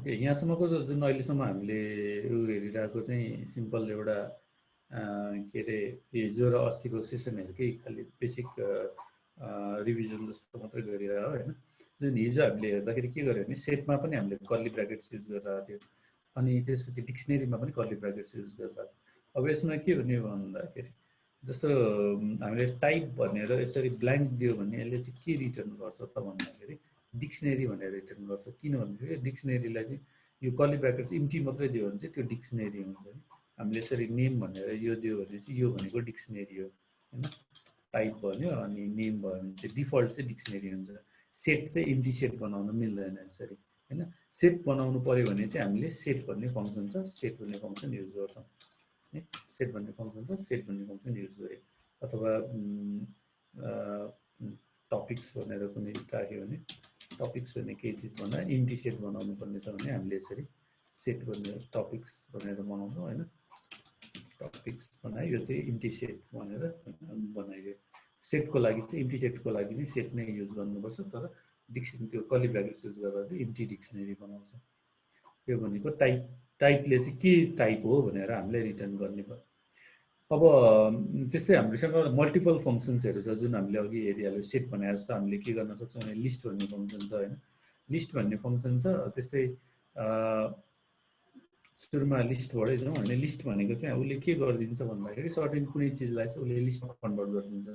Okay, यहाँसम्मको जुन अहिलेसम्म हामीले हेरिरहेको चाहिँ सिम्पल एउटा के अरे हिजो र अस्तिको सेसनहरूकै खालि बेसिक रिभिजन जस्तो मात्रै गरिरह होइन। जुन हिजो हामीले हेर्दाखेरि के गर्यो भने सेटमा पनि हामीले कर्ली ब्राकेट्स युज गरिरहेको थियो, अनि त्यसपछि डिक्सनेरीमा पनि कर्ली ब्राकेट्स युज गरिरहेको। अब यसमा के हुने भन्दाखेरि जस्तो हामीले टाइप भनेर यसरी ब्ल्याङ्क दियो भने यसले चाहिँ के रिटर्न गर्छ त भन्दाखेरि डिक्सनेरी भनेर रिटर्न गर्छ। किन भन्दाखेरि डिक्सनेरीलाई चाहिँ यो कर्ली ब्राकेट्स इम्टी मात्रै दियो भने चाहिँ त्यो डिक्सनेरी हुन्छ। हामीले यसरी नेम भनेर यो दियो भने चाहिँ यो भनेको डिक्सनेरी हो होइन। टाइप भन्यो अनि नेम भयो भने चाहिँ डिफल्ट चाहिँ डिक्सनेरी हुन्छ। सेट चाहिँ इम्टी सेट बनाउन मिल्दैन यसरी होइन। सेट बनाउनु पऱ्यो भने चाहिँ हामीले सेट भन्ने फङ्सन छ, सेट भन्ने फङ्सन युज गर्छौँ है। सेट भन्ने फङ्सन छ, सेट भन्ने फङ्सन युज गऱ्यो। अथवा टपिक्स भनेर कुनै राख्यो भने टपिक्स भन्ने केही चिज भन्दा इम्टी सेट बनाउनु पर्ने छ भने हामीले यसरी सेट भनेर टपिक्स भनेर बनाउँछौँ होइन। टपिक्स बनायो, यो चाहिँ इम्टी सेट भनेर बनाइयो। सेटको लागि चाहिँ इम्टी सेटको लागि चाहिँ सेट नै युज गर्नुपर्छ, तर त्यो कर्ली ब्राकेट्स युज गरेर चाहिँ इम्टी डिक्सनेरी बनाउँछ। यो भनेको टाइपले चाहिँ के टाइप हो भनेर हामीले रिटर्न गर्ने भयो। अब त्यस्तै हामीसँग मल्टिपल फङ्सन्सहरू छ जुन हामीले अघि हेरिहाल्यो। सेट भने जस्तो हामीले के गर्न सक्छौँ भने लिस्ट भन्ने फङ्सन छ होइन। लिस्ट भन्ने फङ्सन छ। त्यस्तै सुरुमा लिस्टबाटै जाउँ होइन। लिस्ट भनेको चाहिँ उसले के गरिदिन्छ भन्दाखेरि सर्टेन कुनै चिजलाई चाहिँ उसले लिस्टमा कन्भर्ट गरिदिन्छ।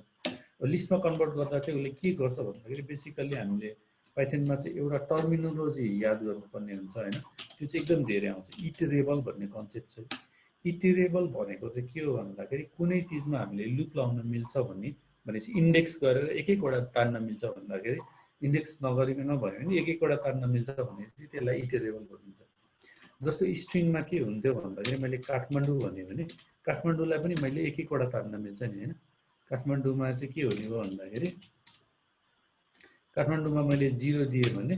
लिस्टमा कन्भर्ट गर्दा चाहिँ उसले के गर्छ भन्दाखेरि बेसिकल्ली हामीले पाइथनमा चाहिँ एउटा टर्मिनोलोजी याद गर्नुपर्ने हुन्छ होइन। त्यो चाहिँ एकदम धेरै आउँछ। इटरेबल भन्ने कन्सेप्ट छ। इटरेबल भनेको चाहिँ के हो भन्दाखेरि कुनै चिजमा हामीले लुप लाउन मिल्छ भनेपछि इन्डेक्स गरेर एक एकवटा तान्न मिल्छ भन्दाखेरि इन्डेक्स नगरिकन भयो भने एक एकवटा तान्न मिल्छ भनेपछि त्यसलाई इटरेबल भनिन्छ। जस्तो स्ट्रिङमा के हुन्थ्यो भन्दाखेरि मैले काठमाडौँ भन्यो भने काठमाडौँलाई पनि मैले एक एकवटा तान्न मिल्छ नि होइन। काठमाडौँमा चाहिँ के हुने भयो भन्दाखेरि काठमाडौँमा मैले 0 दिएँ भने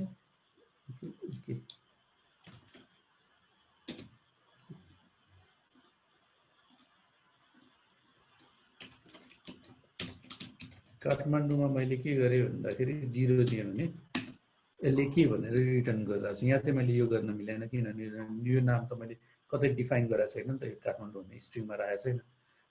काठमाडौँमा मैले के गरेँ भन्दाखेरि 0 दिएँ भने यसले के भनेर रिटर्न गरिरहेको छ। यहाँ चाहिँ मैले यो गर्न मिलेन, किनभने यो नाम त मैले कतै डिफाइन गरेको छैन नि त। यो काठमाडौँ भन्ने स्ट्रिङमा राखेको छैन,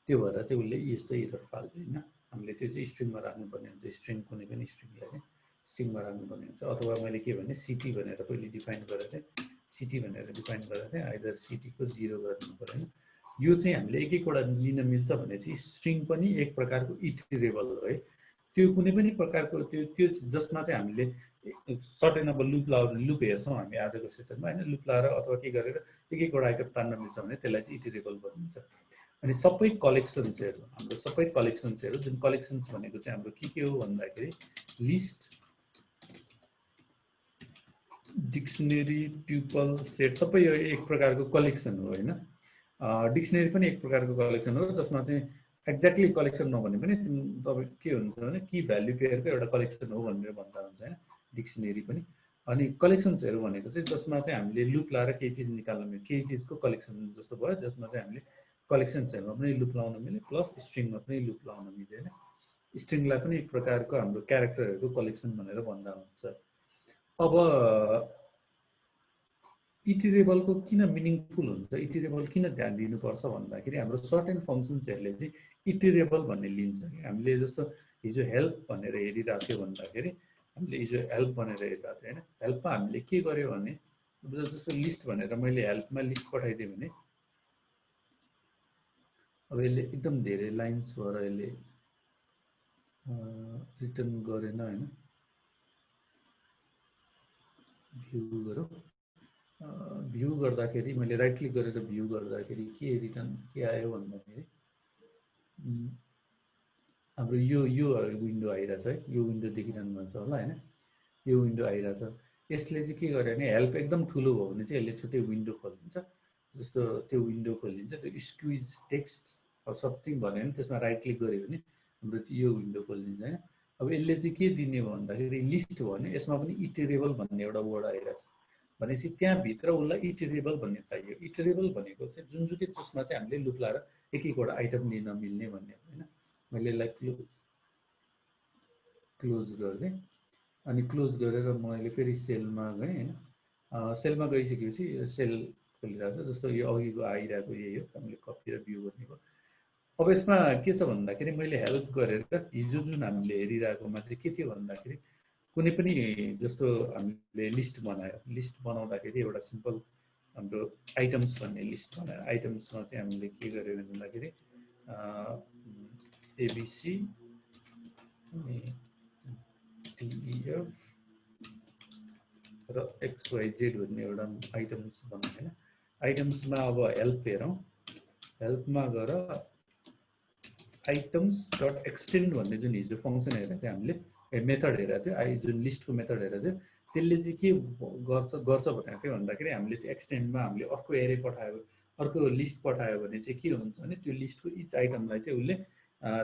त्यो भएर चाहिँ उसले यस्तो एरर फाल्छ होइन। हामीले त्यो चाहिँ स्ट्रिङमा राख्नुपर्ने हुन्छ। स्ट्रिङ कुनै पनि स्ट्रिङलाई चाहिँ स्ट्रिङमा राख्नुपर्ने हुन्छ। अथवा मैले के भने सिटी भनेर पहिले डिफाइन गरेको थिएँ, सिटी भनेर डिफाइन गरेको थिएँ। आइदर सिटीको 0 गर्नु पऱ्यो होइन। यो चाहिँ हामीले एक एकवटा लिन मिल्छ भने चाहिँ स्ट्रिङ पनि एक प्रकारको इटरेबल हो है। त्यो कुनै पनि प्रकारको त्यो जसमा चाहिँ हामीले सर्टेन अब लुप हेर्छौँ हामी आजको सेसनमा होइन। लुप लाएर अथवा के गरेर एक एकवटा आइटम तान्न मिल्छ भने त्यसलाई चाहिँ इटरेबल भनिन्छ। अनि सबै कलेक्सन्सहरू हाम्रो सबै कलेक्सन्सहरू जुन कलेक्सन्स भनेको चाहिँ हाम्रो के हो भन्दाखेरि लिस्ट, डिक्सनेरी, ट्युपल, सेट सबै यो एक प्रकारको कलेक्सन हो होइन। डिक्सनेरी पनि एक प्रकारको कलेक्सन हो जसमा चाहिँ एक्ज्याक्टली कलेक्सन नभने पनि तपाईँ के हुन्छ भने कि भ्याल्यु पेयरको एउटा कलेक्सन हो भनेर भन्दा हुन्छ होइन डिक्सनेरी पनि। अनि कलेक्सन्सहरू भनेको चाहिँ जसमा चाहिँ हामीले लुप लाएर केही चिज निकाल्न मिल्यो, केही चिजको कलेक्सन जस्तो भयो जसमा चाहिँ हामीले कलेक्सन्सहरूमा पनि लुप लाउन मिल्यो प्लस स्ट्रिङमा पनि लुप लाउन मिल्यो होइन। स्ट्रिङलाई पनि एक प्रकारको हाम्रो क्यारेक्टरहरूको कलेक्सन भनेर भन्दा हुन्छ। अब इटरेबलको किन मिनिङफुल हुन्छ, इटरेबल किन ध्यान दिनुपर्छ भन्दाखेरि हाम्रो सर्टेन फङ्सन्सहरूले चाहिँ इटरेबल भन्ने लिन्छ। हामीले जस्तो हिजो हेल्प भनेर हेरिरहेको थियो भन्दाखेरि हामीले हिजो हेल्प भनेर हेरिरहेको थियो होइन। हेल्पमा हामीले के गर्यो भने जस्तो लिस्ट भनेर मैले हेल्पमा लिस्ट पठाइदिएँ भने अब यसले एकदम धेरै लाइन्स भएर यसले रिटर्न गरेन होइन। भ्यू गरौँ। भ्यू गर्दाखेरि मैले राइट क्लिक गरेर भ्यू गर्दाखेरि के रिटर्न के आयो भन्दाखेरि हाम्रो यो विन्डो आइरहेछ है। यो विन्डो देखिरहनु भएको छ होला होइन। यो विन्डो आइरहेछ। यसले चाहिँ के गर्यो भने हेल्प एकदम ठुलो भयो भने चाहिँ यसले छुट्टै विन्डो खोलिदिन्छ। जस्तो त्यो विन्डो खोलिदिन्छ, त्यो स्क्विज टेक्स्ट समथिङ भन्यो भने त्यसमा राइट क्लिक गऱ्यो भने हाम्रो यो विन्डो खोलिदिन्छ होइन। अब यसले चाहिँ के दिने भन्दाखेरि लिस्ट हो भने यसमा पनि इटरेबल भन्ने एउटा वर्ड आइरहेछ भनेपछि त्यहाँभित्र उसलाई इटरेबल भन्ने चाहियो। इटरेबल भनेको चाहिँ जुनसुकै जसमा चाहिँ हामीले लुप लाएर एक एकवटा आइटम लिन मिल्ने भन्ने होइन। मैले यसलाई क्लोज गरेँ अनि क्लोज गरेर मैले फेरि सेलमा गएँ होइन। सेलमा गइसकेपछि सेल खोलिरहेको छ। जस्तो यो अघिको आइरहेको यही हो, हामीले कपी र भ्यू गर्ने भयो। अब यसमा के छ भन्दाखेरि मैले हेल्प गरेर हिजो जुन हामीले हेरिरहेकोमा चाहिँ के थियो भन्दाखेरि कुनै पनि जस्तो हामीले लिस्ट बनायो, लिस्ट बनाउँदाखेरि एउटा सिम्पल हाम्रो आइटम्स भन्ने लिस्ट बनायो। आइटम्समा चाहिँ हामीले के गर्यो भन्दाखेरि एबिसी डिइएफ र एक्सवाइजेड भन्ने एउटा आइटम्स बनायो होइन। आइटम्समा अब हेल्प हेरौँ, हेल्पमा गएर आइटम्स डट एक्सटेन्ड भन्ने जुन हिजो फङ्सन हेरेको थियो हामीले, मेथड हेरेको थियो, जुन लिस्टको मेथड हेरेको थियो, त्यसले चाहिँ के गर्छ भनेको के भन्दाखेरि हामीले त्यो एक्सटेन्डमा हामीले अर्को एरे पठायो, अर्को लिस्ट पठायो भने चाहिँ के हुन्छ भने त्यो लिस्टको इच आइटमलाई चाहिँ उसले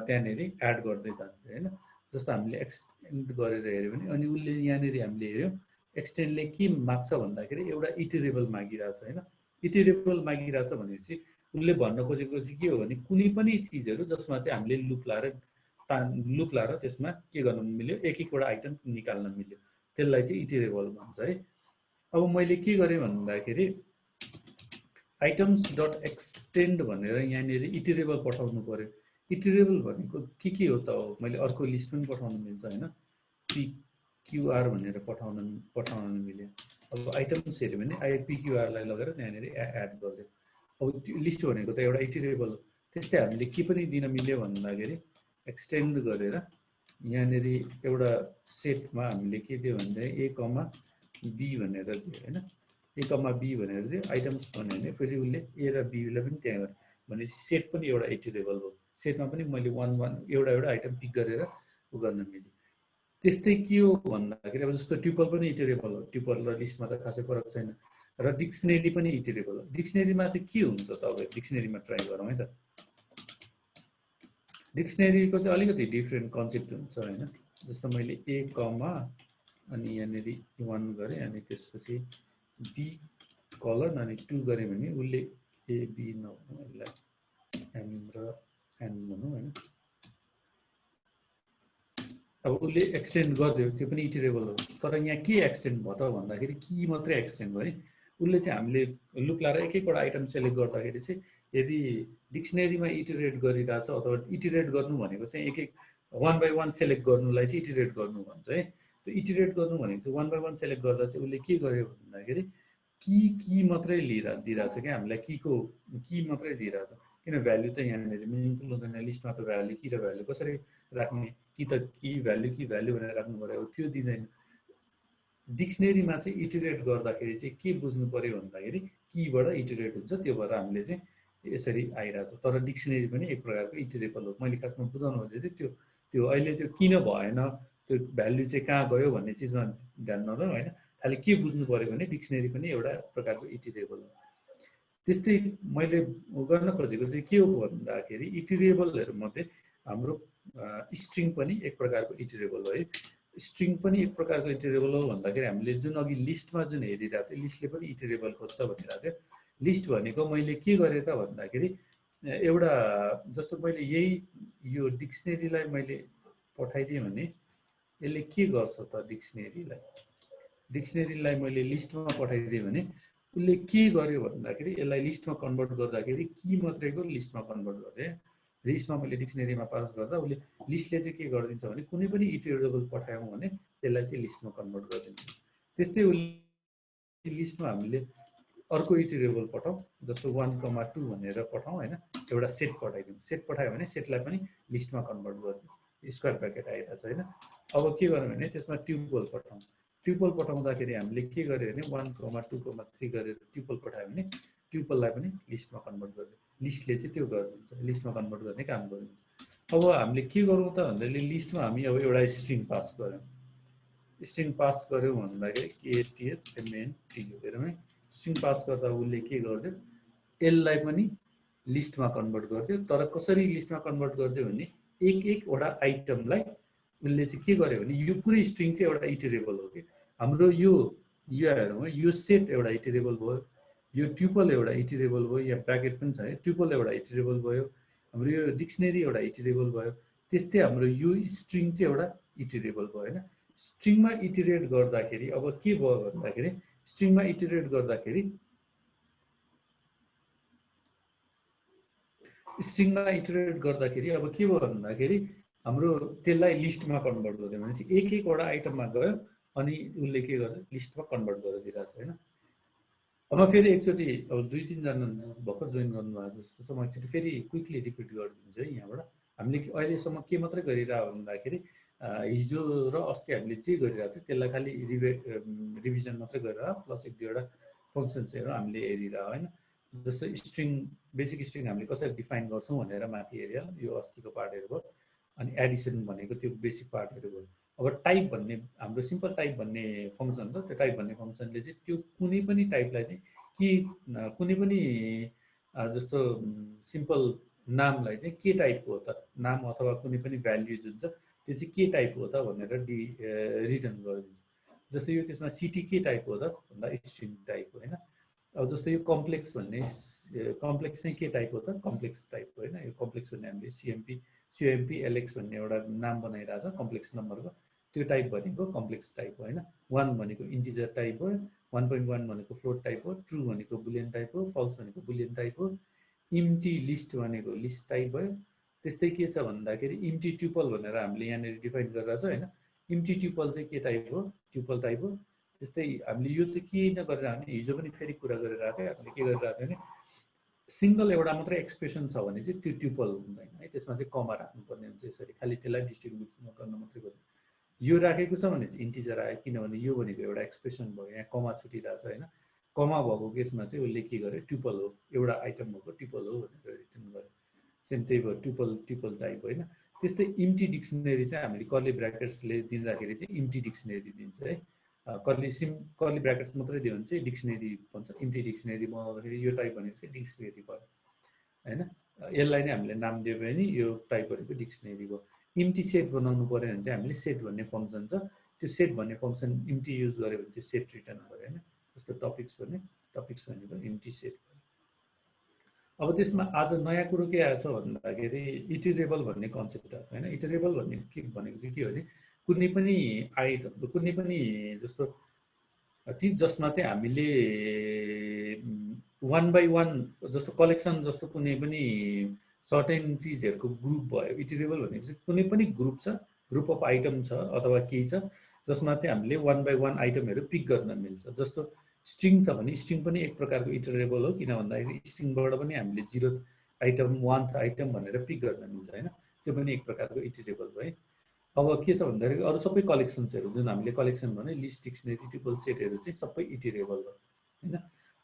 त्यहाँनिर एड गर्दै जान्छ होइन। जस्तो हामीले एक्सटेन्ड गरेर हेऱ्यो भने अनि उसले यहाँनिर हामीले हेऱ्यौँ एक्सटेन्डले के माग्छ भन्दाखेरि एउटा इटिरेबल मागिरहेछ होइन। इटिरेबल मागिरहेछ भनेपछि उसले भन्न खोजेको चाहिँ के हो भने कुनै पनि चिजहरू जसमा चाहिँ हामीले लुप लाएर त्यसमा के गर्न मिल्यो, एक एकवटा आइटम निकाल्न मिल्यो, त्यसलाई चाहिँ इटिरेबल भन्छ है। अब मैले के गरेँ भन्दाखेरि आइटम्स डट एक्सटेन्ड भनेर यहाँनिर इटिरेबल पठाउनु पर्यो। इटिरेबल भनेको के हो त हो, मैले अर्को लिस्ट पनि पठाउनु मिल्छ होइन, पिक्युआर भनेर पठाउन मिल्यो। अब आइटम्स हेऱ्यो भने पिक्युआरलाई लगेर त्यहाँनिर एड गरिदियो। अब त्यो लिस्ट भनेको त एउटा इटिरेबल हो। त्यस्तै हामीले के पनि दिन मिल्यो भन्दाखेरि एक्सटेन्ड गरेर यहाँनिर एउटा सेटमा हामीले के दियो भन्दा ए कमा बी भनेर दियो होइन। ए कमा बी भनेर दियो, आइटम्स भन्यो भने फेरि उसले ए र बीलाई पनि त्यहाँ गर्यो भनेपछि सेट पनि एउटा इटिरेबल हो। सेटमा पनि मैले एउटा आइटम पिक गरेर उ गर्न मिल्यो। त्यस्तै के हो भन्दाखेरि अब जस्तो ट्युपल पनि इटिरेबल हो, ट्युपल र लिस्टमा त खासै फरक छैन। र डिक्सनेरी पनि इटिरेबल हो। डिक्सनेरीमा चाहिँ के हुन्छ त, अब डिक्सनेरीमा ट्राई गरौँ है त। डिक्सनेरीको चाहिँ अलिकति डिफ्रेन्ट कन्सेप्ट हुन्छ होइन। जस्तो मैले ए कमा अनि यहाँनिर 1 गरेँ अनि त्यसपछि बी कलन अनि 2 गरेँ भने उसले ए बी नभनौँ, यसलाई एम र एन भनौँ होइन। अब उसले एक्सटेन्ड गरिदियो, त्यो पनि इटिरेबल हो। तर यहाँ के एक्सटेन्ड भयो त भन्दाखेरि की मात्रै एक्सटेन्ड भयो है। उसले चाहिँ हामीले लुप लाएर एक एकवटा आइटम सेलेक्ट गर्दाखेरि चाहिँ यदि डिक्सनेरीमा इटिरेट गरिरहेछ अथवा इटिरेट गर्नु भनेको चाहिँ एक 1 बाई 1 सेलेक्ट गर्नुलाई चाहिँ इटिरेट गर्नु भन्छ है। त्यो इटिरेट गर्नु भनेको चाहिँ 1 बाई 1 सेलेक्ट गर्दा चाहिँ उसले के गर्यो भन्दाखेरि की मात्रै दिइरहेछ क्या, हामीलाई की मात्रै दिइरहेछ। किन भ्याल्यु त यहाँनिर मिनिङफुल हुँदैन, लिस्टमा त भ्याल्यु की र भ्याल्यु कसरी राख्ने, कि त की भ्याल्यु भनेर राख्नु पर्यो, त्यो दिँदैन। डिक्सनेरीमा चाहिँ इटिरेट गर्दाखेरि चाहिँ के बुझ्नु पर्यो भन्दाखेरि कीबाट इटिरेट हुन्छ, त्यो भएर हामीले चाहिँ यसरी आइरहेछ। तर डिक्सनेरी पनि एक प्रकारको इटिरेबल हो। मैले खासमा बुझाउनु खोजेको थिएँ त्यो अहिले त्यो किन भएन, त्यो भ्याल्यु चाहिँ कहाँ गयो भन्ने चिजमा ध्यान नदिउँ होइन। खालि के बुझ्नु पर्यो भने डिक्सनेरी पनि एउटा प्रकारको इटिरेबल हो। त्यस्तै मैले गर्न खोजेको चाहिँ के हो भन्दाखेरि इटिरेबलहरू मध्ये हाम्रो स्ट्रिङ पनि एक प्रकारको इटिरेबल हो है। स्ट्रिङ पनि एक प्रकारको इटिरेबल हो भन्दाखेरि हामीले जुन अघि लिस्टमा जुन हेरिरहेको थियो, लिस्टले पनि इटिरेबल खोज्छ भनिरहेको थियो। लिस्ट भनेको मैले के गरेँ त भन्दाखेरि एउटा जस्तो मैले यही यो डिक्सनेरीलाई मैले पठाइदिएँ भने यसले के गर्छ त, डिक्सनेरीलाई मैले लिस्टमा पठाइदिएँ भने उसले के गर्यो भन्दाखेरि यसलाई लिस्टमा कन्भर्ट गर्दाखेरि की मात्रैको लिस्टमा कन्भर्ट गरेँ। लिस्टमा मैले डिक्सनेरीमा पास गर्दा उसले लिस्टले चाहिँ के गरिदिन्छ भने कुनै पनि इटिरेबल पठायौँ भने त्यसलाई चाहिँ लिस्टमा कन्भर्ट गरिदिन्छ। त्यस्तै उसले लिस्टमा हामीले अर्को इटिरेबल पठाउँ, जस्तो 1,2 भनेर पठाउँ होइन, एउटा सेट पठाइदिउँ। सेट पठायो भने सेटलाई पनि लिस्टमा कन्भर्ट गरिदिउँ, स्क्वायर ब्र्याकेट आइरहेछ होइन। अब के गर्यो भने त्यसमा ट्युपल पठाउँ। ट्युपल पठाउँदाखेरि हामीले के गर्यो भने 1,2,3 गरेर ट्युपल पठायो भने ट्युपललाई पनि लिस्टमा कन्भर्ट गरिदियो। लिस्टले चाहिँ त्यो गरिदिन्छ, लिस्टमा कन्भर्ट गर्ने काम गरिदिन्छ। अब हामीले के गरौँ त भन्दाखेरि लिस्टमा हामी अब एउटा स्ट्रिङ पास गऱ्यौँ। स्ट्रिङ पास गऱ्यौँ भन्दाखेरि KTHMNTU हेरौँ है। स्ट्रिङ पास गर्दा उसले के गरिदियो, यसलाई पनि लिस्टमा कन्भर्ट गरिदियो। तर कसरी लिस्टमा कन्भर्ट गरिदियो भने एक एकवटा आइटमलाई उसले चाहिँ के गर्यो भने यो पुरै स्ट्रिङ चाहिँ एउटा इटिरेबल हो कि हाम्रो यो हेरौँ है, यो सेट एउटा इटिरेबल भयो, यो ट्युपल एउटा इटिरेबल भयो, या ब्र्याकेट पनि छ है, ट्युपल एउटा इटिरेबल भयो, हाम्रो यो डिक्सनेरी एउटा इटिरेबल भयो। त्यस्तै हाम्रो यो स्ट्रिङ चाहिँ एउटा इटिरेबल भयो होइन। स्ट्रिङमा इटिरेट गर्दाखेरि अब के भयो भन्दाखेरि स्ट्रिङमा इटरेट गर्दाखेरि अब के भयो भन्दाखेरि हाम्रो त्यसलाई लिस्टमा कन्भर्ट गर्यो भनेपछि एक एकवटा आइटममा गयो अनि उसले के गर्यो लिस्टमा कन्भर्ट गरेर दिइरहेको छ हैन। अब फेरि एकचोटि अब 2-3 जना भर्खर जोइन गर्नुभएको जस्तो छ, म एकचोटि फेरि क्विकली रिपिट गरिदिन्छु है। यहाँबाट हामीले अहिलेसम्म के मात्रै गरिरहेको भन्दाखेरि हिजो र अस्ति हामीले जे गरिरहेको थियो त्यसलाई खालि रिभिजन मात्रै गरेर प्लस 1-2वटा फङ्सन्सहरू हामीले हेरिरह हैन। जस्तो स्ट्रिङ, बेसिक स्ट्रिङ हामीले कसरी डिफाइन गर्छौँ भनेर माथि हेरिहाल, यो अस्तिको पार्टहरू भयो। अनि एडिसन भनेको त्यो बेसिक पार्टहरू भयो। अब टाइप भन्ने हाम्रो सिम्पल टाइप भन्ने फङ्सन छ, त्यो टाइप भन्ने फङ्सनले चाहिँ त्यो कुनै पनि टाइपलाई चाहिँ के कुनै पनि जस्तो सिम्पल नामलाई चाहिँ के टाइपको हो त, नाम अथवा कुनै पनि भ्याल्यु जुन छ त्यो चाहिँ के टाइपको हो त भनेर रिटर्न गरिदिन्छ। जस्तो यो त्यसमा सिटी के टाइपको हो त भन्दा स्ट्रिङ टाइपको होइन। अब जस्तो यो कम्प्लेक्स भन्ने कम्प्लेक्स चाहिँ के टाइपको हो त, कम्प्लेक्स टाइपको होइन। यो कम्प्लेक्स भन्ने हामीले CMP LX भन्ने एउटा नाम बनाइरहेको छ कम्प्लेक्स नम्बरको, त्यो टाइप भनेको कम्प्लेक्स टाइप हो होइन। 1 भनेको इन्टिजर टाइप हो, 1.1 भनेको फ्लोट टाइप हो, ट्रु भनेको बुलियन टाइप हो, फल्स भनेको बुलियन टाइप हो, इम्टी लिस्ट भनेको लिस्ट टाइप भयो। त्यस्तै के छ भन्दाखेरि इम्टी ट्युपल भनेर हामीले यहाँनिर डिफाइन गरिरहेको छ होइन। इम्टी ट्युपल चाहिँ के टाइप हो, ट्युपल टाइप हो। त्यस्तै हामीले यो चाहिँ किन गरिरहेको भने हिजो पनि फेरि कुरा गरिरहेको थियो, हामीले के गरिरहेको थियो भने सिङ्गल एउटा मात्रै एक्सप्रेसन छ भने चाहिँ त्यो ट्युपल हुँदैन है, त्यसमा चाहिँ कमा राख्नुपर्ने हुन्छ। यसरी खालि त्यसलाई डिस्ट्रिब्युट गर्न मात्रै गर्छ। यो राखेको छ भने चाहिँ इन्टिजर आयो, किनभने यो भनेको एउटा एक्सप्रेसन भयो, यहाँ कमा छुटिरहेको छ होइन। कमा भएको केसमा चाहिँ उसले के गर्यो, ट्युपल हो, एउटा आइटम भएको ट्युपल हो भनेर रिटर्न गर्यो। सेम त्यही भयो ट्युपल टाइप होइन। त्यस्तै इम्टी डिक्सनरी चाहिँ हामीले कर्ली ब्र्याकेट्सले दिँदाखेरि चाहिँ इम्टी डिक्सनरी दिन्छ है। कर्ली ब्र्याकेट्स मात्रै दियो भने चाहिँ डिक्सनरी भन्छ। इम्टी डिक्सनरी बनाउँदाखेरि यो टाइप भनेको चाहिँ डिक्सनरी भयो होइन। यसलाई नै हामीले नाम दियो भने यो टाइप भनेको डिक्सनरी भयो। इम्टी सेट बनाउनु पऱ्यो भने चाहिँ हामीले सेट भन्ने फङ्सन छ, त्यो सेट भन्ने फङ्सन इम्टी युज गऱ्यो भने त्यो सेट रिटर्न गर्यो होइन। जस्तो टपिक्स भनेको इम्टी सेट भयो। अब त्यसमा आज नयाँ कुरो के आएछ भन्दाखेरि इटरेबल भन्ने कन्सेप्ट आएको होइन। इटरेबल भन्ने के भनेको चाहिँ के हो भने कुनै पनि आइटम, कुनै पनि जस्तो चिज जसमा चाहिँ हामीले 1 by 1 जस्तो कलेक्सन जस्तो कुनै पनि सर्टेन चिजहरूको ग्रुप भयो। इटरेबल भनेको चाहिँ कुनै पनि ग्रुप छ, ग्रुप अफ आइटम छ अथवा केही छ जसमा चाहिँ हामीले 1 by 1 आइटमहरू पिक गर्न मिल्छ। जस्तो स्ट्रिङ छ भने स्ट्रिङ पनि एक प्रकारको इटरेबल हो, किन भन्दाखेरि स्ट्रिङबाट पनि हामीले 0th आइटम 1th आइटम भनेर पिक गर्न मिल्छ होइन। त्यो पनि एक प्रकारको इटरेबल भयो। अब के छ भन्दाखेरि अरू सबै कलेक्सन्सहरू जुन हामीले कलेक्सन भने लिस्ट, डिक्सनरी, ट्युपल, सेटहरू चाहिँ सबै इटरेबल हो होइन।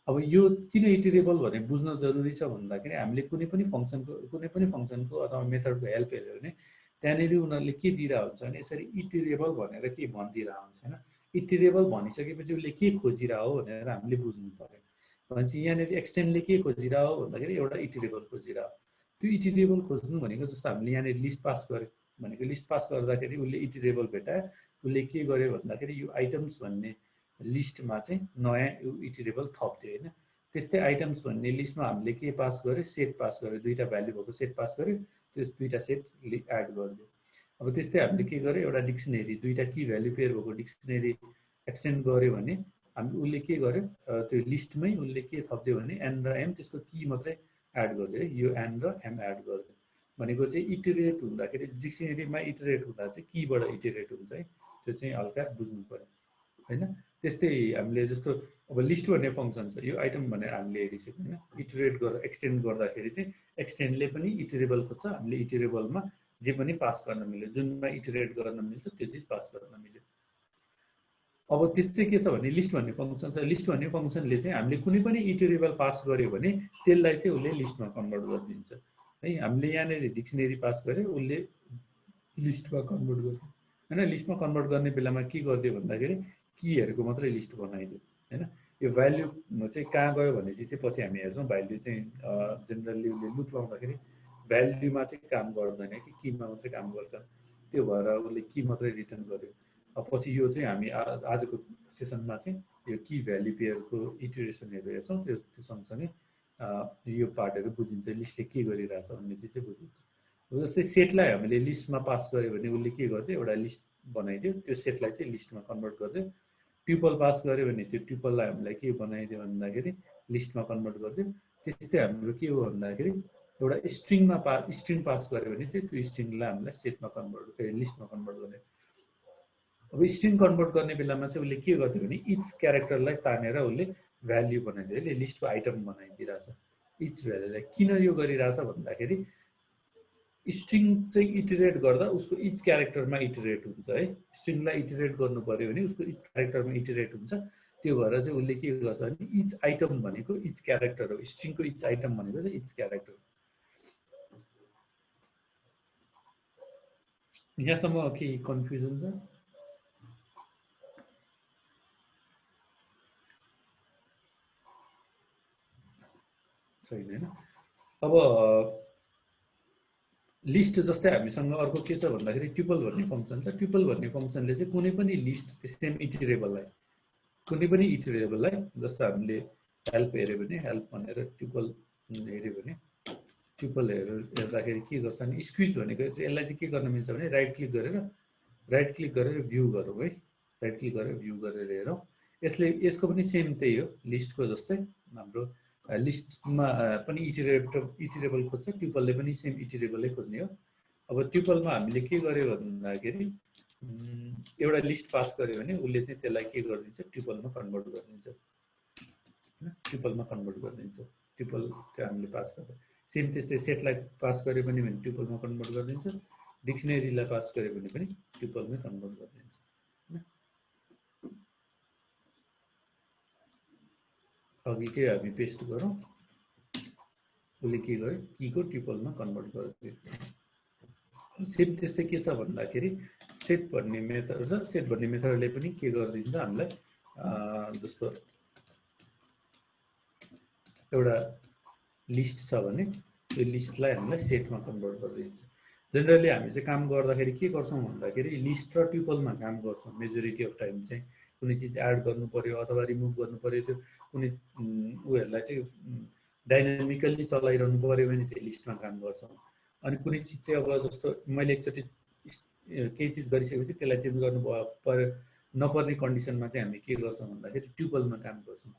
अब यो किन इटरेबल भने बुझ्न जरुरी छ भन्दाखेरि हामीले कुनै पनि फङ्सनको अथवा मेथडको हेल्प हेऱ्यो भने त्यहाँनिर उनीहरूले के दिइरहेको हुन्छ भने यसरी इटरेबल भनेर के भनिदिइरहेको हुन्छ होइन। इटरेबल भनिसकेपछि उसले के खोजिरहेको हो भनेर हामीले बुझ्नु पर्यो। भनेपछि यहाँनिर एक्सटेन्डले के खोजिरहेको हो भन्दाखेरि एउटा इटरेबल खोजिरहेको। त्यो इटरेबल खोज्नु भनेको जस्तो हामीले यहाँनिर लिस्ट पास गर्यो भनेको, लिस्ट पास गर्दाखेरि उसले इटरेबल भेटायो। उसले के गर्यो भन्दाखेरि यो आइटम्स भन्ने लिस्टमा चाहिँ नयाँ यो इटरेबल थप्दियो होइन। त्यस्तै आइटम्स भन्ने लिस्टमा हामीले के पास गर्यो, सेट पास गर्यो, दुईवटा भ्याल्यु भएको सेट पास गर्यो, त्यो दुईवटा सेट एड गरिदियो। अब त्यस्तै हामीले के गर्यो, एउटा डिक्सनरी, दुईवटा की भ्याल्यु पेयर भएको डिक्सनरी एक्सटेन्ड गर्यो भने उसले के गर्यो, त्यो लिस्टमै उसले के थप्दियो भने एन र एम, त्यसको की मात्रै एड गरिदियो है। यो एन र एम एड गरिदियो भनेको चाहिँ इटरेट हुँदाखेरि डिक्सनरीमा इटरेट हुँदा चाहिँ कीबाट इटरेट हुन्छ है, त्यो चाहिँ हल्का बुझ्नु पर्यो होइन। त्यस्तै हामीले जस्तो अब लिस्ट भन्ने फङ्सन छ, यो आइटम भनेर हामीले हेरिसक्यौँ होइन। इटरेट गर्दा एक्सटेन्ड गर्दाखेरि चाहिँ एक्सटेन्डले पनि इटरेबल खोज्छ, हामीले इटरेबलमा जे पनि पास गर्न मिल्यो, जुनमा इटरेट गर्न मिल्छ त्यो चिज पास गर्न मिल्यो। अब त्यस्तै के छ भने लिस्ट भन्ने फङ्सन छ। लिस्ट भन्ने फङ्सनले चाहिँ हामीले कुनै पनि इटरेबल पास गर्यो भने त्यसलाई चाहिँ उसले लिस्टमा कन्भर्ट गरिदिन्छ है। हामीले यहाँनिर डिक्सनरी पास गर्यो, उसले लिस्टमा कन्भर्ट गर्यो होइन। लिस्टमा कन्भर्ट गर्ने बेलामा के गरिदियो भन्दाखेरि कीहरूको मात्रै लिस्ट बनाइदियो होइन। यो भ्याल्यु चाहिँ कहाँ गयो भने चाहिँ पछि हामी हेर्छौँ। भ्याल्यु चाहिँ जेनरली उसले लुप लाउँदाखेरि भ्याल्युमा चाहिँ काम गर्दैन कि कीमा मात्रै काम गर्छ, त्यो भएर उसले की मात्रै रिटर्न गर्यो। अब पछि यो चाहिँ हामी आजको सेसनमा चाहिँ यो की भ्याल्यु पेयरको इटरेसनहरू हेर्छौँ, त्यो सँगसँगै यो पार्टहरू बुझिन्छ, लिस्टले के गरिरहेछ भन्ने चिज चाहिँ बुझिन्छ। जस्तै सेटलाई हामीले लिस्टमा पास गर्यो भने उसले के गर्थ्यो, एउटा लिस्ट बनाइदियो, त्यो सेटलाई चाहिँ लिस्टमा कन्भर्ट गरिदियो। ट्युपल पास गर्यो भने त्यो ट्युपललाई हामीलाई के बनाइदियो भन्दाखेरि लिस्टमा कन्भर्ट गरिदियो। त्यस्तै हाम्रो के हो भन्दाखेरि एउटा स्ट्रिङ पास गर्यो भने चाहिँ त्यो स्ट्रिङलाई हामीलाई सेटमा कन्भर्ट लिस्टमा कन्भर्ट गर्ने। अब स्ट्रिङ कन्भर्ट गर्ने बेलामा चाहिँ उसले के गर्थ्यो भने इच क्यारेक्टरलाई तानेर उसले भ्याल्यु बनाइदियो, यसले लिस्टको आइटम बनाइदिइरहेछ। इच भ्याल्युलाई किन यो गरिरहेछ भन्दाखेरि स्ट्रिङ चाहिँ इटरेट गर्दा उसको इच क्यारेक्टरमा इटरेट हुन्छ है। स्ट्रिङलाई इटरेट गर्नु पर्यो भने उसको इच क्यारेक्टरमा इटरेट हुन्छ। त्यो भएर चाहिँ उसले के गर्छ भने इच आइटम भनेको इच क्यारेक्टर हो। स्ट्रिङको इच आइटम भनेको चाहिँ इच क्यारेक्टर। यहाँसम्म के कन्फ्युजन छ? छैन हैन। अब लिस्ट जस्तै हामीसँग अर्को के छ भन्दाखेरि ट्युपल भन्ने फङ्सन छ। ट्युपल भन्ने फङ्सनले चाहिँ कुनै पनि लिस्ट सेम इटरेबललाई जस्तो हामीले हेल्प हेऱ्यो भने हेल्प भनेर ट्युपल हेऱ्यो भने ट्युपल हेर्दाखेरि के गर्छ भने स्क्विज भनेको चाहिँ यसलाई चाहिँ के गर्न मिल्छ भने राइट क्लिक गरेर भ्यू गरौँ है। राइट क्लिक गरेर भ्यू गरेर हेरौँ। यसको पनि सेम त्यही हो, लिस्टको जस्तै हाम्रो लिस्टमा पनि इटरेबल खोज्छ, ट्युपलले पनि सेम इटरेबलै खोज्ने हो। अब ट्युपलमा हामीले के गर्यो भन्दाखेरि एउटा लिस्ट पास गर्यो भने उसले चाहिँ त्यसलाई के गरिदिन्छ ट्युपलमा कन्भर्ट गरिदिन्छ। ट्युपल हामीले पास गर्दा सेम त्यस्तै सेटलाई पास गर्यो भने ट्युपलमा कन्भर्ट गरिदिन्छ, डिक्सनेरीलाई पास गर्यो भने पनि ट्युपलमै कन्भर्ट गरिदिन्छ। अघिकै हामी पेस्ट गरौँ, उसले के गर्यो कीको ट्युपलमा कन्भर्ट गरिदियो। सेम त्यस्तै के छ भन्दाखेरि सेट भन्ने मेथड छ। सेट भन्ने मेथडले पनि के गरिदिन्छ हामीलाई जस्तो एउटा लिस्ट छ भने त्यो लिस्टलाई हामीलाई सेटमा कन्भर्ट गरिदिन्छ। जेनरली हामी चाहिँ काम गर्दाखेरि के गर्छौँ भन्दाखेरि लिस्ट र ट्युपलमा काम गर्छौँ। मेजोरिटी अफ टाइम चाहिँ कुनै चिज एड गर्नु पर्यो अथवा रिमुभ गर्नु पर्यो, त्यो कुनै उयोहरूलाई चाहिँ डाइनामिकल्ली चलाइरहनु पर्यो भने चाहिँ लिस्टमा काम गर्छौँ। अनि कुनै चिज चाहिँ अब जस्तो मैले एकचोटि केही चिज गरिसकेपछि त्यसलाई चेन्ज गर्नु नपर्ने कन्डिसनमा चाहिँ हामी के गर्छौँ भन्दाखेरि ट्युपलमा काम गर्छौँ।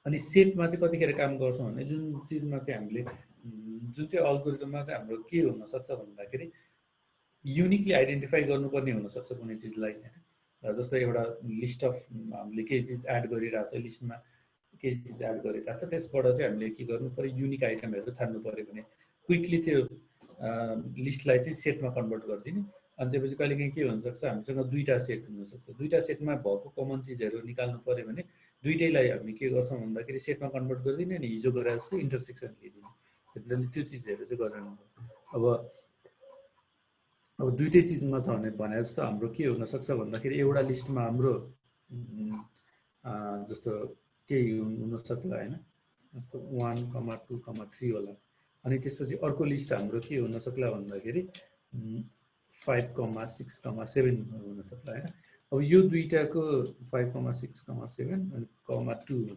अनि सेटमा चाहिँ कतिखेर काम गर्छौँ भने जुन चिजमा चाहिँ हामीले जुन चाहिँ अल्गोरिदममा चाहिँ हाम्रो के हुनसक्छ भन्दाखेरि युनिकली आइडेन्टिफाई गर्नुपर्ने हुनसक्छ कुनै चिजलाई होइन। जस्तो एउटा लिस्ट अफ हामीले केही चिज एड गरिरहेछ, लिस्टमा केही चिज एड गरिरहेछ, त्यसबाट चाहिँ हामीले के गर्नु पर्यो युनिक आइटमहरू छान्नु पर्यो भने क्विकली त्यो लिस्टलाई चाहिँ सेटमा कन्भर्ट गरिदिने। अनि त्यसपछि कहिलेकाहीँ के हुनसक्छ हामीसँग दुईवटा सेट हुनसक्छ, दुईवटा सेटमा भएको कमन चिजहरू निकाल्नु पर्यो भने दुईटैलाई हामी के गर्छौँ भन्दाखेरि सेटमा कन्भर्ट गरिदिने अनि हिजो गरेर जस्तो इन्टरसेक्सन लिइदिने। त्यसले त्यो चिजहरू चाहिँ गरेर अब दुईटै चिजमा छ भने जस्तो हाम्रो के हुनसक्छ भन्दाखेरि एउटा लिस्टमा हाम्रो जस्तो केही हुनसक्ला होइन, जस्तो 1,2,3 होला। अनि त्यसपछि अर्को लिस्ट हाम्रो के हुनसक्ला भन्दाखेरि 5,6,7 हुनसक्ला होइन। अब यो दुईटाको 5,6,7 अनि 2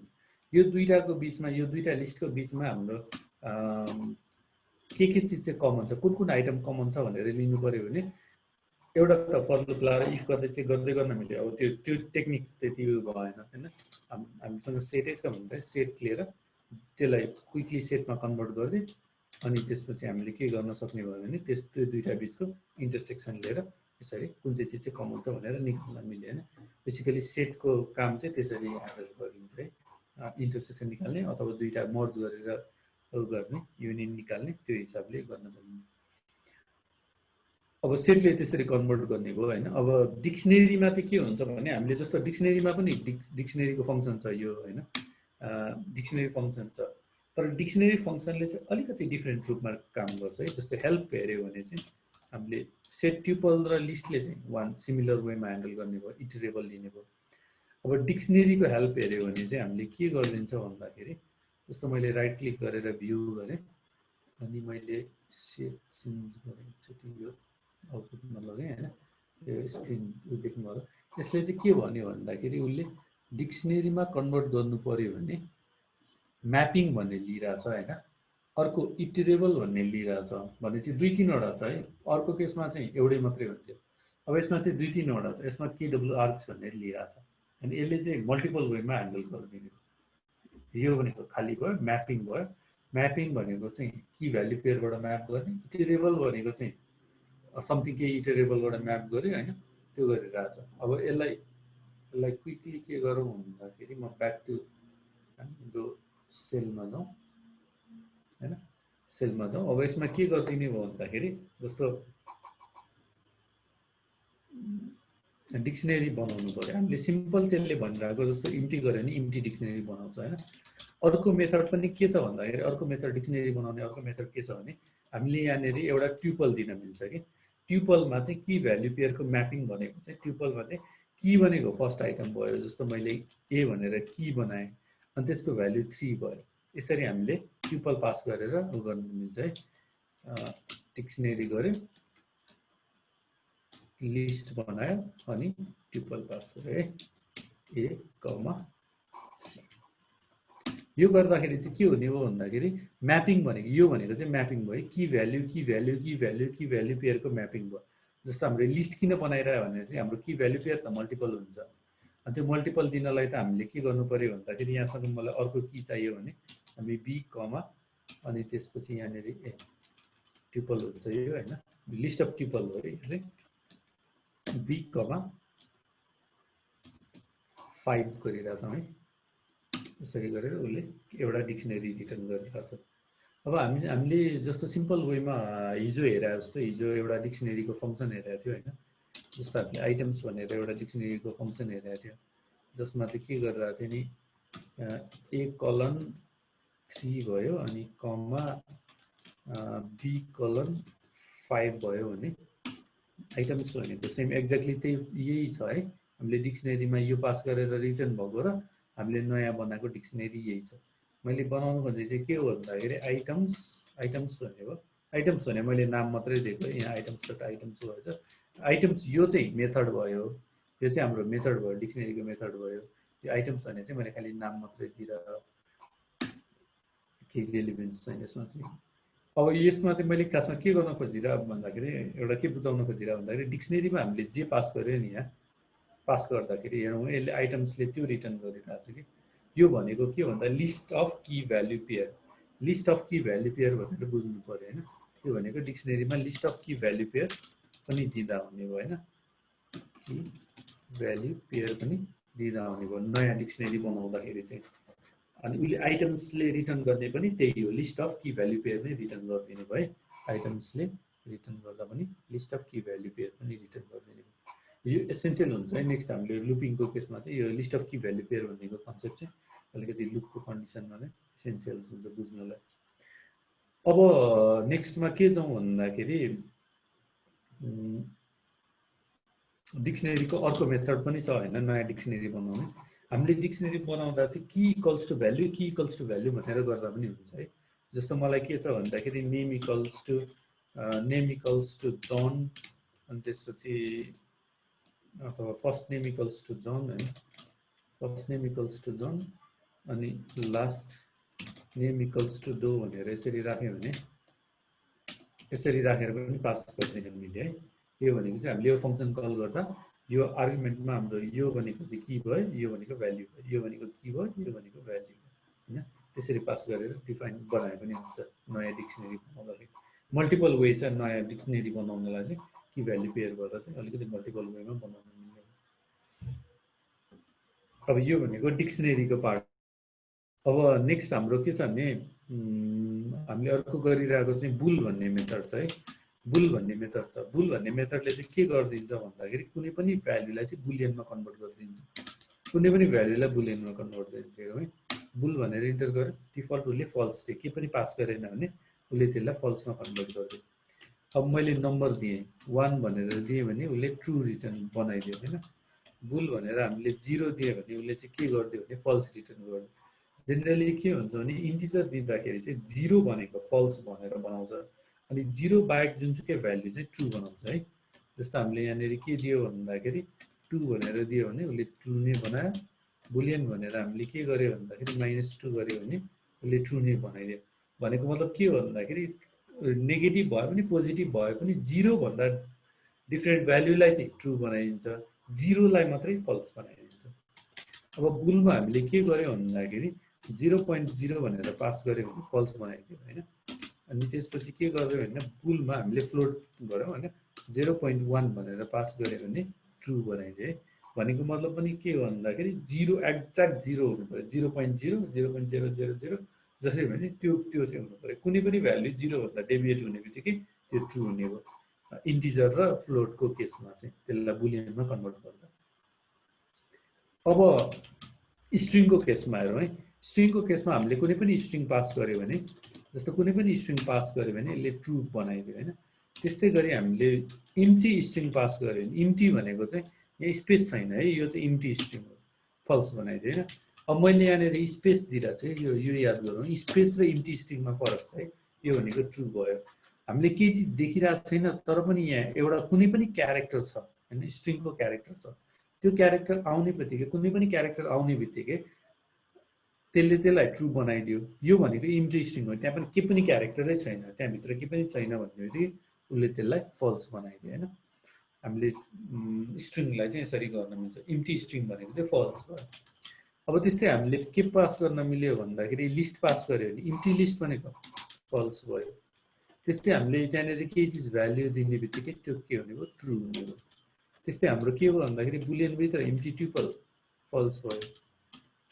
यो दुईटाको बिचमा, यो दुईटा लिस्टको बिचमा हाम्रो के चिज चाहिँ कमन छ, कुन आइटम कमन छ भनेर लिनु पर्यो भने एउटा त फर लुप लाएर इफ गर्दै चाहिँ गर्दै गर्न मिल्यो। अब त्यो टेक्निक त्यति भएन होइन। हामीसँग सेटै छ भने सेट लिएर त्यसलाई क्विकली सेटमा कन्भर्ट गरिदिए अनि त्यसपछि हामीले के गर्न सक्ने भयो भने त्यो दुईटा बिचको इन्टरसेक्सन लिएर यसरी कुन चाहिँ चिज चाहिँ कमन छ भनेर निकाल्न मिल्यो होइन। बेसिकली सेटको काम चाहिँ त्यसरी ह्यान्डल गरिन्छ है, इन्टरसेक्सन निकाल्ने अथवा दुईटा मर्ज गरेर गर्ने, युनियन निकाल्ने, त्यो हिसाबले गर्न सकिन्छ। अब सेटले त्यसरी कन्भर्ट गर्ने भयो होइन। अब डिक्सनेरीमा चाहिँ के हुन्छ भने हामीले जस्तो डिक्सनेरीमा पनि डिक्सनेरीको फङ्सन छ यो होइन, डिक्सनेरी फङ्सन छ। तर डिक्सनेरी फङ्सनले चाहिँ अलिकति डिफ्रेन्ट रूपमा काम गर्छ है। जस्तो हेल्प हेऱ्यो भने चाहिँ हामीले सेट ट्युपल र लिस्टले चाहिँ वान सिमिलर वेमा ह्यान्डल गर्ने भयो, इटरेबल लिने भयो। अब डिक्सनेरीको हेल्प हेऱ्यो भने चाहिँ हामीले के गरिदिन्छ भन्दाखेरि जस्तो मैले राइट क्लिक गरेर भ्यू गरेँ अनि मैले सेट चेन्ज गरेँ एकचोटि यो आउटपुटमा लगेँ होइन, यो स्क्रिन देख्नु होला। यसले चाहिँ के भन्यो भन्दाखेरि उसले डिक्सनेरीमा कन्भर्ट गर्नु पर्यो भने म्यापिङ भन्ने लिइरहेछ होइन, अर्को इटरेबल भन्ने लिइरहेछ भने चाहिँ 2-3वटा छ है। अर्को केसमा चाहिँ एउटै मात्रै हुन्थ्यो, अब यसमा चाहिँ 2-3वटा छ। यसमा केडब्लुआर्क्स भन्ने लिइरहेछ अनि यसले चाहिँ मल्टिपल वेमा ह्यान्डल गरिदिने। यो भनेको खाली भयो, म्यापिङ भयो। म्यापिङ भनेको चाहिँ की भ्याल्यु पेयरबाट म्याप गर्ने, इटरेबल भनेको चाहिँ समथिङ केही इटरेबलबाट म्याप गर्यो होइन, त्यो गरिरहेछ। अब यसलाई क्विकली के गरौँ भन्दाखेरि म ब्याक टु हाम्रो सेलमा जाउँ होइन, सेलमा जाउँ। अब यसमा के गरिदिने भयो भन्दाखेरि जस्तो डिक्सनेरी बनाउनु पऱ्यो हामीले। सिम्पल त्यसले भनिरहेको जस्तो इम्टी गऱ्यो भने इम्टी डिक्सनेरी बनाउँछ होइन। अर्को मेथड पनि के छ भन्दाखेरि, अर्को मेथड डिक्सनेरी बनाउने अर्को मेथड के छ भने हामीले यहाँनिर एउटा ट्युपल दिन मिल्छ कि ट्युपलमा चाहिँ की भ्याल्यु पेयरको म्यापिङ भनेको चाहिँ ट्युपलमा चाहिँ की भनेको फर्स्ट आइटम भयो। जस्तो मैले ए भनेर की बनाएँ अनि त्यसको भ्याल्यु 3 भयो। यसरी हामीले ट्युपल पास गरेर उ गर्नु मिल्छ है। डिक्सनेरी गऱ्यो, लिस्ट बनायो अनि ट्युपल पास गऱ्यो है, ए कमा 3। यो गर्दाखेरि चाहिँ के हुने हो भन्दाखेरि म्यापिङ भनेको यो भनेको चाहिँ म्यापिङ भयो, की भ्याल्यु की भ्याल्यु की भ्याल्यु की भ्याल्यु पेयरको म्यापिङ भयो। जस्तो हाम्रो लिस्ट किन बनाइरह्यो भने चाहिँ हाम्रो की भ्याल्यु पेयर त मल्टिपल हुन्छ। अनि त्यो मल्टिपल दिनलाई त हामीले के गर्नु पऱ्यो भन्दाखेरि यहाँसँग मलाई अर्को की चाहियो भने हामी बी कमा अनि त्यसपछि यहाँनिर ए ट्युपल हुन्छ यो होइन, लिस्ट अफ ट्युपल हो यो चाहिँ बी कमा 5 गरिरहेछौँ है। यसरी गरेर उसले एउटा डिक्सनेरी रिटर्न गरिरहेछ। अब हामीले जस्तो सिम्पल वेमा हिजो हेरे जस्तो हिजो एउटा डिक्सनेरीको फङ्सन हेरेको थियो होइन। जस्तो हामीले आइटम्स भनेर एउटा डिक्सनेरीको फङ्सन हेरेको थियो जसमा चाहिँ के गरिरहेको थियो नि ए कलन 3 भयो अनि कमा बी कलन 5 भयो भने आइटम्स भनेको सेम एक्ज्याक्टली त्यही यही छ है। हामीले डिक्सनेरीमा यो पास गरेर रिटर्न भएको र हामीले नयाँ बनाएको डिक्सनेरी यही छ। मैले बनाउनु खोजेको चाहिँ के हो भन्दाखेरि आइटम्स भनेको आइटम्स भने मैले नाम मात्रै दिएको, यहाँ आइटम्स डट आइटम्स भएछ। आइटम्स यो चाहिँ मेथड भयो, यो चाहिँ हाम्रो मेथड भयो, डिक्सनेरीको मेथड भयो। यो आइटम्स भने चाहिँ मैले खालि नाम मात्रै दिएर केही रेलिभेन्स छैन यसमा चाहिँ। अब यसमा चाहिँ मैले खासमा के गर्न खोजिरहेको भन्दाखेरि एउटा के बुझाउन खोजिरहेको भन्दाखेरि डिक्सनेरीमा हामीले जे पास गर्यो नि यहाँ पास गर्दाखेरि हेरौँ यसले आइटम्सले त्यो रिटर्न गरिरहेको छ कि यो भनेको के भन्दा list of key value pair, list of key value pair भनेर बुझ्नु पऱ्यो होइन। त्यो भनेको डिक्सनेरीमा list of key value pair पनि दिँदा हुने भयो होइन, की भ्याल्यु पेयर पनि दिँदा हुने भयो नयाँ डिक्सनेरी बनाउँदाखेरि चाहिँ। अनि उसले आइटम्सले रिटर्न गर्ने पनि त्यही हो, list of key value pair नै रिटर्न गरिदिने भयो। आइटम्सले रिटर्न गर्दा पनि list of key value pair पनि रिटर्न गरिदिने भयो। यो एसेन्सियल हुन्छ है। नेक्स्ट हामीले लुपिङको केसमा चाहिँ यो list of key value pair भनेको कन्सेप्ट चाहिँ अलिकति लुपको कन्डिसनमा नै एसेन्सियल हुन्छ बुझ्नलाई। अब नेक्स्टमा के जाउँ भन्दाखेरि डिक्सनेरीको अर्को मेथड पनि छ होइन, नयाँ डिक्सनेरी बनाउने। हामीले डिक्सनेरी बनाउँदा चाहिँ key equals to value key equals to value भनेर गर्दा पनि हुन्छ है। जस्तो मलाई के छ भन्दाखेरि नेम इक्वल्स टु जन अनि त्यसपछि अथवा फर्स्ट नेम इक्वल्स टु जन होइन, फर्स्ट नेम इक्वल्स टु जन अनि लास्ट नेम इक्वल्स टु डो भनेर यसरी राख्यो भने यसरी राखेर पनि पास गर्दैन हामीले है। यो भनेको चाहिँ हामीले यो फङ्सन कल गर्दा यो आर्गुमेन्टमा हाम्रो यो भनेको चाहिँ की भयो, यो भनेको भ्याल्यु भयो, यो भनेको की भयो, यो भनेको भ्याल्यु भयो होइन। त्यसरी पास गरेर डिफाइन बनाए पनि हुन्छ नयाँ डिक्सनेरी बनाउँदाखेरि। मल्टिपल वे छ नयाँ डिक्सनेरी बनाउनलाई चाहिँ की भ्याल्यु पेयर गर्दा चाहिँ अलिकति मल्टिपल वेमा बनाउनु मिल्ने। अब यो भनेको डिक्सनेरीको पार्ट। अब नेक्स्ट हाम्रो के छ भने हामीले अर्को गरिरहेको चाहिँ बुल भन्ने मेथड छ है। बुल भन्ने मेथड छ। बुल भन्ने मेथडले चाहिँ के गरिदिन्छ भन्दाखेरि कुनै पनि भ्याल्युलाई चाहिँ बुलियनमा कन्भर्ट गरिदिन्छ, कुनै पनि भ्याल्युलाई बुलियनमा कन्भर्ट गरिदिन्छ है। बुल भनेर इन्टर गर्यो, डिफल्ट उसले फल्स दियो, के पनि पास गरेन भने उसले त्यसलाई फल्समा कन्भर्ट गरिदियो। अब मैले नम्बर दिएँ 1 भनेर दिएँ भने उसले ट्रु रिटर्न बनाइदियो होइन। बुल भनेर हामीले 0 दियो भने उसले चाहिँ के गरिदियो भने फल्स रिटर्न गर्यो। जेनरली के हुन्छ भने इन्टिजर दिँदाखेरि चाहिँ 0 भनेको फल्स भनेर बनाउँछ अनि 0 बाहेक जुनसुकै भ्याल्यु चाहिँ ट्रु बनाउँछ है। जस्तो हामीले यहाँनिर के दियो भन्दाखेरि 2 भनेर दियो भने उसले ट्रु नै बनायो। बुलियन भनेर हामीले के गर्यो भन्दाखेरि -2 गर्यो भने उसले ट्रु नै बनाइदियो। भनेको मतलब के हो भन्दाखेरि नेगेटिभ भयो पनि पोजिटिभ भयो पनि 0 भन्दा डिफ्रेन्ट भ्याल्युलाई चाहिँ ट्रु बनाइदिन्छ, 0लाई मात्रै फल्स बनाइदिन्छ। अब बुलमा हामीले के गर्यो भन्दाखेरि 0.0 भनेर पास गर्यो भने फल्स बनाइदियो हैन। अनि त्यसपछि के गर्यो भने बुलमा हामीले फ्लोट गर्यौँ हैन, 0.1 भनेर पास गर्यो भने ट्रु बनाइदियो है। भनेको मतलब पनि के हो भन्दाखेरि 0 एक्ज्याक्ट 0 हुनु पर्यो, 0.0 0.000 जसरी भने त्यो चाहिँ हुनु पर्यो। कुनै पनि भ्यालु 0 भन्दा डेभिएट हुने बित्तिकै त्यो ट्रु हुने हो। इन्टिजर र फ्लोटको केसमा चाहिँ त्यसलाई बुलियनमा कन्भर्ट गर्दा। अब स्ट्रिङको केसमा हेरौँ है। स्ट्रिङको केसमा हामीले कुनै पनि स्ट्रिङ पास गर्यो भने, जस्तो कुनै पनि स्ट्रिङ पास गर्यो भने यसले ट्रु बनाइदियो हैन। त्यस्तै गरी हामीले इम्टी स्ट्रिङ पास गर्यो भने, इम्टी भनेको चाहिँ यहाँ स्पेस छैन है, यो चाहिँ इम्टी स्ट्रिङ हो, फल्स बनाइदियो हैन। अब मैले यहाँनिर स्पेस दिइरहेको छु, यो याद गरौँ, स्पेस र इम्टी स्ट्रिङमा फरक छ है। यो भनेको ट्रु भयो। हामीले केही चिज देखिरहेको छैन तर पनि यहाँ एउटा कुनै पनि क्यारेक्टर छ हैन, स्ट्रिङको क्यारेक्टर छ, त्यो क्यारेक्टर आउने बित्तिकै, कुनै पनि क्यारेक्टर आउने बित्तिकै त्यसले त्यसलाई ट्रु बनाइदियो। यो भनेको इम्टी स्ट्रिङ हो, त्यहाँ पनि केही पनि क्यारेक्टरै छैन, त्यहाँभित्र केही पनि छैन भन्ने बित्तिकै उसले त्यसलाई फल्स बनाइदियो हैन। हामीले स्ट्रिङलाई चाहिँ यसरी गर्न मिल्छ। इम्टी स्ट्रिङ भनेको चाहिँ फल्स भयो। अब त्यस्तै हामीले के पास गर्न मिल्यो भन्दाखेरि लिस्ट पास गर्यो भने इम्टी लिस्ट भनेको फल्स भयो। त्यस्तै हामीले त्यहाँनिर केही चिज भ्याल्यु दिने बित्तिकै त्यो के हुने भयो, ट्रु हुने भयो। त्यस्तै हाम्रो के हो भन्दाखेरि बुलियनभित्र इम्टी ट्युपल फल्स भयो।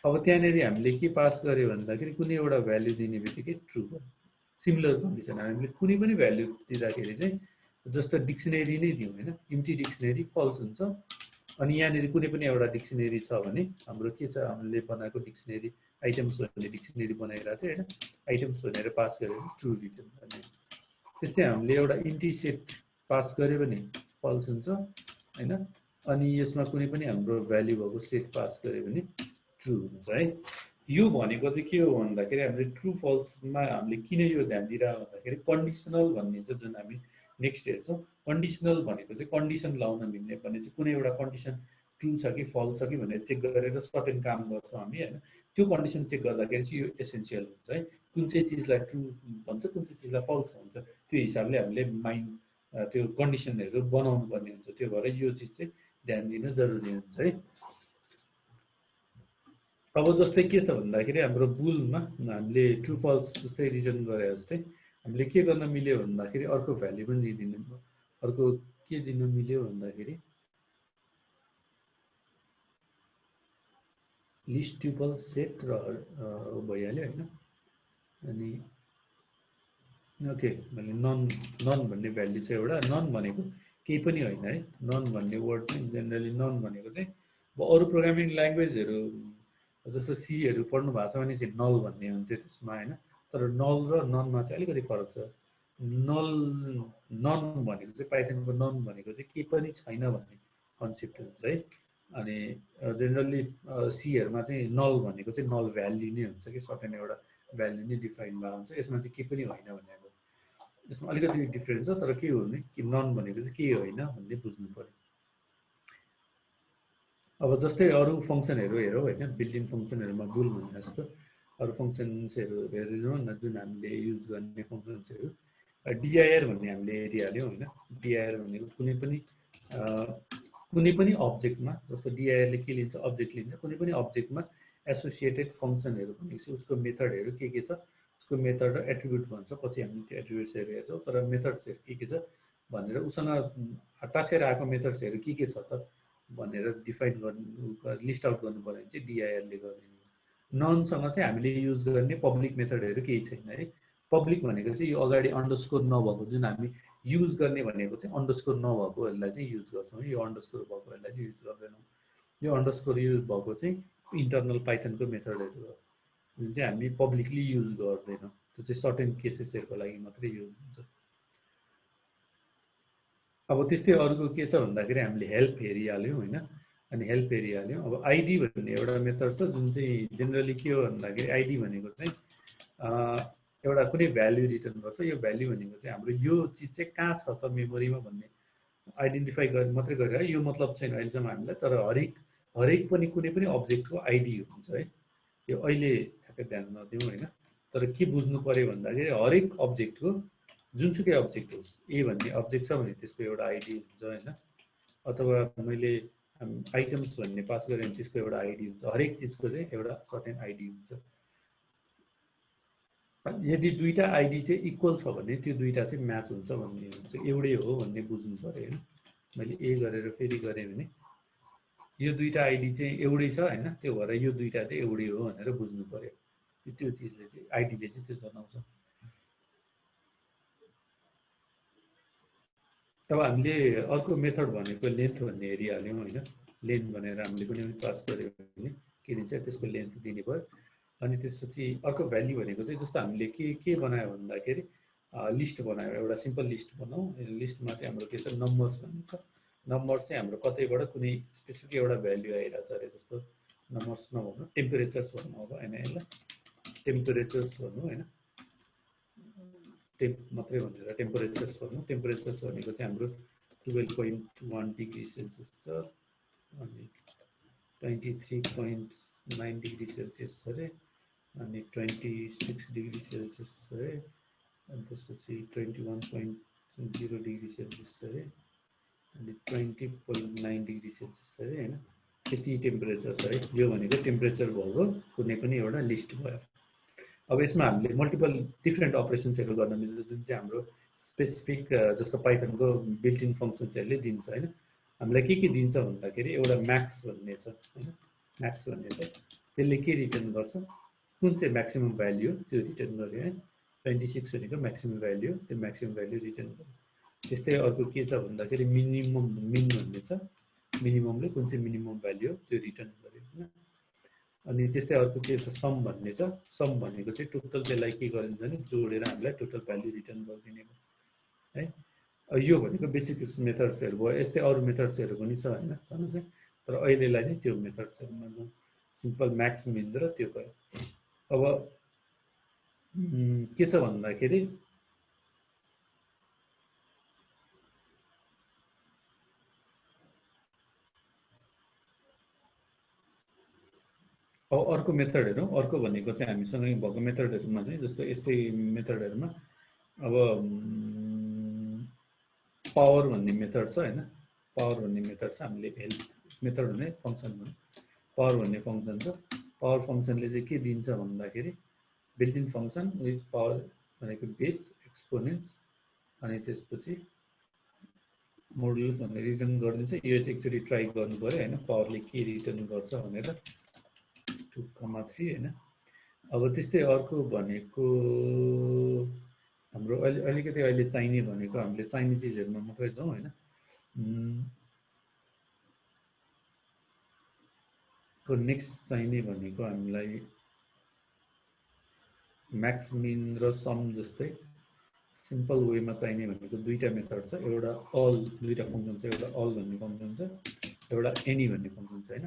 अब त्यहाँनिर हामीले के पास गर्यो भन्दाखेरि कुनै एउटा भ्याल्यु दिने बित्तिकै ट्रु भयो। सिमिलर कन्डिसन हामीले कुनै पनि भ्याल्यु दिँदाखेरि चाहिँ जस्तो डिक्सनरी नै दिउँ हैन, इम्टी डिक्सनरी फल्स हुन्छ। अनि यहाँनिर कुनै पनि एउटा डिक्सनरी छ भने हाम्रो के छ, हामीले बनाएको डिक्सनरी आइटम्स भन्ने डिक्सनरी बनाइरहेको थियो हैन, आइटम्स भनेर पास गर्यो भने ट्रु रिटर्न गर्ने। त्यस्तै हामीले एउटा इम्टी सेट पास गर्यो भने फल्स हुन्छ हैन। अनि यसमा कुनै पनि हाम्रो भ्याल्यु भएको सेट पास गर्यो भने ट्रु हुन्छ है। यो भनेको चाहिँ के हो भन्दाखेरि हामीले ट्रु फल्समा हामीले किन यो ध्यान दिइरहेको भन्दाखेरि कन्डिसनल भन्ने चाहिँ जुन हामी नेक्स्ट हेर्छौँ, कन्डिसनल भनेको चाहिँ कन्डिसन लाउन मिल्ने भने चाहिँ कुनै एउटा कन्डिसन ट्रु छ कि फल्स छ कि भनेर चेक गरेर सर्टेन काम गर्छौँ हामी हैन। त्यो कन्डिसन चेक गर्दाखेरि चाहिँ यो एसेन्सियल हुन्छ है। कुन चाहिँ चिजलाई ट्रु भन्छ, कुन चाहिँ चिजलाई फल्स भन्छ, त्यो हिसाबले हामीले माइन्ड त्यो कन्डिसनहरू बनाउनु पर्ने हुन्छ। त्यो भएर यो चिज चाहिँ ध्यान दिन जरुरी हुन्छ है। अब जस्तै के छ भन्दाखेरि हाम्रो बुलमा हामीले ट्रु फल्स जस्तै रिटर्न गरे जस्तै हामीले के गर्न मिल्यो भन्दाखेरि अर्को भ्याल्यु पनि दिनु, अर्को के दिनु मिल्यो भन्दाखेरि लिस्ट ट्युपल सेट र भइहाल्यो हैन। अनि ओके, मैले नन भन्ने भ्याल्यु चाहिँ एउटा, नन भनेको केही पनि होइन है। नन भन्ने वर्ड चाहिँ जेनरली नन भनेको चाहिँ अब अरू प्रोग्रामिङ ल्याङ्ग्वेजहरू जस्तो सीहरू पढ्नु भएको छ भने चाहिँ नल भन्ने हुन्थ्यो त्यसमा हैन। तर नल र ननमा चाहिँ अलिकति फरक छ। नन भनेको चाहिँ पाइथनको नन भनेको चाहिँ केही पनि छैन भन्ने कन्सेप्ट हुन्छ है। अनि जेनरली सीहरूमा चाहिँ नल भनेको चाहिँ नल भ्याल्यु नै हुन्छ कि सर्टेन एउटा भ्याल्यु नै डिफाइन भएको हुन्छ, यसमा चाहिँ केही पनि होइन भनेको। यसमा अलिकति डिफ्रेन्स छ, तर के हो भने कि नन भनेको चाहिँ के होइन भन्ने बुझ्नु पर्यो। अब जस्तै अरू फङ्सनहरू हेरौँ हैन, बिल्डिङ फङ्सनहरूमा बुल भने जस्तो अरू फङ्सन्सहरू हेरिदिउँ न, जुन हामीले युज गर्ने फङ्सन्सहरू। डिआइआर भन्ने हामीले हेरिहाल्यौँ हैन। डिआइआर भनेको कुनै पनि अब्जेक्टमा, जस्तो डिआइआरले के लिन्छ, अब्जेक्ट लिन्छ, कुनै पनि अब्जेक्टमा एसोसिएटेड फङ्सनहरू भनेपछि उसको मेथडहरू के छ, उसको मेथड र एट्रिब्युट भन्छ। पछि हामी त्यो एट्रिब्युट्सहरू हेर्छौँ, तर मेथड्सहरू के छ भनेर उसँग टाँसेर आएको मेथड्सहरू के छ त भनेर डिफाइन गर्नु, लिस्ट आउट गर्नु पर्यो भने चाहिँ डिआइआरले गरिदिनु। ननसँग चाहिँ हामीले युज गर्ने पब्लिक मेथडहरू केही छैन है। पब्लिक भनेको चाहिँ यो अगाडि अन्डरस्कोर नभएको, जुन हामी युज गर्ने भनेको चाहिँ अन्डरस्कोर नभएकोहरूलाई चाहिँ युज गर्छौँ, यो अन्डरस्कोर भएकोहरूलाई चाहिँ युज गर्दैनौँ। यो अन्डरस्कोर युज भएको चाहिँ इन्टरनल पाइथनको मेथडहरू हो, जुन चाहिँ हामी पब्लिकली युज गर्दैनौँ। त्यो चाहिँ सर्टेन केसेसहरूको लागि मात्रै युज हुन्छ। अब त्यस्तै अर्को के छ भन्दाखेरि हामीले हेल्प हेरिहाल्यौँ हैन। अनि हेल्प हेरिहाल्यौँ। अब आइडी भन्ने एउटा मेथड छ जुन चाहिँ जेनरली के हो भन्दाखेरि आइडी भनेको चाहिँ एउटा कुनै भ्याल्यु रिटर्न गर्छ। यो भ्याल्यु भनेको चाहिँ हाम्रो यो चिज चाहिँ कहाँ छ त मेमोरीमा भन्ने आइडेन्टिफाई गर्ने मात्रै गरेर, यो मतलब छैन अहिलेसम्म हामीलाई। तर हरेक पनि कुनै पनि अब्जेक्टको आइडी हुन्छ है। यो अहिले ठ्याक्कै ध्यान नदिउँ हैन। तर के बुझ्नु पर्यो भन्दाखेरि हरेक अब्जेक्टको, जुनसुकै अब्जेक्ट होस्, ए भन्ने अब्जेक्ट छ भने त्यसको एउटा आइडी हुन्छ हैन। अथवा मैले आइटम्स भन्ने पास गऱ्यो भने त्यसको एउटा आइडी हुन्छ, हरेक चिजको चाहिँ एउटा सर्टेन आइडी हुन्छ। यदि दुईटा आइडी चाहिँ इक्वल छ भने त्यो दुईटा चाहिँ म्याच हुन्छ भन्ने हुन्छ, एउटै हो भन्ने बुझ्नु पऱ्यो होइन। मैले ए गरेर फेरि गरेँ भने यो दुईटा आइडी चाहिँ एउटै छ होइन, त्यो भएर यो दुईटा चाहिँ एउटै हो भनेर बुझ्नु पऱ्यो। त्यो चिजले चाहिँ आइडीले चाहिँ त्यो जनाउँछ। अब हामीले अर्को मेथड भनेको लेन्थ भन्ने हेरिहाल्यौँ होइन। लेन्थ भनेर हामीले कुनै पनि पास गऱ्यो भने के दिन्छ, त्यसको लेन्थ दिने भयो। अनि त्यसपछि अर्को भ्याल्यु भनेको चाहिँ जस्तो हामीले के बनायो भन्दाखेरि लिस्ट बनायो, एउटा सिम्पल लिस्ट बनाऊ। लिस्टमा चाहिँ हाम्रो के छ, नम्बर्स भन्ने छ। नम्बर्स चाहिँ हाम्रो कतैबाट कुनै स्पेसिफिक एउटा भ्याल्यु आइरहेछ अरे, जस्तो नम्बर्स नभन्नु, टेम्परेचर्स भन्नु अब होइन, यसलाई टेम्परेचर्स भन्नु होइन, टेम्प मात्रै भनेर टेम्परेचर्स भन्नु। टेम्परेचर्स भनेको चाहिँ हाम्रो 12.1 डिग्री सेल्सियस छ, अनि 23.9 डिग्री सेल्सियस छ अरे, अनि 26 डिग्री सेल्सियस छ अरे, अनि त्यसपछि 21.0 डिग्री सेल्सियस छ अरे, अनि 20.9 डिग्री सेल्सियस छ अरे होइन। त्यति टेम्परेचर छ है। यो भनेको टेम्परेचर भएको कुनै पनि एउटा लिस्ट भयो। अब यसमा हामीले मल्टिपल डिफ्रेन्ट अपरेसन्सहरू गर्न मिल्छ, जुन चाहिँ हाम्रो स्पेसिफिक जस्तो पाइथनको बिल्ट इन फङ्सन्सहरूले दिन्छ होइन। हामीलाई के दिन्छ भन्दाखेरि एउटा म्याक्स भन्ने छ होइन। म्याक्स भन्ने छ, त्यसले के रिटर्न गर्छ, कुन चाहिँ म्याक्सिमम भ्याल्यु त्यो रिटर्न गर्यो है। 26 भनेको म्याक्सिमम भ्याल्यु, त्यो म्याक्सिमम भ्याल्यु रिटर्न गर्यो। त्यस्तै अर्को के छ भन्दाखेरि मिनिमम मिन भन्ने छ, मिनिममले कुन चाहिँ मिनिमम भ्याल्यु त्यो रिटर्न गर्यो होइन। अनि त्यस्तै अर्को के छ, सम भन्ने छ। सम भनेको चाहिँ टोटल त्यसलाई के गरिन्छ भने जोडेर हामीलाई टोटल भ्याल्यु रिटर्न गरिदिने भयो है। यो भनेको बेसिक मेथड्सहरू भयो। यस्तै अरू मेथड्सहरू पनि छ होइन, छनु चाहिँ, तर अहिलेलाई चाहिँ त्यो मेथड्सहरूमा सिम्पल म्याक्स मिन र त्यो भयो। अब के छ भन्दाखेरि अब अर्को मेथड हेरौँ। अर्को भनेको चाहिँ हामीसँगै भएको मेथडहरूमा चाहिँ जस्तो यस्तै मेथडहरूमा अब पावर भन्ने मेथड छ होइन। पावर भन्ने मेथड छ, हामीले हेल्प मेथड भन्ने फङ्सन भन्ने पावर भन्ने फङ्सन छ। पावर फङ्सनले चाहिँ के दिन्छ भन्दाखेरि built in function with power भनेको बेस एक्सपोनेन्ट्स, अनि त्यसपछि मोडुलस भनेर रिटर्न गरिदिन्छ। यो चाहिँ एकचोटि ट्राई गर्नु पऱ्यो होइन, पावरले के रिटर्न गर्छ भनेर 2,3 होइन। अब त्यस्तै अर्को भनेको हाम्रो अलिकति अहिले चाहिने भनेको हामीले चाहिने चिजहरूमा मात्रै जाउँ होइन। नेक्स्ट चाहिने भनेको हामीलाई म्याक्स मिन र सम जस्तै सिम्पल वेमा चाहिने भनेको दुईटा मेथड छ। एउटा अल, दुईटा फङ्सन छ, एउटा अल भन्ने फङ्सन छ, एउटा एनी भन्ने फङ्सन छ होइन।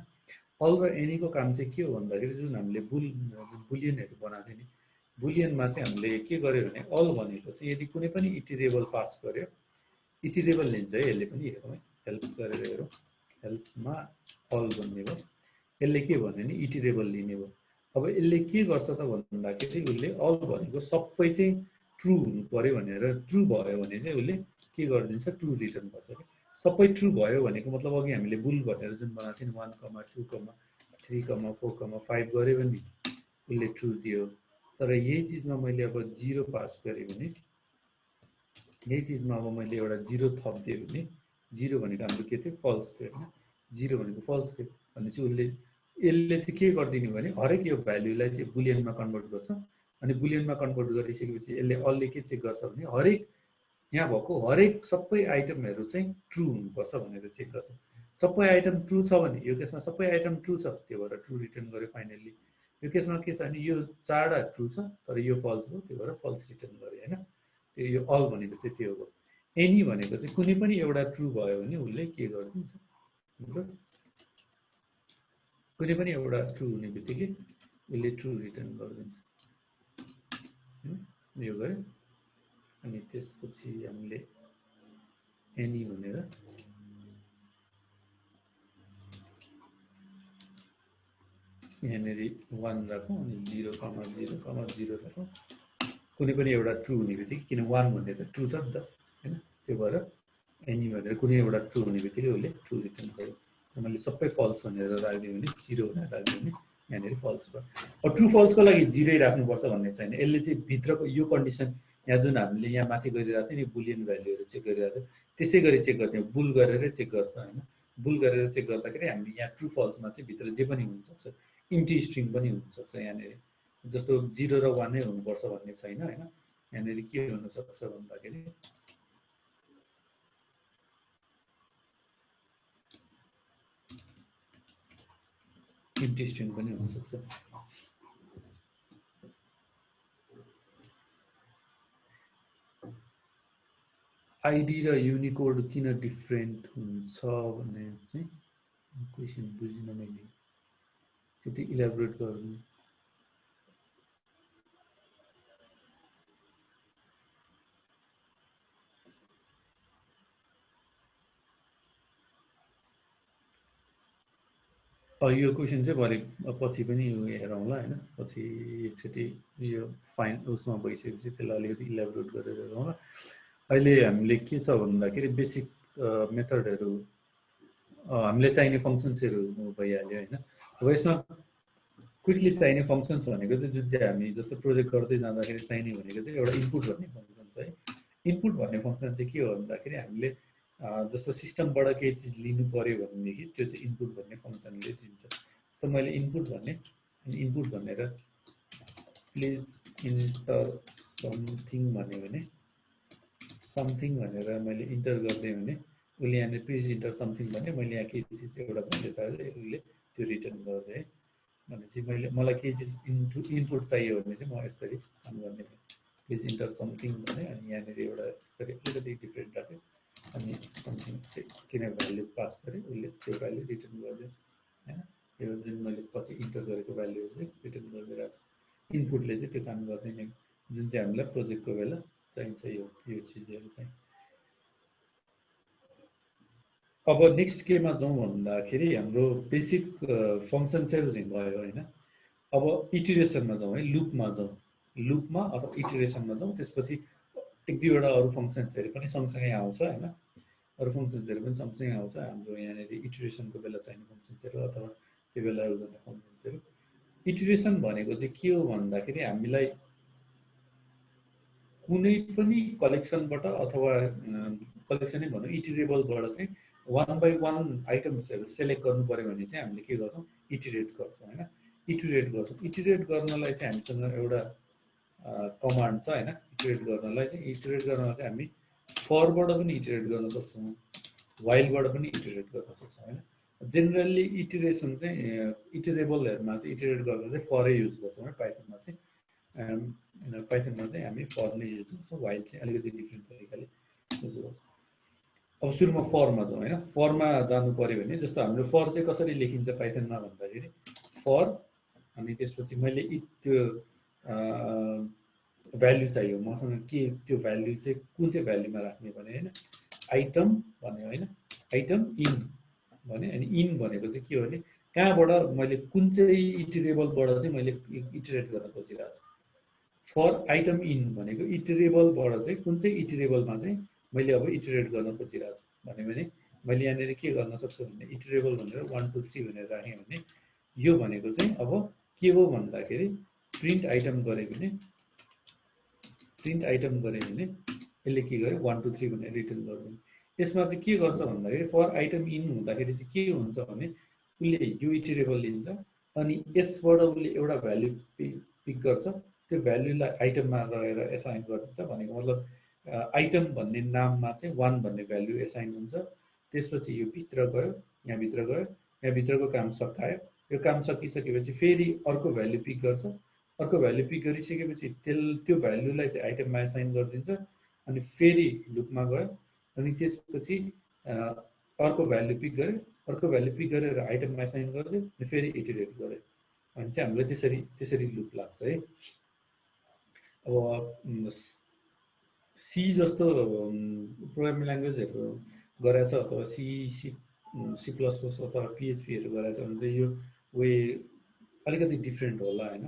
अल र एनीको काम चाहिँ के हो भन्दाखेरि जुन हामीले बुलियनहरू बनाएको थियो नि, बुलियनमा चाहिँ हामीले के गर्यो भने अल भनेको चाहिँ यदि कुनै पनि इटिरेबल पास गर्यो, इटिरेबल लिन्छ है यसले पनि। हेरौँ है, हेल्प गरेर हेरौँ, हेल्पमा अल भन्ने भयो। यसले के भन्यो भने इटिरेबल लिने भयो। अब यसले के गर्छ त भन्दाखेरि उसले अल भनेको सबै चाहिँ ट्रु हुनु पऱ्यो भनेर, ट्रु भयो भने चाहिँ उसले के गरिदिन्छ, ट्रु रिटर्न गर्छ कि। सबै ट्रु भयो भनेको मतलब अघि हामीले बुल भनेर जुन बनाएको थियौँ 1, 2, 3, 4, 5 गऱ्यो भने उसले ट्रु दियो। तर यही चिजमा मैले अब 0 पास गरेँ भने, यही चिजमा अब मैले एउटा 0 थपिदिएँ भने, 0 भनेको हाम्रो के थियो, फल्स थियो होइन। 0 भनेको फल्स थियो भनेपछि उसले यसले चाहिँ के गरिदिने भने हरेक यो भ्याल्युलाई चाहिँ बुलियनमा कन्भर्ट गर्छ। अनि बुलियनमा कन्भर्ट गरिसकेपछि यसले अलले के चेक गर्छ भने हरेक यहाँ भएको हरेक सबै आइटमहरू चाहिँ ट्रु हुनुपर्छ भनेर चेक गर्छ। सबै आइटम ट्रु छ भने, यो केसमा सबै आइटम ट्रु छ, त्यो भएर ट्रु रिटर्न गर्यो फाइनल्ली। यो केसमा के छ भने यो 4वटा ट्रु छ तर यो फल्स हो, त्यो भएर फल्स रिटर्न गर्यो होइन। त्यो यो अल भनेको चाहिँ त्यो हो। एनी भनेको चाहिँ कुनै पनि एउटा ट्रु भयो भने उसले के गरिदिन्छ, मतलब कुनै पनि एउटा ट्रु हुने बित्तिकै उसले ट्रु रिटर्न गरिदिन्छ। यो गऱ्यो। अनि त्यसपछि हामीले एनी भनेर यहाँनिर 1 राखौँ, अनि 0,0,0 राखौँ। कुनै पनि एउटा ट्रु हुने बित्तिकै, किन 1 भन्ने त ट्रु छ नि त होइन, त्यो भएर एनी भनेर कुनै एउटा ट्रु हुने बित्तिकै उसले ट्रु रिटर्न गर्यो। मैले सबै फल्स भनेर राखिदिएँ भने 0 भनेर राखिदिएँ भने यहाँनिर फल्स भयो। अब ट्रु फल्सको लागि 0 राख्नुपर्छ भन्ने छैन। यसले चाहिँ भित्रको यो कन्डिसन यहाँ जुन हामीले यहाँ माथि गरिरहेको थियो नि बुलियन भ्यालुहरू चेक गरिरहेको थियो त्यसै गरी चेक गर्ने हो, बुल गरेर चेक गर्छ होइन। बुल गरेर चेक गर्दाखेरि हामीले यहाँ ट्रु फल्समा चाहिँ भित्र जे पनि हुनसक्छ, इम्टी स्ट्रिङ पनि हुनसक्छ यहाँनिर। जस्तो 0 र 1 नै हुनुपर्छ भन्ने छैन होइन। यहाँनिर के हुनसक्छ भन्दाखेरि इम्टी स्ट्रिङ पनि हुनसक्छ। आइडी र युनिकोड किन डिफ्रेन्ट हुन्छ भन्ने चाहिँ क्वेसन बुझिनँ मैले, त्यति इलाबोरेट गर्नु। यो क्वेसन चाहिँ भरे पछि पनि हेरौँला होइन, पछि एकचोटि यो फाइन उसमा भइसकेपछि त्यसलाई अलिकति इलाबोरेट गरेर हेरौँला। अहिले हामीले के छ भन्दाखेरि बेसिक मेथडहरू हामीले चाहिने फङ्सन्सहरू भइहाल्यो होइन। अब यसमा क्विकली चाहिने फङ्सन्स भनेको चाहिँ जुन चाहिँ हामी जस्तो प्रोजेक्ट गर्दै जाँदाखेरि चाहिने भनेको चाहिँ एउटा इनपुट भन्ने फङ्सन छ है। इनपुट भन्ने फङ्सन चाहिँ के हो भन्दाखेरि हामीले जस्तो सिस्टमबाट केही चिज लिनु पऱ्यो भनेदेखि त्यो चाहिँ इनपुट भन्ने फङ्सनले दिन्छ। जस्तो मैले इनपुट भने इनपुट भनेर प्लिज इन्टर समथिङ भन्यो भने समथिङ भनेर मैले इन्टर गरिदिएँ भने उसले यहाँनिर प्लिज इन्टर समथिङ भने मैले यहाँ केही चिज एउटा भन्दै पाएँ उसले त्यो रिटर्न गरिदिएँ भनेपछि मलाई केही चिज इनपुट चाहियो भने चाहिँ म यसरी काम गर्ने प्लिज इन्टर समथिङ भने अनि यहाँनिर एउटा यसरी अलिकति डिफ्रेन्ट राख्यो अनि समथिङ किन भ्याल्यु पास गरेँ उसले त्यो भ्याल्यु रिटर्न गरिदियो होइन। यो जुन मैले पछि इन्टर गरेको भ्याल्युहरू चाहिँ रिटर्न गरिदिइरहेको छ। इनपुटले चाहिँ त्यो काम गर्दैन जुन चाहिँ हामीलाई प्रोजेक्टको बेला चाहिन्छ यो चिजहरू चाहिँ। अब नेक्स्ट केमा जाउँ भन्दाखेरि हाम्रो बेसिक फङ्सन्सहरू चाहिँ भयो होइन। अब इटिरेसनमा जाउँ है, लुपमा जाउँ, लुपमा अथवा इटिरेसनमा जाउँ। त्यसपछि एक दुईवटा अरू फङ्सन्सहरू पनि सँगसँगै आउँछ होइन, अरू फङ्सन्सहरू पनि सँगसँगै आउँछ हाम्रो यहाँनिर इटिरेसनको बेला चाहिने फङ्सन्सहरू अथवा त्यो बेला गर्ने फङ्सन्सहरू। इटिरेसन भनेको चाहिँ के हो भन्दाखेरि हामीलाई कुनै पनि कलेक्सनबाट अथवा कलेक्सनै भनौँ इटिरेबलबाट चाहिँ 1 by 1 आइटम्सहरू सेलेक्ट गर्नु पऱ्यो भने चाहिँ हामीले के गर्छौँ इटिरेट गर्छौँ होइन। इटिरेट गर्छौँ, इटिरेट गर्नलाई चाहिँ हामीसँग एउटा कमान्ड छ होइन। इटिरेट गर्नलाई चाहिँ हामी फरबाट पनि इटिरेट गर्न सक्छौँ, वाइलबाट पनि इटिरेट गर्न सक्छौँ होइन। जेनरली इटिरेसन चाहिँ इटिरेबलहरूमा चाहिँ इटिरेट गर्दा चाहिँ फरै युज गर्छौँ है। पाइथनमा चाहिँ हामी फर नै युज गर्छौँ, वाइल चाहिँ अलिकति डिफ्रेन्ट तरिकाले युज गर्छौँ। अब सुरुमा फरमा जाउँ होइन। फरमा जानु पऱ्यो भने जस्तो हाम्रो फर चाहिँ कसरी लेखिन्छ पाइथनमा भन्दाखेरि फर अनि त्यसपछि मैले त्यो भ्याल्यु चाहियो मसँग के त्यो भ्याल्यु चाहिँ कुन चाहिँ भ्याल्युमा राख्ने भने होइन आइटम भन्यो होइन, आइटम इन भने अनि इन भनेको चाहिँ के हो भने कहाँबाट मैले कुन चाहिँ इटिरेबलबाट चाहिँ मैले इटिरेट गर्न खोजिरहेको छु। फर आइटम इन भनेको इटिरेबलबाट चाहिँ कुन चाहिँ इटिरेबलमा चाहिँ मैले अब इटिरेट गर्न खोजिरहेको छु भन्यो भने मैले यहाँनिर के गर्न सक्छु भने इटिरेबल भनेर 1 2 3 भनेर राखेँ भने यो भनेको चाहिँ अब के हो भन्दाखेरि प्रिन्ट आइटम गऱ्यो भने यसले के गर्यो 1 2 3 भनेर रिटर्न गर्दैन। यसमा चाहिँ के गर्छ भन्दाखेरि फर आइटम इन हुँदाखेरि चाहिँ के हुन्छ भने उसले यो इटिरेबल लिन्छ अनि यसबाट उसले एउटा भ्याल्यु पिक गर्छ, त्यो भ्याल्युलाई आइटममा रहेर एसाइन गरिदिन्छ। भनेको मतलब आइटम भन्ने नाममा चाहिँ 1 भन्ने भ्याल्यु एसाइन हुन्छ। त्यसपछि यो भित्र गयो, यहाँभित्रको काम सकायो, यो काम सकिसकेपछि फेरि अर्को भ्याल्यु पिक गर्छ, अर्को भ्याल्यु पिक गरिसकेपछि त्यो भ्याल्युलाई चाहिँ आइटममा एसाइन गरिदिन्छ अनि फेरि लुपमा गयो अनि त्यसपछि अर्को भ्याल्यु पिक गर्यो, अर्को भ्याल्यु पिक गरेर आइटममा एसाइन गरिदियो अनि फेरि इटिरेट गर्यो भने चाहिँ हामीलाई त्यसरी लुप लाग्छ है। अब सी जस्तो प्रोग्रामिङ ल्याङ्ग्वेजहरू गराएछ अथवा सी प्लस प्लस अथवा पिएचपीहरू गराएछ भने चाहिँ यो वे अलिकति डिफ्रेन्ट होला होइन।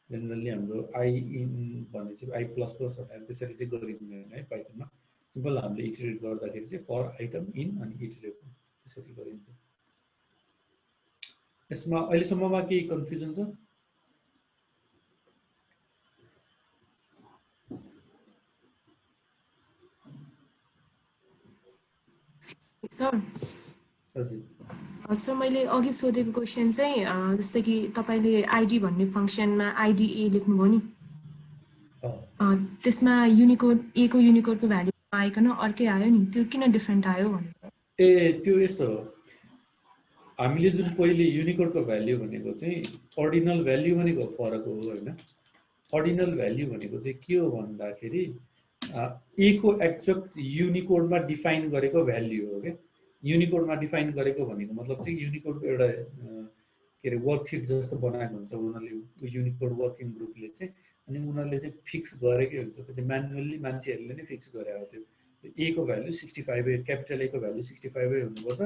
जेनरली हाम्रो आई इन भन्ने चाहिँ आई प्लस प्लस भनेर त्यसरी चाहिँ गरिँदैन है पाइथनमा। सिम्पल हामीले इटिरेट गर्दाखेरि चाहिँ फर आइटम इन अनि इटिरेट त्यसरी गरिन्छ। यसमा अहिलेसम्ममा केही कन्फ्युजन छ? सर सर मैले अघि सोधेको क्वेसन चाहिँ जस्तै कि तपाईँले आइडी भन्ने फङ्सनमा आइडिए लेख्नुभयो नि, त्यसमा युनिकोड ए को युनिकोडको भ्यालु आइकन अर्कै आयो नि, त्यो किन डिफ्रेन्ट आयो भनेर? त्यो यस्तो हो, हामीले जुन पहिले युनिकोडको भ्याल्यु भनेको चाहिँ अर्डिनल भ्याल्यु भनेको फरक हो होइन। अर्डिनल भ्याल्यु भनेको चाहिँ के हो भन्दाखेरि ए को एक्जेक्ट युनिकोडमा डिफाइन गरेको भ्याल्यु हो क्या। युनिकोडमा डिफाइन गरेको भनेको मतलब चाहिँ युनिकोडको एउटा के अरे वर्कसिट जस्तो बनाएको हुन्छ उनीहरूले, युनिकोड वर्किङ ग्रुपले चाहिँ, अनि उनीहरूले चाहिँ फिक्स गरेकै हुन्छ। त्यो म्यानुअल्ली मान्छेहरूले नै फिक्स गरे हो। त्यो ए को भ्याल्यु 65, क्यापिटल ए को भ्याल्यु 65 हुनुपर्छ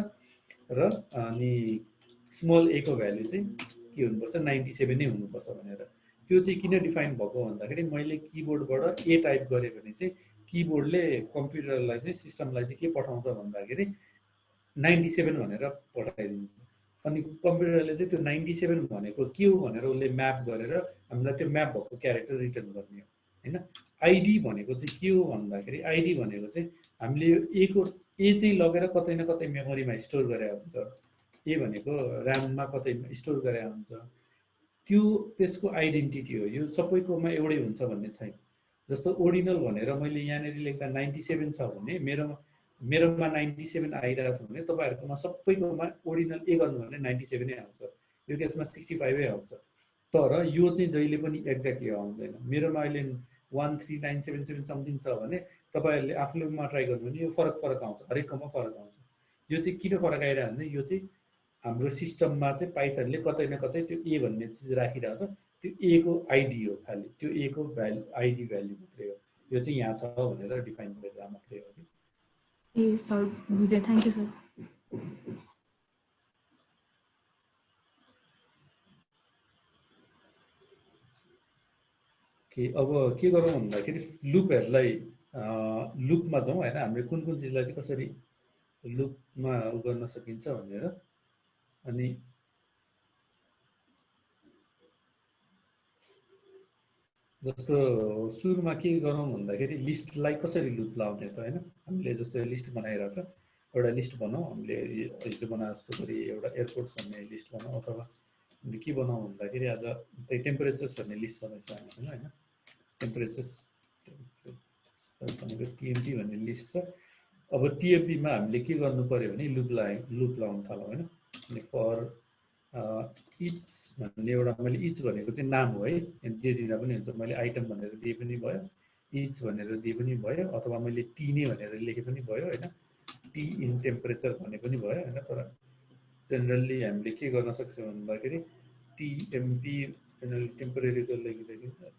र अनि स्मल ए को भ्याल्यु चाहिँ के हुनुपर्छ 97 नै हुनुपर्छ भनेर। त्यो चाहिँ किन डिफाइन भएको भन्दाखेरि मैले किबोर्डबाट ए टाइप गरेँ भने चाहिँ किबोर्डले कम्प्युटरलाई चाहिँ सिस्टमलाई चाहिँ के पठाउँछ भन्दाखेरि 97 भनेर पठाइदिन्छ। अनि कम्प्युटरले चाहिँ त्यो 97 भनेको के हो भनेर उसले म्याप गरेर हामीलाई त्यो म्याप भएको क्यारेक्टर रिटर्न गर्ने हो होइन। आइडी भनेको चाहिँ के हो भन्दाखेरि आइडी भनेको चाहिँ हामीले ए चाहिँ लगेर कतै न कतै मेमोरीमा स्टोर गरेर हुन्छ। ए भनेको ऱ्याममा कतै स्टोर गरेर हुन्छ, त्यो त्यसको आइडेन्टिटी हो। यो सबैकोमा एउटै हुन्छ भन्ने छैन। जस्तो ओरिजिनल भनेर मैले यहाँनिर लेख्दा 97 छ भने मेरोमा 97 आइरहेको छ भने तपाईँहरूकोमा सबैकोमा ओरिजिनल ए गर्नु भने 97 नै आउँछ, यो केसमा 65 आउँछ। तर यो चाहिँ जहिले पनि एक्ज्याक्टली आउँदैन। मेरोमा अहिले 13977 समथिङ छ भने तपाईँहरूले आफूमा ट्राई गर्नु भने यो फरक फरक आउँछ, हरेककोमा फरक आउँछ। यो चाहिँ किन फरक आइरहेको भने यो चाहिँ हाम्रो सिस्टममा चाहिँ पाइथनले कतै न कतै त्यो ए भन्ने चिज राखिरहेको छ। त्यो ए को आइडी हो, खालि त्यो ए को भ्यालु आइडी भ्याल्यु मात्रै हो। यो चाहिँ यहाँ छ भनेर डिफाइन गरेर मात्रै हो। ए सर बुझेँ, थ्याङ्क यू सर। अब के गरौँ भन्दाखेरि लुपहरूलाई लुपमा जाउँ होइन। हामीले कुन कुन चिजलाई चाहिँ कसरी लुपमा गर्न सकिन्छ भनेर। अनि जस्तो सुरुमा के गरौँ भन्दाखेरि लिस्टलाई कसरी लुप लाउने त होइन। हामीले जस्तो लिस्ट बनाइरहेको छ, एउटा लिस्ट बनाऊ। हामीले हिजो बनाए जस्तो गरी एउटा एयरपोर्ट्स भन्ने लिस्ट बनाऊ, अथवा हामीले के बनाऊ भन्दाखेरि आज त्यही टेम्परेचर्स भन्ने लिस्ट छँदैछ हामीसँग होइन। टेम्परेचर्स भनेको टिएमपी भन्ने लिस्ट छ। अब टिएमपीमा हामीले के गर्नु पर्यो भने लुप लाउनु थालौँ होइन। अनि फर इच भन्ने एउटा, मैले इच भनेको चाहिँ नाम हो है, जे दिँदा पनि हुन्छ। मैले आइटम भनेर दिए पनि भयो, इच भनेर दिए पनि भयो, अथवा मैले टी नै भनेर लेखे पनि भयो होइन। टी इन टेम्परेचर भने पनि भयो होइन। तर जेनरली हामीले के गर्न सक्छौँ भन्दाखेरि टिएमपी जेनरली टेम्परेरीको लागि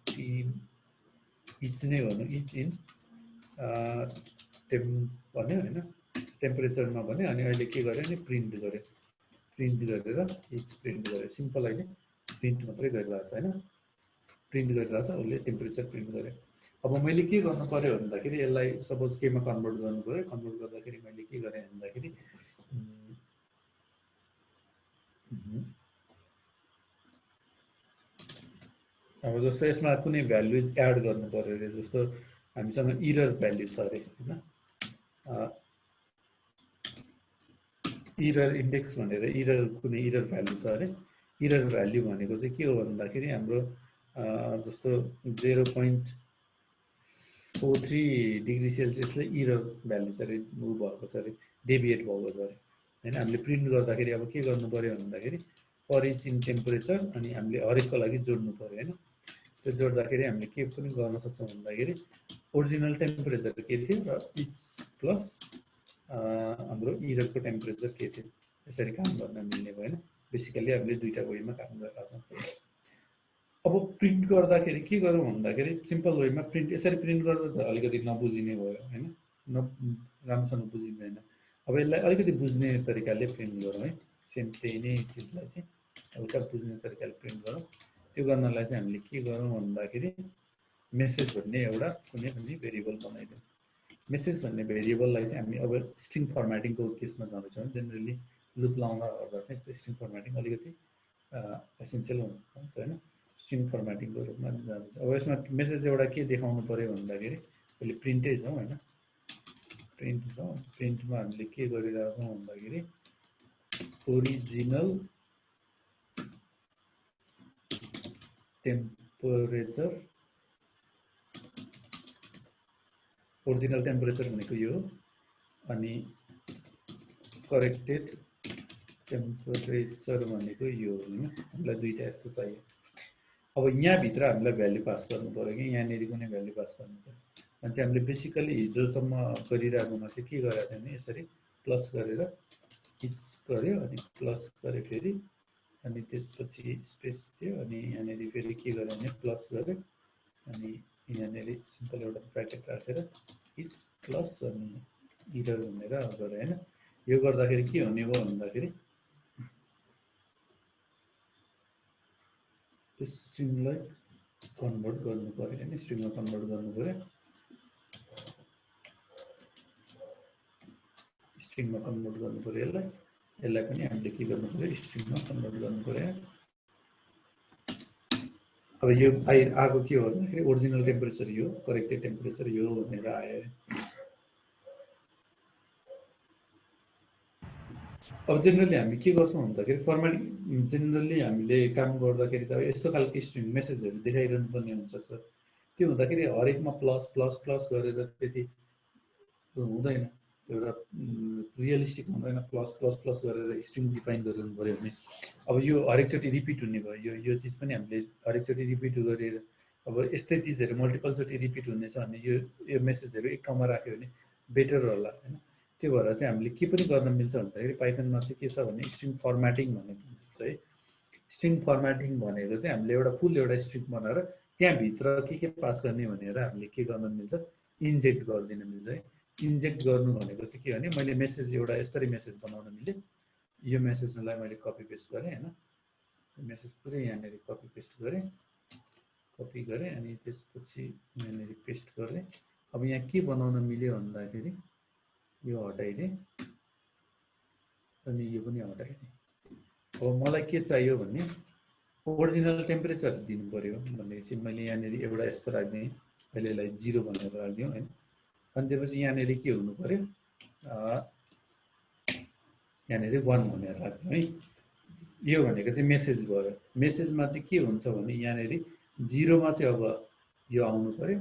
टी इच नै भनौँ, इच इन टेम भन्यो होइन, टेम्परेचरमा भन्यो। अनि अहिले के गर्यो भने प्रिन्ट गर्यो, प्रिन्ट गरेर इच प्रिन्ट गर्यो। सिम्पल अहिले प्रिन्ट मात्रै गरिरहेको छ होइन, प्रिन्ट गरिरहेको छ उसले, टेम्परेचर प्रिन्ट गर्यो। अब मैले के गर्नु पर्यो भन्दाखेरि यसलाई सपोज केमा कन्भर्ट गर्नु पर्यो। कन्भर्ट गर्दाखेरि मैले के गरेँ भन्दाखेरि अब जस्तो यसमा कुनै भ्यालु एड गर्नु पर्यो अरे। जस्तो हामीसँग इरर भ्याल्यु छ अरे होइन, इरर इन्डेक्स भनेर इरर कुनै इरर भ्याल्यु छ अरे। इरर भ्याल्यु भनेको चाहिँ के हो भन्दाखेरि हाम्रो जस्तो 0.43 डिग्री सेल्सियसले इरर भ्याल्यु छ अरे, ऊ भएको छ अरे, डेभिएट भएको छ अरे होइन। हामीले प्रिन्ट गर्दाखेरि अब के गर्नु पर्यो भन्दाखेरि फर इच इन टेम्परेचर, अनि हामीले हरेकको लागि जोड्नु पर्यो होइन। त्यो जोड्दाखेरि हामीले के पनि गर्न सक्छौँ भन्दाखेरि ओरिजिनल टेम्परेचर के थियो र इच प्लस हाम्रो इररको टेम्परेचर के थियो, यसरी काम गर्न मिल्ने भयो होइन। बेसिकल्ली हामीले दुईवटा वेमा काम गरिरहेको छौँ। अब प्रिन्ट गर्दाखेरि के गरौँ भन्दाखेरि सिम्पल वेमा प्रिन्ट, यसरी प्रिन्ट गर्दा त अलिकति नबुझिने भयो होइन, राम्रोसँग बुझिँदैन। अब यसलाई अलिकति बुझ्ने तरिकाले प्रिन्ट गरौँ है। सेम त्यही नै चिजलाई चाहिँ हल्का बुझ्ने तरिकाले प्रिन्ट गरौँ। त्यो गर्नलाई चाहिँ हामीले के गरौँ भन्दाखेरि मेसेज भन्ने एउटा कुनै पनि भेरिएबल बनाइदिउँ। मेसेज भन्ने भेरिएबललाई चाहिँ हामी अब स्ट्रिङ फर्मेटिङको केसमा जाँदैछौँ। जेनरली लुप लाउँदा गर्दा चाहिँ यस्तो स्ट्रिङ फर्मेटिङ अलिकति एसेन्सियल हुन्छ हैन, स्ट्रिङ फर्मेटिङको रूपमा जान्छ। अब यसमा मेसेज एउटा के देखाउनु पर्यो भन्दाखेरि अहिले प्रिन्टै जाउँ हैन, प्रिन्ट जाउँ, प्रिन्टमा हामीले के गरिरहेछौँ भन्दाखेरि ओरिजिनल टेम्परेचर, ओरिजिनल टेम्परेचर भनेको यो हो, अनि करेक्टेड टेम्परेचर भनेको यो हो हैन, हामीलाई दुईटा यस्तो चाहियो। अब यहाँ भित्र हामीलाई भ्यालु पास गर्नु पर्यो कि यहाँनिर कुनै भ्यालु पास गर्नु पर्यो। अनि चाहिँ हामीले बेसिकली हिजोसम्म गरिरहेकोमा चाहिँ के गरेको थियो भने यसरी प्लस गरेर इच गर्यो अनि प्लस गरे फेरि अनि त्यसपछि स्पेस थियो अनि यहाँनिर फेरि के गर्यो भने प्लस गर्यो अनि यहाँनिर सिम्पल एउटा ब्र्याकेट राखेर इच प्लस अनि इरर भनेर गरे हैन। यो गर्दाखेरि के हुने भयो भन्दाखेरि स्ट्रिङलाई कन्भर्ट गर्नु पर्यो हैन, स्ट्रिङमा कन्भर्ट गर्नु पर्यो, स्ट्रिङमा कन्भर्ट गर्नु पर्यो यसलाई पनि हामीले के गर्नु पर्यो स्ट्रिङमा कन्भर्ट गर्नु पर्यो। अब यो आएको के हो भन्दाखेरि ओरिजिनल टेम्परेचर यो, करेक्टेड टेम्परेचर यो भनेर आयो। अब जेनरली हामी के गर्छौँ भन्दाखेरि फर्मेटिङ जेनरली हामीले काम गर्दाखेरि त यस्तो खालको स्ट्रिङ मेसेजहरू देखाइरहनु पर्ने हुनसक्छ। त्यो हुँदाखेरि हरेकमा प्लस प्लस प्लस गरेर त्यति हुँदैन, एउटा रियलिस्टिक हुँदैन। प्लस प्लस प्लस गरेर स्ट्रिङ डिफाइन गरिरहनु पर्यो भने अब यो हरेकचोटि रिपिट हुने भयो, यो चिज पनि हामीले हरेकचोटि रिपिट गरेर अब यस्तै चिजहरू मल्टिपलचोटि रिपिट हुनेछ भने यो मेसेजहरू एक ठाउँमा राख्यो भने बेटर होला हैन। त्यो भएर चाहिँ हामीले के पनि गर्न मिल्छ भन्दाखेरि पाइथनमा चाहिँ के छ भने स्ट्रिङ फर्मेटिङ भन्ने कन्सेप्ट छ है। स्ट्रिङ फर्मेटिङ भनेको चाहिँ हामीले एउटा फुल एउटा स्ट्रिङ बनाएर त्यहाँभित्र के पास गर्ने भनेर हामीले के गर्न मिल्छ इन्जेक्ट गरिदिन मिल्छ है। इन्जेक्ट गर्नु भनेको चाहिँ के भने मैले मेसेज एउटा यसरी मेसेज बनाउन मिल्यो, यो मेसेजलाई मैले कपी पेस्ट गरेँ हैन, मेसेज पुरै यहाँनिर कपी पेस्ट गरेँ, कपी गरेँ अनि त्यसपछि यहाँनिर पेस्ट गरेँ। अब यहाँ के बनाउन मिल्यो भन्दाखेरि यो हटाइदिएँ अनि यो पनि हटाइदिएँ। अब मलाई के चाहियो भने ओरिजिनल टेम्परेचर दिनु पर्यो भनेपछि मैले यहाँनिर एउटा यस्तो राख्दिएँ, अहिले यसलाई 0 भनेर राखिदिउँ हैन। अनि त्यसपछि यहाँनिर के हुनु पर्यो यहाँनिर 1 भनेर राख्दिउँ है। यो भनेको चाहिँ मेसेज भयो। मेसेजमा चाहिँ के हुन्छ भने यहाँनिर 0 मा चाहिँ अब यो आउनु पर्यो,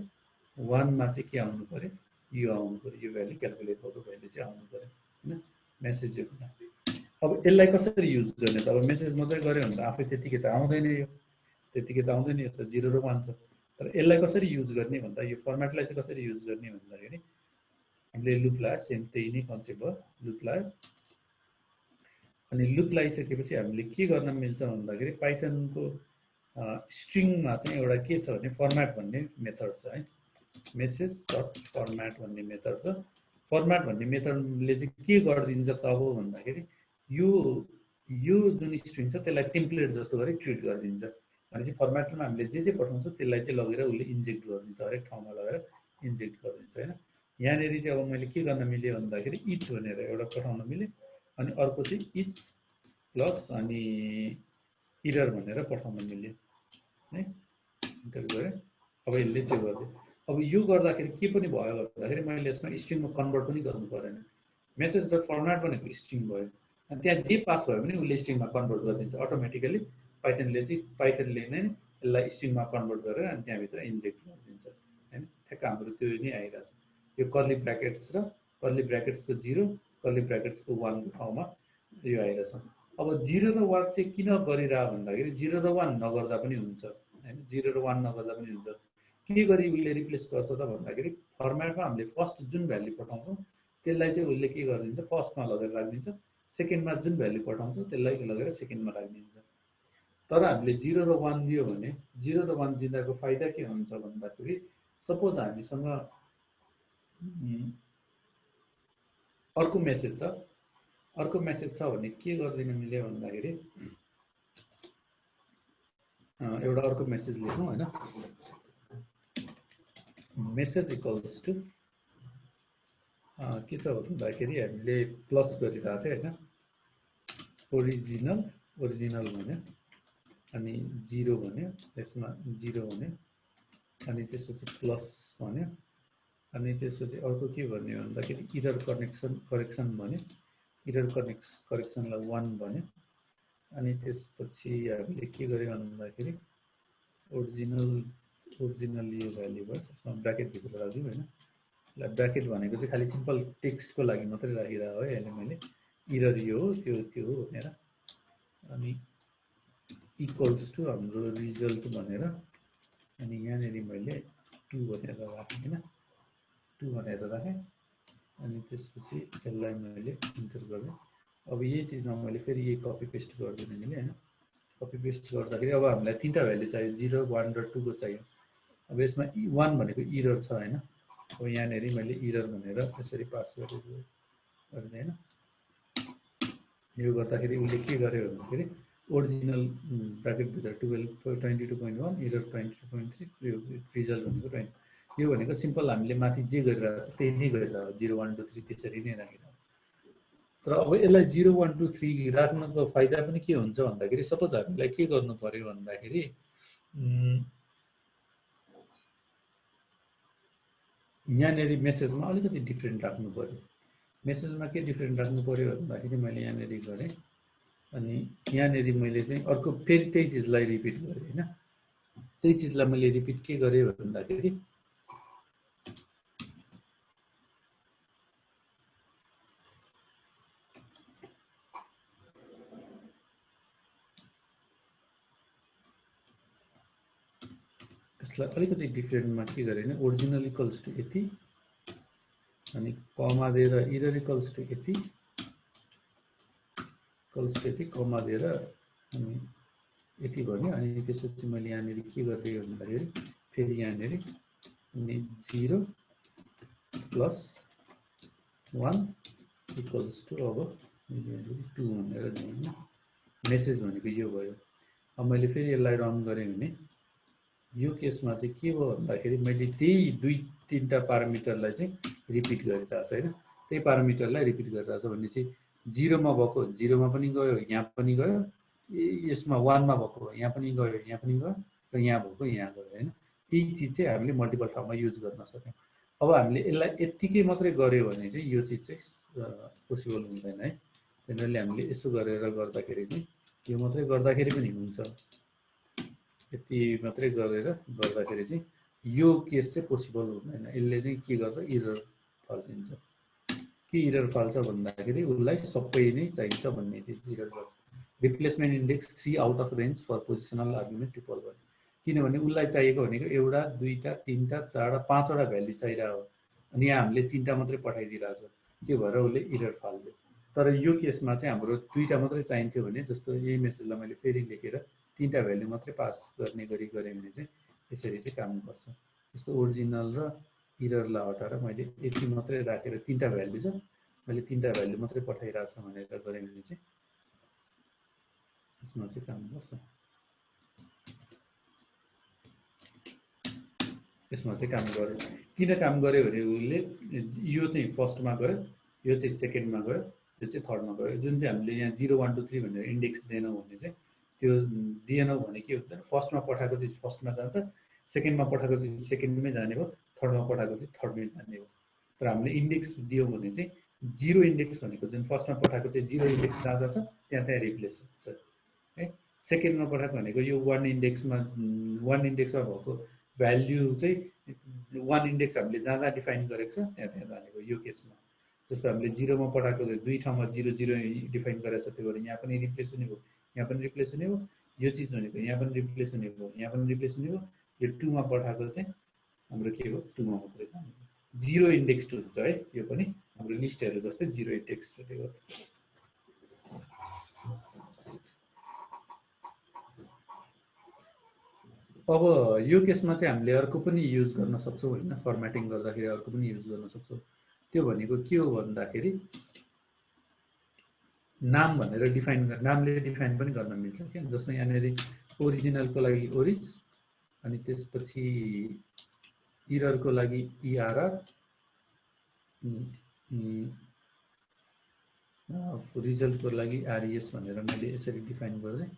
1 मा चाहिँ के आउनु पर्यो यो आउनु पर्यो, यो भ्यालु क्याल्कुलेट भएको भ्यालु चाहिँ आउनु पर्यो हैन मेसेज यो कुरा। अब यसलाई कसरी युज गर्ने त? अब मेसेज मात्रै गर्यो भने त आफै त्यतिकै त आउँदैन, यो त्यतिकै त आउँदैन, यो त 0 र 1 छ। तर यसलाई कसरी युज गर्ने भन्दा यो फर्मेटलाई चाहिँ कसरी युज गर्ने भन्दाखेरि हामीले लुप लगायो, सेम त्यही नै कन्सेप्ट हो, लुप लगायो। अनि लुप लगाइसकेपछि हामीले के गर्न मिल्छ भन्दाखेरि पाइथनको स्ट्रिङमा चाहिँ एउटा के छ भने फर्मेट भन्ने मेथड छ है, मेसेज डट फर्मेट भन्ने मेथड छ। फर्मेट भन्ने मेथडले चाहिँ के गरिदिन्छ त हो भन्दाखेरि यो जुन स्ट्रिङ छ त्यसलाई टेम्प्लेट जस्तो गरी ट्रिट गरिदिन्छ। भनेपछि फर्मेटमा हामीले जे पठाउँछौँ त्यसलाई चाहिँ लगेर उसले इन्जेक्ट गरिदिन्छ, हरेक ठाउँमा लगेर इन्जेक्ट गरिदिन्छ हैन। यहाँनिर चाहिँ अब मैले के गर्न मिल्यो भन्दाखेरि इच भनेर एउटा पठाउन मिल्यो अनि अर्को चाहिँ इच प्लस अनि इरर भनेर पठाउन मिल्यो है, इन्टर गरेँ। अब यसले त्यो गर्यो। अब यो गर्दाखेरि के पनि भयो भन्दाखेरि मैले यसमा स्ट्रिङमा कन्भर्ट पनि गर्नु परेन। मेसेज डट फर्मेट भनेको स्ट्रिङ भयो अनि त्यहाँ जे पास भयो भने उसले स्ट्रिङमा कन्भर्ट गरिदिन्छ अटोमेटिकली। पाइथनले नै यसलाई स्ट्रिङमा कन्भर्ट गरेर अनि त्यहाँभित्र इन्जेक्ट गरिदिन्छ हैन। ठ्याक्क हाम्रो त्यो नै आइरहेछ, यो कर्ली ब्र्याकेट्स र कर्ली ब्र्याकेट्सको 0 कर्ली ब्र्याकेट्सको 1 को ठाउँमा यो आइरहेछ। अब 0 र 1 चाहिँ किन गरिरह भन्दाखेरि 0 र 1 नगर्दा पनि हुन्छ हैन, 0 र 1 नगर्दा पनि हुन्छ। के गरी उसले रिप्लेस गर्छ त भन्दाखेरि फर्मेटमा हामीले फर्स्ट जुन भ्यालु पठाउँछौँ त्यसलाई चाहिँ उसले के गरिदिन्छ फर्स्टमा लगेर राखिदिन्छ, सेकेन्डमा जुन भ्यालु पठाउँछौँ त्यसलाई लगेर सेकेन्डमा राखिदिन्छ। तर हामीले 0 र 1 दियो भने 0 र 1 दिँदाको फाइदा के हुन्छ भन्दाखेरि सपोज हामीसँग अर्को मेसेज छ भने के गर्दिन मिल्यो भन्दाखेरि एउटा अर्को मेसेज लेखौँ हैन, मेसेज इक्वल्स टु के छ भन्दाखेरि हामीले प्लस गरिरहेको थियो हैन, ओरिजिनल भन्यो अनि 0 भन्यो, यसमा 0 भन्यो, अनि त्यसपछि प्लस भन्यो, अनि त्यसपछि अर्को के भन्यो भन्दाखेरि इरर करेक्सन भन्यो, इरर करेक्सनलाई 1 भन्यो, अनि त्यसपछि हामीले के गर्यो भन्दाखेरि ओरिजिनल यो भ्यालु भयो, त्यसमा ब्राकेट भित्र राख्दिउँ हैन। ल ब्राकेट भनेको चाहिँ खाली सिम्पल टेक्स्टको लागि मात्रै राखिरहेको है अहिले मैले, इरर यो हो त्यो हो भनेर, अनि इक्वल्स टु हाम्रो रिजल्ट भनेर, अनि यहाँनेरि मैले 2 भनेर राखेँ हैन, 2 भनेर राखेँ, अनि त्यसपछि यसलाई मैले इन्टर गरेँ। अब यही चिजमा मैले फेरि यही कपी पेस्ट गर्दिनँ मैले हैन। कपी पेस्ट गर्दाखेरि अब हामीलाई तीनटा भ्यालु चाहियो, 0 1 र 2 को चाहियो। अब यसमा 1 भनेको इरर छ हैन। अब यहाँनेरि मैले इरर भनेर यसरी पास गरेँ हैन। यो गर्दाखेरि उसले के गर्यो भन्दाखेरि ओरिजिनल ब्राकेट भित्र 22.1 इरर 22.3 रिजल्ट भनेको 20। यो भनेको सिम्पल हामीले माथि जे गरिरहेको छ त्यही नै गरिरहेको 0 1 2 3 त्यसरी नै राखिरहेको। तर अब यसलाई 0 1 2 3 राख्नको फाइदा पनि के हुन्छ भन्दाखेरि सपोज हामीलाई के गर्नु पर्यो भन्दाखेरि यहाँनेरि मेसेजमा अलिकति डिफ्रेन्ट राख्नु पर्यो। मेसेजमा के डिफ्रेन्ट राख्नु पर्यो भन्दाखेरि मैले यहाँनेरि गरेँ, अनि यहाँनेरि मैले चाहिँ अर्को फेरि त्यही चिजलाई रिपिट गरेँ हैन। त्यही चिजलाई मैले रिपिट के गरेँ भन्दाखेरि यसलाई अलिकति डिफ्रेन्टमा के गरेँ भने ओरिजिनल इक्वल्स टु यति, अनि कमा दिएर इरर इक्वल्स टु यति, कमा दिएर अनि यति भन्यो। अनि त्यसपछि मैले यहाँनेरि के गरिदिएँ भन्दाखेरि फेरि यहाँनेरि अनि 0 प्लस 1 इक्वल्स टु अब 2 भनेर दिएँ। मेसेज भनेको यो भयो। अब मैले फेरि यसलाई रन गरेँ भने यो केसमा चाहिँ के भयो भन्दाखेरि मैले त्यही 2-3टा प्यारामिटरलाई चाहिँ रिपिट गरिरहेको छ हैन। त्यही प्यारामिटरलाई रिपिट गरिरहेको छ भने चाहिँ 0 मा भएको 0 मा पनि गयो, यहाँ पनि गयो, यसमा 1 मा भएको यहाँ पनि गयो, यहाँ पनि गयो, र यहाँ भएको यहाँ गयो हैन। यही चिज चाहिँ हामीले मल्टिपल ठाउँमा युज गर्न सक्यौँ। अब हामीले यसलाई यतिकै मात्रै गर्यो भने चाहिँ यो चिज चाहिँ पोसिबल हुँदैन है। जनरली हामीले यसो गरेर गर्दाखेरि चाहिँ यो मात्रै गर्दाखेरि पनि हुन्छ। यति मात्रै गरेर गर्दाखेरि चाहिँ यो केस चाहिँ पोसिबल हुँदैन। यसले चाहिँ के गर्छ, इरर फाल्दिन्छ। के इरर फाल्छ भन्दाखेरि उसलाई सबै नै चाहिन्छ भन्ने चिज इरर गर्छ। Replacement index 3 out of range for positional argument triple भयो। किनभने उसलाई चाहिएको भनेको एउटा 2टा 3टा 4टा 5वटा भ्यालु चाहिरहेको, अनि यहाँ हामीले 3टा मात्रै पठाइदिरहेको छ, त्यो भएर उसले इरर फाल्यो। तर यो केसमा चाहिँ हाम्रो 2टा मात्रै चाहिन्थ्यो भने, जस्तो यही मेसेजलाई मैले फेरि लेखेर 3टा भ्यालु मात्रै पास गर्ने गरी गरेँ भने चाहिँ यसरी चाहिँ काम गर्छ। जस्तो ओरिजिनल र इररलाई हटाएर मैले यति मात्रै राखेर 3टा भ्यालु छ, मैले 3टा भ्यालु मात्रै पठाइरहेको छ भनेर गरेँ भने चाहिँ यसमा चाहिँ काम गर्छ। यसमा चाहिँ काम गर्यो। किन काम गर्यो भने उसले यो चाहिँ फर्स्टमा गयो, यो चाहिँ सेकेन्डमा गयो, यो चाहिँ थर्डमा गयो। जुन चाहिँ हामीले यहाँ 0 1 2 3 भनेर इन्डेक्स दिएनौँ भने चाहिँ त्यो दिएनौँ भने के हुन्छ, फर्स्टमा पठाएको चाहिँ फर्स्टमा जान्छ, सेकेन्डमा पठाएको चाहिँ सेकेन्डमै जाने भयो, थर्डमा पठाएको चाहिँ थर्डमै जाने हो। तर हामीले इन्डेक्स दियौँ भने चाहिँ 0 इन्डेक्स भनेको जुन फर्स्टमा पठाएको चाहिँ 0 इन्डेक्स जहाँ छ त्यहाँ रिप्लेस हुन्छ है। सेकेन्डमा पठाएको भनेको यो 1 इन्डेक्समा भएको भ्याल्यु चाहिँ 1 इन्डेक्स हामीले जहाँ जहाँ डिफाइन गरेको छ त्यहाँ त्यहाँ जाने भयो यो केसमा। जस्तो हामीले 0 मा पठाएको 2 ठाउँमा 0 0 डिफाइन गरेको छ, त्यही भएर यहाँ पनि रिप्लेस हुने भयो, यहाँ पनि रिप्लेस हुने भयो। यो चिज भनेको यहाँ पनि रिप्लेस हुने भयो, यहाँ पनि रिप्लेस हुने भयो। यो 2 मा पठाएको चाहिँ हाम्रो के हो, 2 मा मात्रै जाने भयो। 0 इन्डेक्स हुन्छ है। यो पनि हाम्रो लिस्टहरू जस्तै 0 इन्डेक्स हो। अब यो केसमा चाहिँ हामीले अर्को पनि युज गर्न सक्छौँ हैन, फर्मेटिङ गर्दाखेरि अर्को पनि युज गर्न सक्छौँ। त्यो भनेको के हो भन्दाखेरि नाम भनेर डिफाइन गर्न, नामले डिफाइन पनि गर्न मिल्छ के। जस्तो यहाँनेरि ओरिजिनलको लागि ओरिज, अनि त्यसपछि इररको लागि इआरआर, रिजल्टको लागि आरइएस भनेर मैले यसरी डिफाइन गरेँ।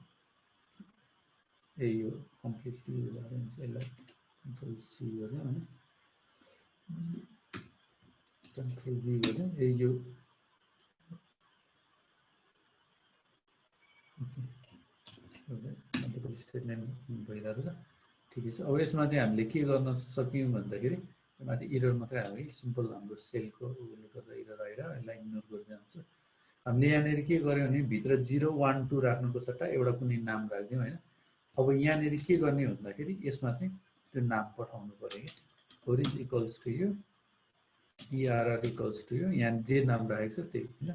यही हो कम्प्लिटली उदाहरण चाहिँ यसलाई कन्ट्रोल सी गऱ्यो हैन कन्ट्रोल भी गऱ्यो यही यो मल्टिपल स्टेटमेन्ट भइरहेको छ ठिकै छ अब यसमा चाहिँ हामीले के गर्न सक्यौँ भन्दाखेरि माथि इरर मात्रै आयो है सिम्पल हाम्रो सेलको उले गर्दा इरर आएर यसलाई इग्नोर गर्दै आउँछ हामीले यहाँनिर के गर्यौँ भने भित्र 0 1 2 राख्नुको सट्टा एउटा कुनै नाम राख्दियौँ हैन अब यहाँनिर के गर्ने भन्दाखेरि यसमा चाहिँ त्यो नाम पठाउनु पर्यो कि ओरिज इक्वल्स टु यो ERR इक्वल्स टु यो यहाँ जे नाम राखेको छ त्यही हैन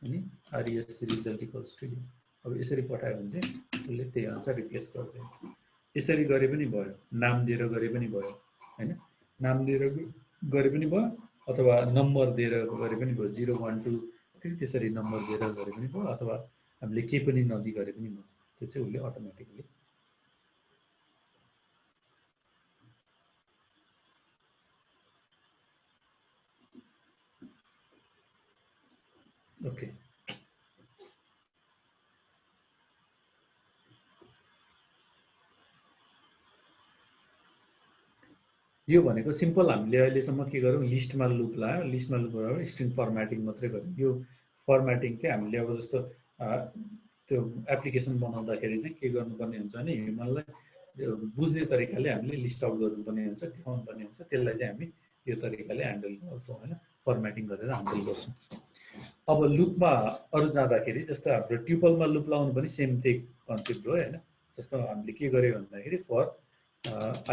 अनि RES रिजल्ट इक्वल्स टु यो अब यसरी पठायो भने चाहिँ उसले त्यही अनुसार रिप्लेस गरिदिन्छ यसरी गरे पनि भयो नाम दिएर गरे पनि भयो हैन नाम दिएर गरे पनि भयो अथवा नम्बर दिएर गरे पनि भयो 0 1 2 फेरि त्यसरी नम्बर दिएर गरे पनि भयो अथवा हामीले के पनि नदि गरे पनि भयो त्यो चाहिँ उसले अटोमेटिकली ओके यो भनेको सिम्पल हामीले अहिलेसम्म के गरौँ लिस्टमा लुप लायो लिस्टमा लुप गरायो स्ट्रिङ फर्म्याटिङ मात्रै गरौँ यो फर्म्याटिङ चाहिँ हामीले अब जस्तो त्यो एप्लिकेसन बनाउँदाखेरि चाहिँ के गर्नुपर्ने हुन्छ भने ह्युमनलाई बुझ्ने तरिकाले हामीले लिस्ट आउट गर्नुपर्ने हुन्छ देखाउनु पर्ने हुन्छ त्यसलाई चाहिँ हामी यो तरिकाले ह्यान्डल गर्छौँ हैन फर्म्याटिङ गरेर ह्यान्डल गर्छौँ अब लुपमा अरु जाँदाखेरि जस्तो हाम्रो ट्युपलमा लुप लाउनु पनि सेम त्यही कन्सेप्ट हो हैन जस्तो हामीले के गर्यो भन्दाखेरि फर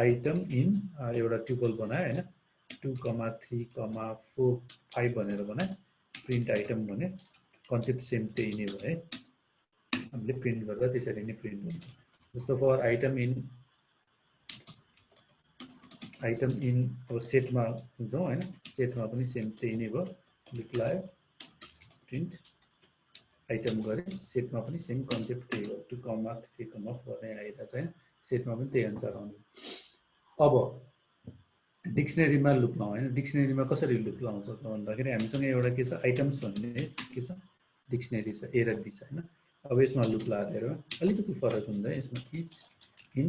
आइटम इन एउटा ट्युपल बनायो हैन 2, 3, 4, 5 भनेर बनायो प्रिन्ट आइटम भने कन्सेप्ट सेम त्यही नै हो है हामीले प्रिन्ट गर्दा त्यसरी नै प्रिन्ट हुन्छ जस्तो फर आइटम इन अब सेटमा जाउँ हैन सेटमा पनि सेम त्यही नै भयो लुप लायो प्रिन्ट आइटम गरे सेटमा पनि सेम कन्सेप्ट त्यही हो 2, 3, 4 नै आइरहेको छ हैन सेटमा पनि त्यही अनुसार आउने अब डिक्सनरीमा लुप लाउँ हैन डिक्सनरीमा कसरी लुप लाउँछ भन्दाखेरि हामीसँग एउटा के छ आइटम्स भन्ने के छ डिक्सनरी छ ए र बी छ हैन अब यसमा लुप लाएर अलिकति फरक हुन्छ यसमा इच इन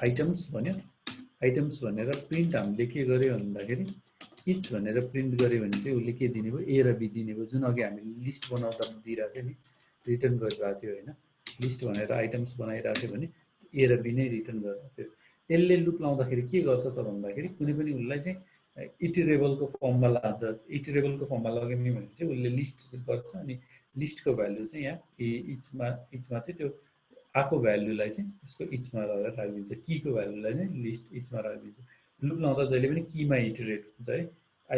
आइटम्स भन्यो आइटम्स भनेर प्रिन्ट हामीले के गर्यो भन्दाखेरि इच भनेर प्रिन्ट गर्यो भने चाहिँ उसले के दिने भयो ए र बी दिने भयो जुन अघि हामीले लिस्ट बनाउँदा दिइरहेको थियो नि रिटर्न गरिरहेको थियो हैन लिस्ट भनेर आइटम्स बनाइरहेको थियो भने ए र बी नै रिटर्न गरिरहेको थियो यसले लुप लाउँदाखेरि के गर्छ त भन्दाखेरि कुनै पनि उसलाई चाहिँ इटरेबलको फर्ममा लान्छ इटरेबलको फर्ममा लगाउने भने चाहिँ उसले लिस्ट गर्छ अनि लिस्टको भ्यालु चाहिँ यहाँ इचमा चाहिँ त्यो आको भ्यालुलाई चाहिँ यसको इचमा लगेर राखिदिन्छ कीको भ्यालुलाई चाहिँ लिस्ट इचमा राखिदिन्छ लुप लाउँदा जहिले पनि कीमा इटरेट हुन्छ है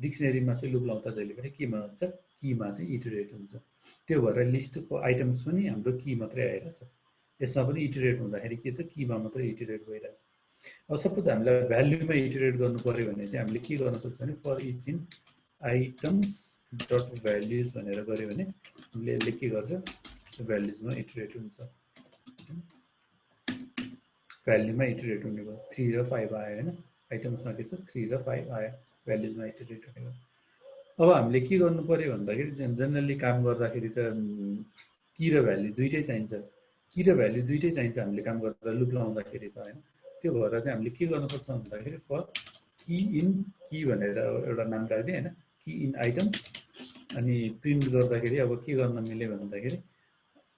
डिक्सनरीमा चाहिँ लुप लाउँदा जहिले पनि केमा हुन्छ कीमा चाहिँ इटरेट हुन्छ त्यो भएर लिस्टको आइटम्स पनि हाम्रो की मात्रै आइरहेछ यसमा पनि इटरेट हुँदाखेरि के छ कीमा मात्रै इटरेट भइरहेछ अब सपोज हामीलाई भ्यालुमा इटरेट गर्नु पर्यो भने चाहिँ हामीले के गर्न सक्छौँ भने for each in items dot values भनेर गर्यो भने हामीले यसले के गर्छ भ्याल्युजमा इटरेट हुन्छ भ्याल्युमा इटरेट हुने भयो 3 र 5 आयो हैन आइटम्समा के छ 3 र 5 आयो भ्याल्युजमा इटरेट हुने भयो अब हामीले के गर्नु पर्यो भन्दाखेरि जनरली काम गर्दाखेरि त की र भ्याल्यु दुईटै चाहिन्छ की र भ्याल्यु दुईटै चाहिन्छ हामीले काम गर्दा लुप लाउँदाखेरि त हैन त्यो भएर चाहिँ हामीले के गर्न सक्छौँ भन्दाखेरि फर की इन की भनेर एउटा नाम राख्दिए हैन की इन आइटम्स अनि प्रिन्ट गर्दाखेरि अब के गर्न मिल्यो भन्दाखेरि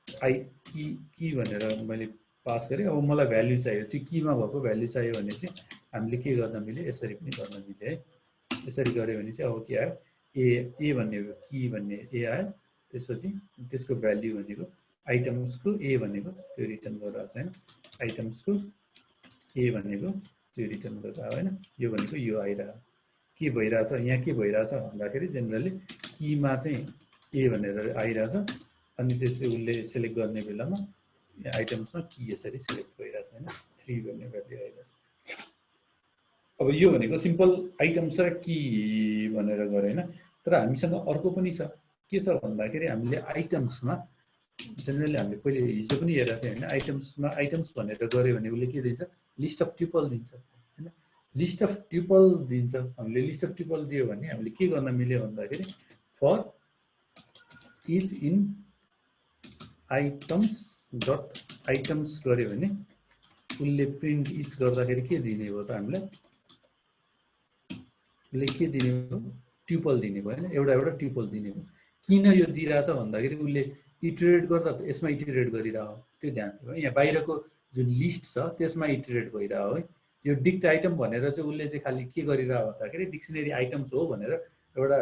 की भनेर मैले पास गरेँ अब मलाई भ्याल्यु चाहियो त्यो कीमा भएको भ्याल्यु चाहियो भने चाहिँ हामीले के गर्न मिल्यो यसरी पनि गर्न मिल्यो है यसरी गर्यो भने चाहिँ अब के आयो ए भन्ने की भन्ने ए आयो त्यसपछि त्यसको भ्याल्यु भनेको आइटम्सको ए भनेको त्यो रिटर्न गरिरहेको छ हैन आइटम्सको ए भनेको त्यो रिटर्न गरिरहेको हैन यो भनेको यो आइरहेको के भइरहेछ यहाँ के भइरहेछ भन्दाखेरि जेनरली कीमा चाहिँ ए भनेर आइरहेछ अनि त्यसले उसले सेलेक्ट गर्ने बेलामा आइटम्समा की यसरी सेलेक्ट भइरहेछ हैन 3 भन्ने भ्यालु आइरहेछ अब यो भनेको सिम्पल आइटम्स र की भनेर गरे हैन तर हामीसँग अर्को पनि छ के छ भन्दाखेरि हामीले आइटम्समा जेनरली हामीले पहिले हिजो पनि हेरेको थियौँ हैन आइटम्समा आइटम्स भनेर गर्यो भने उसले के दिन्छ लिस्ट अफ ट्युपल दिन्छ हैन लिस्ट अफ ट्युपल दिन्छ हामीले लिस्ट अफ ट्युपल दियो भने हामीले के गर्न मिल्यो भन्दाखेरि for each in items dot items गर्यो भने उसले प्रिन्ट इच गर्दाखेरि के दिने हो त हामीलाई उसले के दिने हो ट्युपल दिने भयो हैन एउटा एउटा ट्युपल दिने हो किन यो दिइराछ भन्दाखेरि उसले इटरेट गर्दा यसमा इटरेट गरिरह हो त्यो ध्यान दिनु यहाँ बाहिरको जुन लिस्ट छ त्यसमा इटरेट भइरह हो है यो डिक्ट आइटम भनेर चाहिँ उसले चाहिँ खाली के गरिरह भन्दाखेरि डिक्सनरी आइटम्स हो भनेर एउटा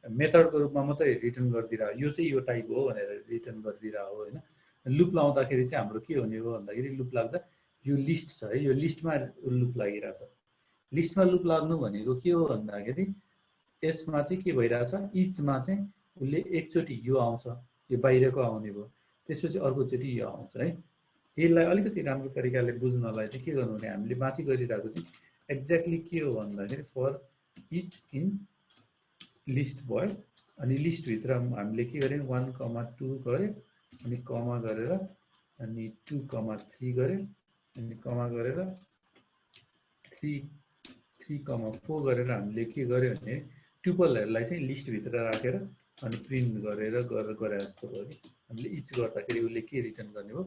मेथडको रूपमा मात्रै रिटर्न गरिदिरह यो चाहिँ यो टाइप हो भनेर रिटर्न गरिदिरह हो हैन लुप लाउँदाखेरि चाहिँ हाम्रो के हुने हो भन्दाखेरि लुप लाग्दा यो लिस्ट छ है यो लिस्टमा लुप लागिरहेछ लिस्टमा लुप लाग्नु भनेको के हो भन्दाखेरि यसमा चाहिँ के भइरहेछ इचमा चाहिँ उसले एकचोटि यो आउँछ यो बाहिरको आउने भयो त्यसपछि अर्कोचोटि यो आउँछ है यसलाई अलिकति राम्रो तरिकाले बुझ्नलाई चाहिँ के गर्नु भने हामीले माथि गरिरहेको चाहिँ एक्ज्याक्टली के हो भन्दाखेरि फर इच इन लिस्ट भयो अनि लिस्टभित्र हामीले के गर्यौँ 1,2 गर्यो अनि कमा गरेर अनि 2,3 गर्यो अनि कमा गरेर 3,4 गरेर हामीले के गर्यो भने ट्युपलहरूलाई चाहिँ लिस्टभित्र राखेर अनि प्रिन्ट गरेर गरे जस्तो भयो हामीले इच गर्दाखेरि उसले के रिटर्न गर्ने हो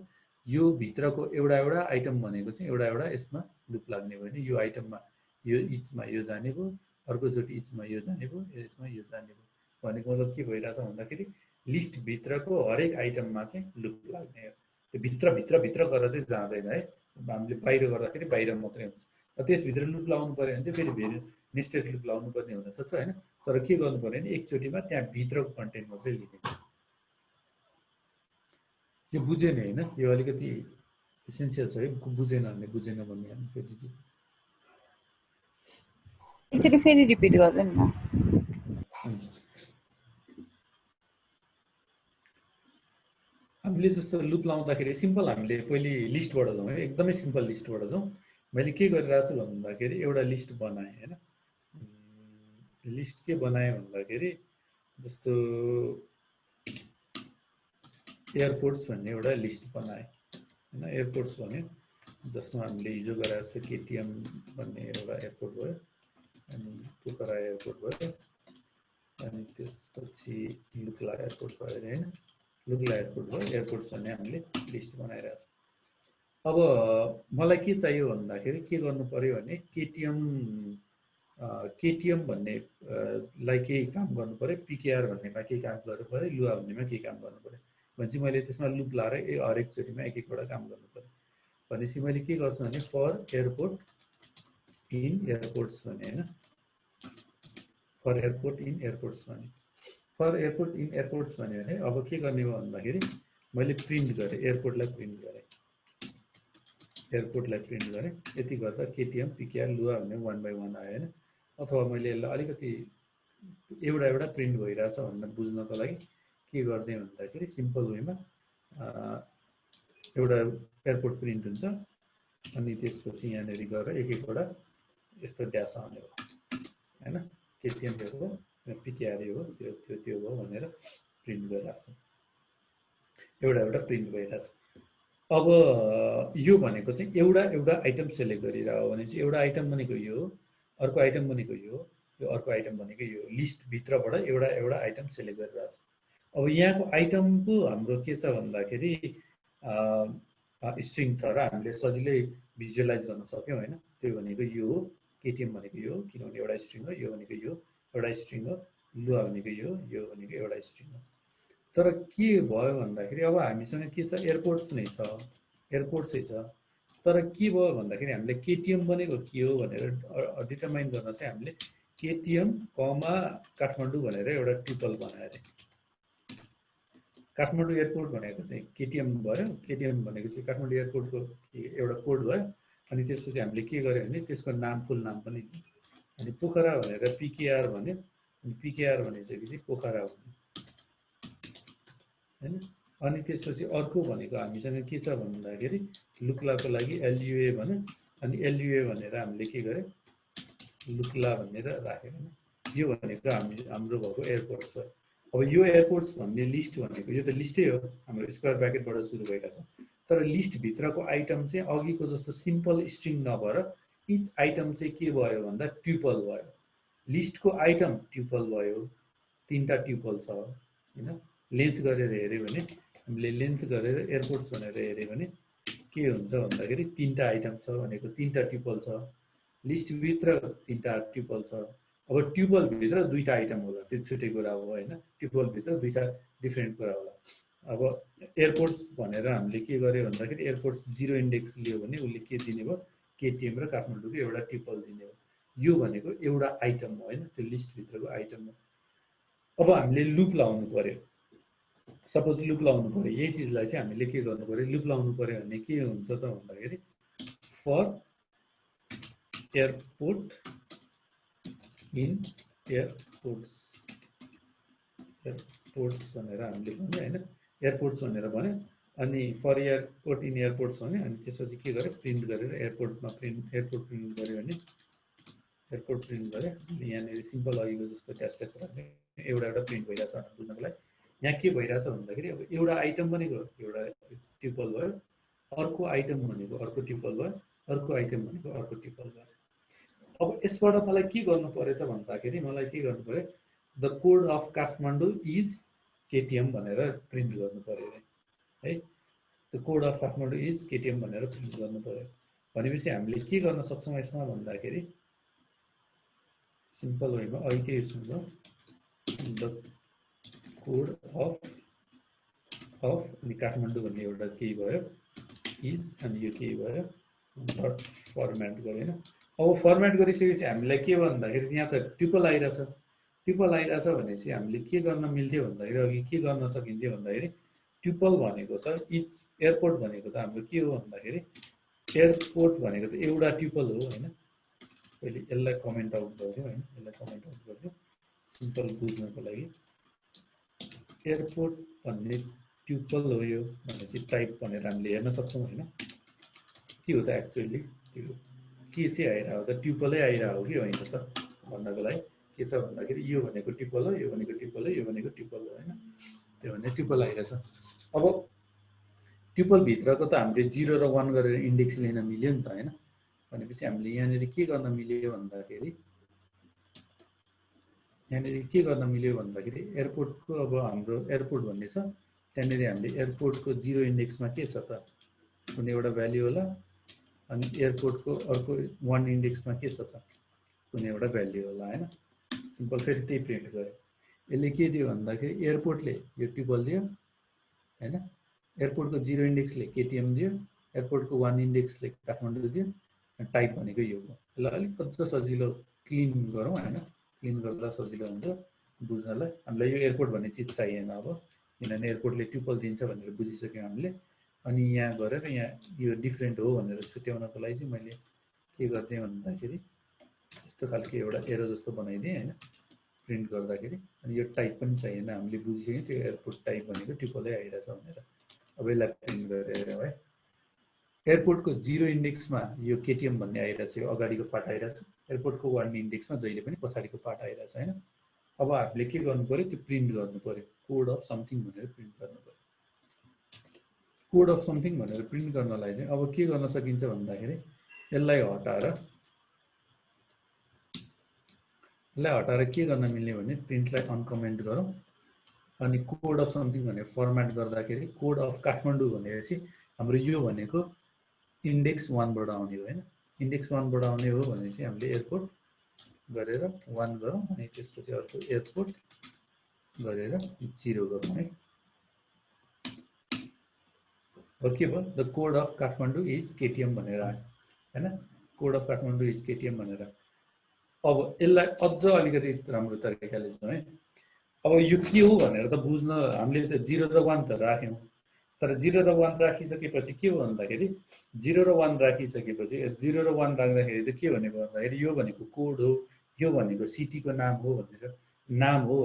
यो भित्रको एउटा एउटा आइटम भनेको चाहिँ एउटा एउटा यसमा लुप लाग्ने भयो भने यो आइटममा यो इचमा यो जाने भयो अर्कोचोटि इचमा यो जाने भयो यसमा यो जाने भयो भनेको मतलब के भइरहेछ भन्दाखेरि लिस्टभित्रको हरेक आइटममा चाहिँ लुप लाग्ने हो त्यो भित्र गरेर चाहिँ जाँदैन है हामीले बाहिर गर्दाखेरि बाहिर मात्रै हुन्छ त्यसभित्र लुप लाउनु पर्यो भने चाहिँ फेरि भेरि नेस्टेड लुप लाउनु पर्ने हुनसक्छ होइन तर के गर्नु पर्यो भने एकचोटिमा त्यहाँ भित्रको कन्टेन्ट मात्रै लिने यो बुझेन होइन यो अलिकति इसेन्सियल छ है बुझेन भने बुझेन भन्ने हामी फेरि एकचोटि फेरि रिपिट गर्दैन न हामीले जस्तो लुप लाउँदाखेरि सिम्पल हामीले पहिले लिस्टबाट जाउँ है एकदमै सिम्पल लिस्टबाट जाउँ मैले के गरिरहेको छु भन्दाखेरि एउटा लिस्ट बनाएँ होइन लिस्ट के बनाएँ भन्दाखेरि जस्तो एयरपोर्ट्स भन्ने एउटा लिस्ट बनाएँ होइन एयरपोर्ट्स भन्यो जसमा हामीले हिजो गरे जस्तो केटिएम भन्ने एउटा एयरपोर्ट भयो अनि पोखरा एयरपोर्ट भयो अनि त्यसपछि लुक्ला एयरपोर्ट भयो अरे होइन लुक्ला एयरपोर्ट भयो एयरपोर्ट्स भन्ने हामीले लिस्ट बनाइरहेको छ अब मलाई के चाहियो भन्दाखेरि के गर्नु पर्यो भने केटिएम भन्ने लाई केही काम गर्नु पर्यो पिकेआर भन्नेमा केही काम गर्नु पर्यो लुआ भन्नेमा केही काम गर्नु पर्यो भनेपछि मैले त्यसमा लुप लाएर हरेकचोटिमा एक एकवटा काम गर्नु पर्यो भनेपछि मैले के गर्छु भने फर एयरपोर्ट इन एयरपोर्ट्स भने होइन फर एयरपोर्ट इन एयरपोर्ट्स भने फर एयरपोर्ट इन एयरपोर्ट्स भन्यो भने अब के गर्ने हो भन्दाखेरि मैले प्रिन्ट गरेँ एयरपोर्टलाई प्रिन्ट गरेँ यति गर्दा केटिएम पिकेआर लुआ भन्ने 1 by 1 आयो होइन अथवा मैले यसलाई अलिकति एउटा एउटा प्रिन्ट भइरहेछ भनेर बुझ्नको लागि के गर्दै भन्दाखेरि सिम्पल वेमा एउटा एयरपोर्ट प्रिन्ट हुन्छ अनि त्यसपछि यहाँनिर गएर एक एकवटा यस्तो ड्यास आउने हो हैन केटिएम हो पिकेआर हो त्यो हो भनेर प्रिन्ट गरिरहेछ एउटा एउटा प्रिन्ट भइरहेछ अब यो भनेको चाहिँ एउटा एउटा आइटम सेलेक्ट गरिरह्यो भने चाहिँ एउटा आइटम भनेको यो अर्को आइटम भनेको यो अर्को आइटम भनेको यो लिस्ट भित्रबाट एउटा एउटा आइटम सेलेक्ट गरिरहेछ अब यहाँको आइटमको हाम्रो के छ भन्दाखेरि स्ट्रिङ छ र हामीले सजिलै भिजुअलाइज गर्न सक्यौँ हैन त्यो भनेको यो हो केटिएम भनेको यो किनभने एउटा स्ट्रिङ हो यो भनेको यो एउटा स्ट्रिङ हो लुआ भनेको यो भनेको एउटा स्ट्रिङ हो तर के भयो भन्दाखेरि अब हामीसँग के छ एयरपोर्ट्स नै छ एयरपोर्ट्सै छ तर के भयो भन्दाखेरि हामीले केटिएम भनेको के हो भनेर डिटरमाइन गर्न चाहिँ हामीले केटिएम कमा काठमाडौँ भनेर एउटा ट्युपल बनाएर काठमाडौँ एयरपोर्ट भनेको चाहिँ केटिएम भयो केटिएम भनेको चाहिँ काठमाडौँ एयरपोर्टको एउटा कोड भयो अनि त्यसपछि हामीले के गर्यो भने त्यसको नाम फुल नाम पनि अनि पोखरा भनेर पिकेआर भन्यो अनि पिकेआर भनेपछि चाहिँ पोखरा भन्यो हैन अनि त्यसपछि अर्को भनेको हामीसँग के छ भन्दाखेरि लुक्लाको लागि एलयुए भन्यो अनि एलयुए भनेर हामीले के गर्यो लुक्ला भनेर राख्यो हैन यो भनेको हाम्रो भएको एयरपोर्ट्स हो अब यो एयरपोर्ट्स भन्ने लिस्ट भनेको यो त लिस्टै हो हाम्रो स्क्वायर ब्र्याकेटबाट सुरु भइरहेछ तर लिस्ट भित्रको आइटम चाहिँ अघिको जस्तो सिम्पल स्ट्रिङ नभएर इच आइटम चाहिँ के भयो भन्दा ट्युपल भयो लिस्टको आइटम ट्युपल भयो तीनटा ट्युपल छ हैन लेन्थ गरेर हेर्यो भने हामीले लेन्थ गरेर एयरपोर्ट्स भनेर हेऱ्यो भने के हुन्छ भन्दाखेरि 3टा आइटम छ भनेको 3टा ट्युपल छ, लिस्टभित्र 3टा ट्युपल छ। अब ट्युपलभित्र 2टा आइटम होला, त्यो छुट्टै कुरा हो होइन, ट्युपलभित्र 2टा डिफ्रेन्ट कुरा होला। अब एयरपोर्ट्स भनेर हामीले के गर्यो भन्दाखेरि एयरपोर्ट्स 0 इन्डेक्स लियो भने उसले के दिने भयो, केटिएम र काठमाडौँको एउटा ट्युपल दिने हो। यो भनेको एउटा आइटम हो होइन, त्यो लिस्टभित्रको आइटम हो। अब हामीले लुप लाउनु पर्यो, सपोज लुप लाउनु पर्यो, यही चिजलाई चाहिँ हामीले के गर्नु पर्यो, लुप लाउनु पर्यो भने के हुन्छ त भन्दाखेरि फर एयरपोर्ट इन एयरपोर्ट्स भनेर हामीले भन्यो होइन, एयरपोर्ट्स भनेर भन्यो। अनि फर एयरपोर्ट इन एयरपोर्ट्स भन्यो, अनि त्यसपछि के गर्यो, प्रिन्ट गरेर एयरपोर्ट प्रिन्ट गर्यो भने एयरपोर्ट प्रिन्ट गऱ्यो। यहाँनिर सिम्पल अघिको जस्तो ट्यास राख्ने एउटा प्रिन्ट भइरहेछ बुझ्नको लागि। यहाँ के भइरहेछ भन्दाखेरि अब एउटा आइटम भनेको एउटा ट्युपल भयो, अर्को आइटम भनेको अर्को ट्युपल भयो, अर्को आइटम भनेको अर्को ट्युपल भयो। अब यसबाट मलाई के गर्नु पर्यो त भन्दाखेरि मलाई के गर्नु पर्यो, the code of Kathmandu is KTM भनेर प्रिन्ट गर्नु पर्यो है। The code of Kathmandu is KTM भनेर प्रिन्ट गर्नु पर्यो। भनेपछि हामीले के गर्न सक्छौँ यसमा भन्दाखेरि सिम्पल वेमा अहिलेकै युज हुन्छ, द कोड अफ अनि काठमाडौँ भन्ने एउटा केही भयो इज, अनि यो केही भयो डट फर्मेट गरेन। अब फर्मेट गरिसकेपछि हामीलाई के भन्दाखेरि यहाँ त ट्युपल आइरहेछ, भनेपछि हामीले के गर्न मिल्थ्यो भन्दाखेरि अघि के गर्न सकिन्थ्यो भन्दाखेरि ट्युपल भनेको त इच एयरपोर्ट भनेको त हाम्रो के हो भन्दाखेरि एयरपोर्ट भनेको त एउटा ट्युपल हो होइन। पहिले यसलाई कमेन्ट आउट गरिदिउँ होइन, यसलाई कमेन्ट आउट गरिदिउँ सिम्पल बुझ्नको लागि। एयरपोर्ट भन्ने ट्युपल हो यो भनेपछि टाइप भनेर हामीले हेर्न सक्छौँ होइन। के हो त एक्चुअली त्यो के चाहिँ आइरहेको हो त, ट्युपलै आइरहेको हो कि होइन त भन्नको लागि के छ भन्दाखेरि यो भनेको ट्युपल हो, यो भनेको ट्युपल हो, यो भनेको ट्युपल हो होइन, त्यो भने ट्युपल आइरहेछ। अब ट्युपलभित्रको त हामीले 0 र 1 गरेर इन्डेक्स लिन मिल्यो नि त होइन। भनेपछि हामीले यहाँनिर के गर्न मिल्यो भन्दाखेरि एयरपोर्टको अब हाम्रो एयरपोर्ट भन्ने छ, त्यहाँनिर हामीले एयरपोर्टको 0 इन्डेक्समा के छ त कुनै एउटा भ्याल्यु होला, अनि एयरपोर्टको अर्को 1 इन्डेक्समा के छ त कुनै एउटा भ्याल्यु होला होइन। सिम्पल फेरि त्यही प्रिन्ट गर्यो। यसले के दियो भन्दाखेरि एयरपोर्टले यो ट्युपल दियो होइन, एयरपोर्टको 0 इन्डेक्सले केटिएम दियो, एयरपोर्टको 1 इन्डेक्सले काठमाडौँ दियो, टाइप भनेको यो हो। यसलाई अलिक अझ सजिलो क्लिन गरौँ होइन, क्लिन गर्दा सजिलो हुन्छ बुझ्नलाई। हामीलाई यो एयरपोर्ट भन्ने चिज चाहिएन अब, किनभने एयरपोर्टले ट्युपल दिन्छ भनेर बुझिसक्यौँ हामीले। अनि यहाँ गरेर यहाँ यो डिफ्रेन्ट हो भनेर छुट्याउनको लागि चाहिँ मैले के गरिदिएँ भन्दाखेरि यस्तो खालको एउटा एरो जस्तो बनाइदिएँ होइन प्रिन्ट गर्दाखेरि। अनि यो टाइप पनि चाहिएन, हामीले बुझिसक्यौँ त्यो एयरपोर्ट टाइप भनेको ट्युपलै आइरहेछ भनेर। अब यसलाई प्रिन्ट गरेर है, एयरपोर्टको 0 इन्डेक्समा यो केटिएम भन्ने आइरहेछ, यो अगाडिको पार्ट आइरहेछ, एयरपोर्टको 1 इन्डेक्समा जहिले पनि पछाडिको पार्ट आइरहेछ होइन। अब हामीले के गर्नु पर्यो, त्यो प्रिन्ट गर्नु पर्यो, कोड अफ समथिङ भनेर प्रिन्ट गर्नु पर्यो। कोड अफ समथिङ भनेर प्रिन्ट गर्नलाई चाहिँ अब के गर्न सकिन्छ भन्दाखेरि यसलाई हटाएर के गर्न मिल्ने भने प्रिन्टलाई अनकमेन्ट गरौँ, अनि कोड अफ समथिङ भनेर फर्मेट गर्दाखेरि कोड अफ काठमाडौँ भनेपछि हाम्रो यो भनेको इन्डेक्स 1 बाट आउने हो होइन। इन्डेक्स 1 बाट आउने हो भनेपछि हामीले एयरपोर्ट गरेर 1 गरौँ, अनि त्यसपछि अर्को एयरपोर्ट गरेर 0 गरौँ है। अब के भयो, the code of Kathmandu is KTM भनेर आयो होइन, code of Kathmandu is KTM भनेर। अब यसलाई अझ अलिकति राम्रो तरिकाले जाउँ है। अब यो के हो भनेर त बुझ्न हामीले त 0 र 1 त राख्यौँ, तर 0 र 1 राखिसकेपछि के हो भन्दाखेरि 0 र 1 राखिसकेपछि 0 र 1 राख्दाखेरि त के भनेको भन्दाखेरि यो भनेको कोड हो, यो भनेको सिटीको नाम हो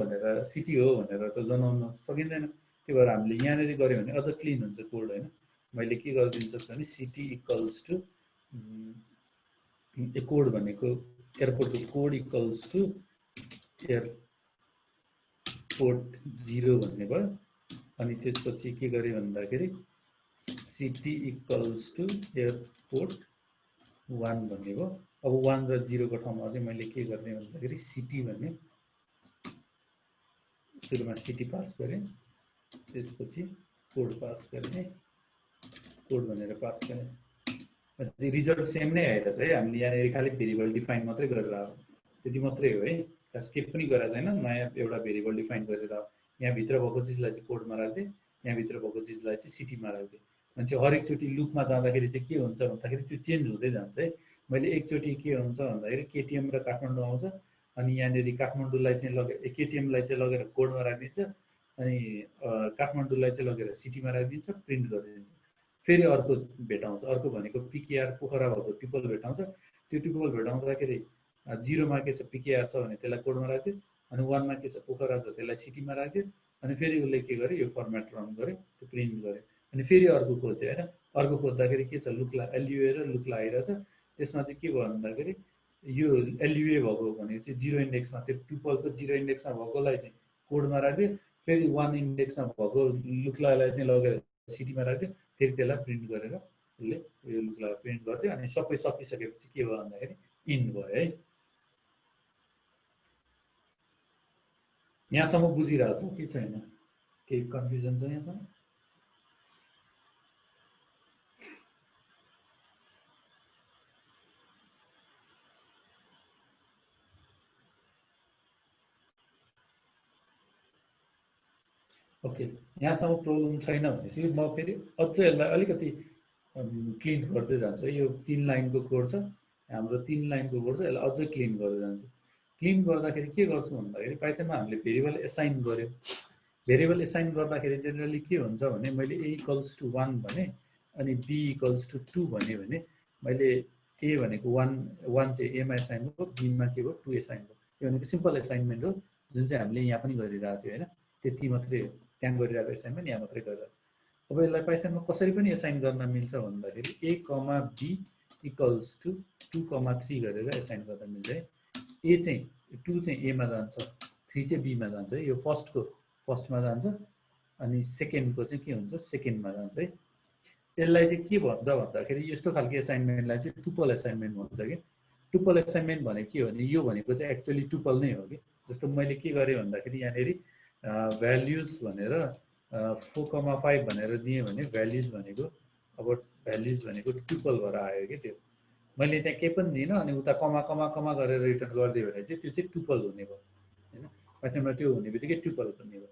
भनेर सिटी हो भनेर त जनाउन सकिँदैन। त्यही भएर हामीले यहाँनिर गऱ्यो भने अझ क्लिन हुन्छ कोड होइन। मैले के गरिदिन सक्छु भने सिटी इक्वल्स टु कोड भनेको एयरपोर्टको कोड इक्वल्स टु एयरपोर्ट 0 भन्ने भयो। अनि त्यसपछि के गरेँ भन्दाखेरि सिटी इक्वल्स टु एयरपोर्ट 1 भन्ने भयो। अब 1 र 0 को ठाउँमा चाहिँ मैले के गर्ने भन्दाखेरि सिटी भन्ने सुरुमा सिटी पास गरेँ, त्यसपछि कोड पास गर्ने, कोड भनेर पास गर्ने, रिजल्ट सेम नै आइरहेछ है। हामीले यहाँनिर खालि भेरिएबल डिफाइन मात्रै गरेर आयो, त्यति मात्रै हो है। खास केही पनि गरेको छैन, नयाँ एउटा भेरिएबल डिफाइन गरेर यहाँभित्र भएको चिजलाई चाहिँ कोडमा राखिदिएँ, यहाँभित्र भएको चिजलाई चाहिँ सिटीमा राखिदिएँ। अनि चाहिँ हरेकचोटि लुपमा जाँदाखेरि चाहिँ के हुन्छ भन्दाखेरि त्यो चेन्ज हुँदै जान्छ है। मैले एकचोटि के हुन्छ भन्दाखेरि केटिएम र काठमाडौँ आउँछ, अनि यहाँनिर काठमाडौँलाई चाहिँ लगेर केटिएमलाई चाहिँ लगेर कोडमा राखिदिन्छ, अनि काठमाडौँलाई चाहिँ लगेर सिटीमा राखिदिन्छ, प्रिन्ट गरिदिन्छ। फेरि अर्को भेटाउँछ, अर्को भनेको पिकेआर पोखरा भएको ट्युपल भेटाउँछ। त्यो ट्युपल भेटाउँदाखेरि 0 मा के छ पिकेआर छ भने त्यसलाई कोडमा राख्यो, अनि 1 मा के छ पोखरा छ त्यसलाई सिटीमा राख्यो, अनि फेरि उसले के गर्यो यो फर्मेट रन गर्यो, त्यो प्रिन्ट गर्यो, अनि फेरि अर्को खोज्यो होइन। अर्को खोज्दाखेरि के छ लुक्ला एलयुए र लुक्ला आइरहेछ। त्यसमा चाहिँ के भयो भन्दाखेरि यो एलयुए भएको भनेको चाहिँ 0 इन्डेक्समा, त्यो ट्युपलको 0 इन्डेक्समा भएकोलाई चाहिँ कोडमा राख्यो, फेरि 1 इन्डेक्समा भएको लुक्लालाई चाहिँ लगेर सिटीमा राख्यो, फेरि त्यसलाई प्रिन्ट गरेर उसले यो लुक्लालाई प्रिन्ट गर्थ्यो। अनि सबै सकिसकेपछि के भयो भन्दाखेरि इन्ड भयो है। यहाँसम्म बुझिरहेको छ कि छैन? केही कन्फ्युजन छ यहाँसम्म? ओके, यहाँसम्म प्रब्लम छैन भनेपछि म फेरि अझ यसलाई अलिकति क्लिन गर्दै जान्छु। यो 3 लाइनको कोड छ हाम्रो, 3 लाइनको कोड छ, यसलाई अझ क्लिन गर्दै जान्छु। क्लिन गर्दाखेरि के गर्छु भन्दाखेरि पाइथनमा हामीले भेरिएबल एसाइन गर्यो। भेरिएबल एसाइन गर्दाखेरि जेनरली के हुन्छ भने मैले a = 1 भने अनि b = 2 भने मैले a भनेको 1 चाहिँ a मा एसाइन भयो, b मा के भयो 2 एसाइन भयो। यो भनेको सिम्पल एसाइनमेन्ट हो, जुन चाहिँ हामीले यहाँ पनि गरिरहेको थियो होइन। त्यति मात्रै हो, त्यहाँ गरिरहेको एसाइनमेन्ट यहाँ मात्रै गरिरहेको। अब यसलाई पाइथनमा कसरी पनि एसाइन गर्न मिल्छ भन्दाखेरि a, b = 2, 3 गरेर एसाइन गर्न मिल्छ है। a चाहिँ 2 चाहिँ a मा जान्छ, 3 चाहिँ b मा जान्छ है। यो फर्स्टको फर्स्टमा जान्छ, अनि सेकेन्डको चाहिँ के हुन्छ सेकेन्डमा जान्छ है। यसलाई चाहिँ के भन्छ भन्दाखेरि यस्तो खालको एसाइनमेन्टलाई चाहिँ टुपल एसाइनमेन्ट भन्छ कि। टुपल एसाइनमेन्ट भने के हो भने यो भनेको चाहिँ एक्चुअली टुपल नै हो कि। जस्तो मैले के गरेँ भन्दाखेरि यहाँनिर भ्याल्युज भनेर 4,5 भनेर दिएँ भने भ्याल्युज भनेको अब भ्याल्युज भनेको टुपल भएर आयो कि। त्यो मैले त्यहाँ केही पनि दिइनँ, अनि उता कमा कमा कमा गरेर रिटर्न गरिदियो भने चाहिँ त्यो चाहिँ टुपल हुने भयो होइन। पाइथनमा त्यो हुने बित्तिकै टुपल हुने भयो।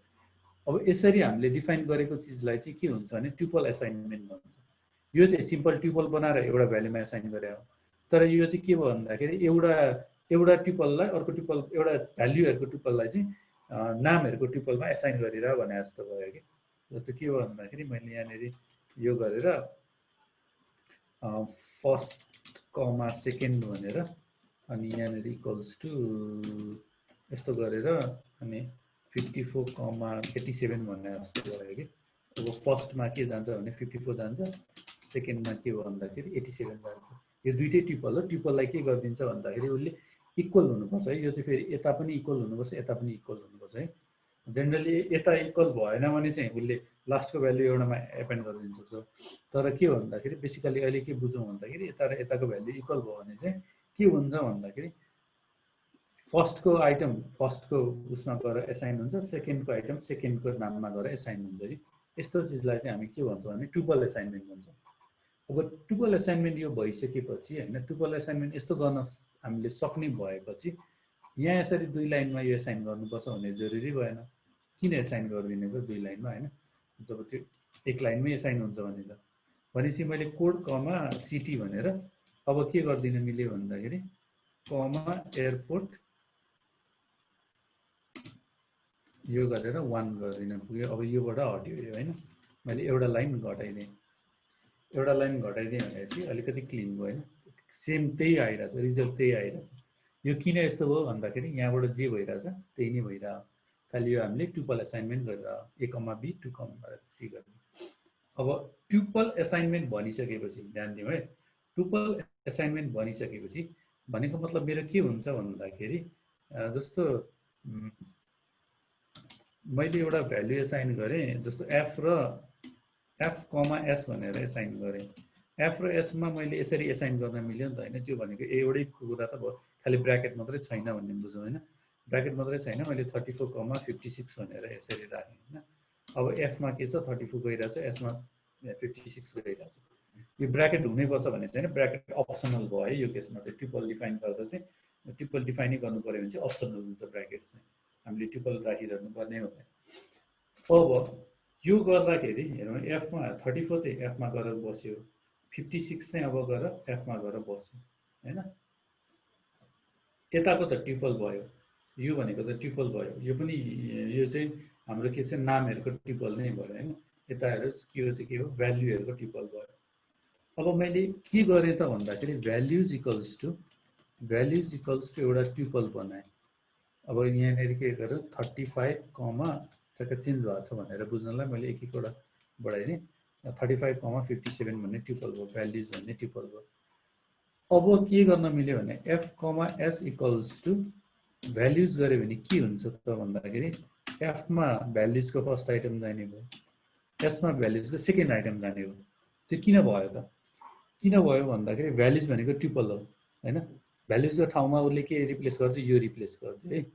अब यसरी हामीले डिफाइन गरेको चिजलाई चाहिँ के हुन्छ भने ट्युपल एसाइनमेन्ट भन्छ। यो चाहिँ सिम्पल ट्युपल बनाएर एउटा भ्याल्युमा एसाइन गरे हो। तर यो चाहिँ के भयो भन्दाखेरि एउटा ट्युपललाई अर्को ट्युपल, एउटा भ्याल्युहरूको ट्युपललाई चाहिँ नामहरूको ट्युपलमा एसाइन गरेर भने जस्तो भयो कि। जस्तो के भयो भन्दाखेरि मैले यहाँनिर यो गरेर फर्स्ट कमा सेकेन्ड भनेर अनि यहाँनिर = यस्तो गरेर अनि 54,87 भन्ने जस्तो भयो कि। अब फर्स्टमा के जान्छ भने 54 जान्छ, सेकेन्डमा के भयो भन्दाखेरि 87 जान्छ। यो दुइटै ट्युपल हो। ट्युपललाई के गरिदिन्छ भन्दाखेरि उसले इक्वल हुनुपर्छ है। यो चाहिँ फेरि यता पनि इक्वल हुनुपर्छ, यता पनि इक्वल हुनुपर्छ है। जेनरली यता इक्वल भएन भने चाहिँ उसले लास्टको भ्याल्यु एउटामा एपेन्ड गरिदिनु सक्छ। तर के हो भन्दाखेरि बेसिकली अहिले के बुझौँ भन्दाखेरि यता र यताको भ्याल्यु इक्वल भयो भने चाहिँ के हुन्छ भन्दाखेरि फर्स्टको आइटम फर्स्टको उसमा गएर एसाइन हुन्छ, सेकेन्डको आइटम सेकेन्डको नाममा गएर एसाइन हुन्छ कि। यस्तो चिजलाई चाहिँ हामी के भन्छौँ भने ट्युपल एसाइनमेन्ट भन्छौँ। अब ट्युपल एसाइनमेन्ट यो भइसकेपछि होइन, ट्युपल एसाइनमेन्ट यस्तो गर्न हामीले सक्ने भएपछि यहाँ यसरी 2 लाइनमा यो एसाइन गर्नुपर्छ भन्ने जरुरी भएन। किन एसाइन गरिदिने भयो 2 लाइनमा होइन, जब त्यो 1 लाइनमै एसाइन हुन्छ भने त। भनेपछि मैले कोड कमा सिटी भनेर अब के गरिदिन मिल्यो भन्दाखेरि कमा एयरपोर्ट यो गरेर 1 गरिदिन पुग्यो। अब योबाट हट्यो यो होइन, मैले एउटा लाइन घटाइदिएँ। एउटा लाइन घटाइदिएँ भनेपछि अलिकति क्लिन भयो होइन, सेम त्यही आइरहेछ, रिजल्ट त्यही आइरहेछ। यो किन यस्तो भयो भन्दाखेरि यहाँबाट जे भइरहेछ त्यही नै भइरहेको, खालि यो हामीले ट्युपल एसाइनमेन्ट गरिरहेको a, b 2, c गर्ने। अब ट्युपल एसाइनमेन्ट भनिसकेपछि ध्यान दिउँ है, ट्युपल एसाइनमेन्ट भनिसकेपछि भनेको मतलब मेरो के हुन्छ भन्दाखेरि जस्तो मैले एउटा भ्याल्यु एसाइन गरेँ, जस्तो f, s भनेर एसाइन गरेँ। f र s मा मैले यसरी एसाइन गर्न मिल्यो नि त होइन। त्यो भनेको एउटै कुरा त भयो, खालि ब्र्याकेट मात्रै छैन भन्ने बुझौँ होइन। ब्र्याकेट मात्रै छैन, मैले 34,56 भनेर यसरी राखेँ होइन। अब एफमा के छ 34 गइरहेछ, एसमा 56 गइरहेछ। यो ब्राकेट हुनैपर्छ भन्ने छैन, ब्राकेट अप्सनल भयो है। यो केसमा चाहिँ ट्रिपल डिफाइन गर्दा चाहिँ ट्रिपल डिफाइनै गर्नु पर्यो भने चाहिँ अप्सनल हुन्छ ब्राकेट चाहिँ, हामीले ट्रिपल राखिरहनु पर्ने हुँदैन। अब यो गर्दाखेरि हेरौँ, एफमा 34 चाहिँ एफमा गएर बस्यो, 56 चाहिँ अब गएर एफमा गएर बस्यो हैन। यताको त ट्रिपल भयो, यो भनेको त ट्रिपल भयो, यो पनि यो चाहिँ हाम्रो के छ नामहरुको ट्रिपल नै भयो हैन। यता हेर्नु के हो चाहिँ के हो, भ्यालुहरुको ट्रिपल भयो। अब मैले के गरेँ त भन्दाखेरि भ्यालुज इक्वल्स टु एउटा ट्रिपल बनाएँ। अब यहाँनिर के गरेँ 35 कमा ठ्याक्क चेन्ज भएको छ भनेर बुझ्नलाई मैले एक एकवटा बढाइदिएँ। 35 कमा 57 भन्ने ट्रिपल भयो, भ्यालुज भन्ने ट्रिपल भयो। अब के गर्न मिल्यो भने F comma S equals to values गरे भने के हुन्छ त भन्दाखेरि एफमा भ्यालुजको फर्स्ट आइटम जाने भयो, एसमा भ्यालुजको सेकेन्ड आइटम जाने भयो। त्यो किन भयो त? किन भयो भन्दाखेरि भ्यालुज भनेको ट्रिपल हो हैन। भ्यालुजको ठाउँमा उसले के रिप्लेस गर्छ, यो रिप्लेस गर्छ है।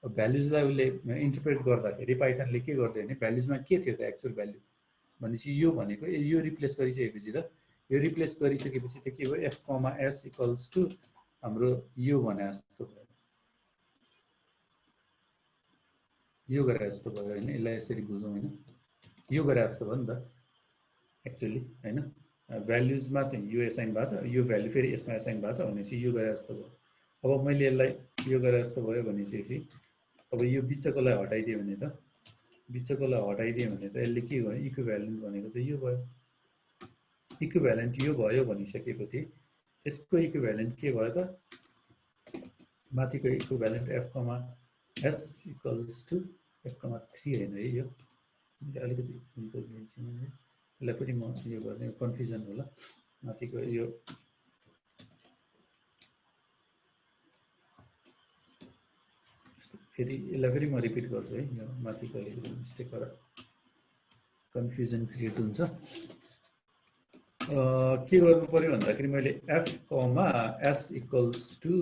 भ्यालुजलाई उसले इन्टरप्रेट गर्दाखेरि पाइथनले के गर्दै भने भ्यालुजमा के थियो त एक्चुअल भ्यालु भनेपछि यो भनेको यो रिप्लेस गरिसकेपछि त यो रिप्लेस गरिसकेपछि त के भयो, F comma S equals to हाम्रो यो भने जस्तो भयो, यो गरे जस्तो भयो हैन। यसलाई यसरी बुझौँ हैन, यो गरे जस्तो भयो नि त एक्चुअली हैन। भ्यालुजमा चाहिँ यो एसाइन भएको छ, यो भ्यालु फेरि यसमा एसाइन भएको छ भनेपछि यो गरे जस्तो भयो। अब मैले यसलाई यो गरे जस्तो भयो भनेपछि अब यो बिचकोलाई हटाइदियो भने त यसले के भयो, इक्विभ्यालेन्ट भनेको त यो भयो। इक्विभ्यालेन्ट यो भयो भनिसकेपछि यसको इक्विभ्यालेन्ट के भयो त, माथिको equivalent F comma S equals to F comma 3 हैन है। यो अलिकति यसलाई पनि म यो गर्ने कन्फ्युजन होला, माथिको यो फेरि यसलाई फेरि म रिपिट गर्छु है। यो माथिको अलिकति मिस्टेक गरेर कन्फ्युजन क्रिएट हुन्छ। के गर्नु पर्यो भन्दाखेरि मैले F comma S equals to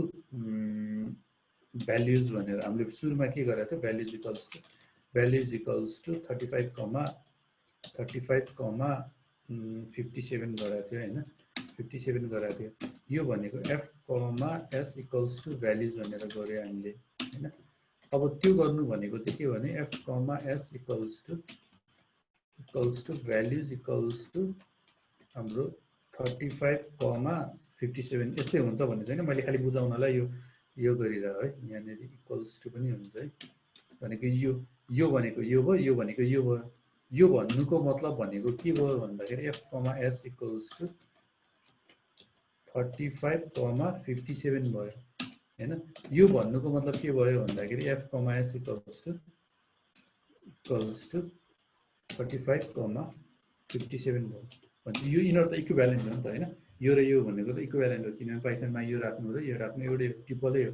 values भनेर हामीले सुरुमा के गरेको थियो, भ्यालुज इक्वल्स टु 35 कमा 57 गराएको थियो हैन, 57 गराएको थियो। यो भनेको F comma S equals to values भनेर गर्यो हामीले हैन। अब त्यो गर्नु भनेको चाहिँ के भने F comma S equals to values equals to हाम्रो 35 कमा 57 यस्तै हुन्छ भन्ने छैन। मैले खालि बुझाउनलाई यो गरिरहेको है। यहाँनिर इक्वल्स टु पनि हुन्छ है, भनेको यो भनेको यो भयो, यो भनेको यो भयो। यो भन्नुको मतलब भनेको के भयो भन्दाखेरि F comma S equals to 35 comma 57 भयो हैन। यो भन्नुको मतलब के भयो भन्दाखेरि F comma S equals to 35 comma 57 भयो। भनेपछि यो यिनीहरू त इक्विभ्यालेन्ट हो नि त हैन। यो र यो भनेको त इक्विभ्यालेन्ट हो, किनभने पाइथनमा यो राख्नु र यो राख्नु एउटै ट्रिपलै हो।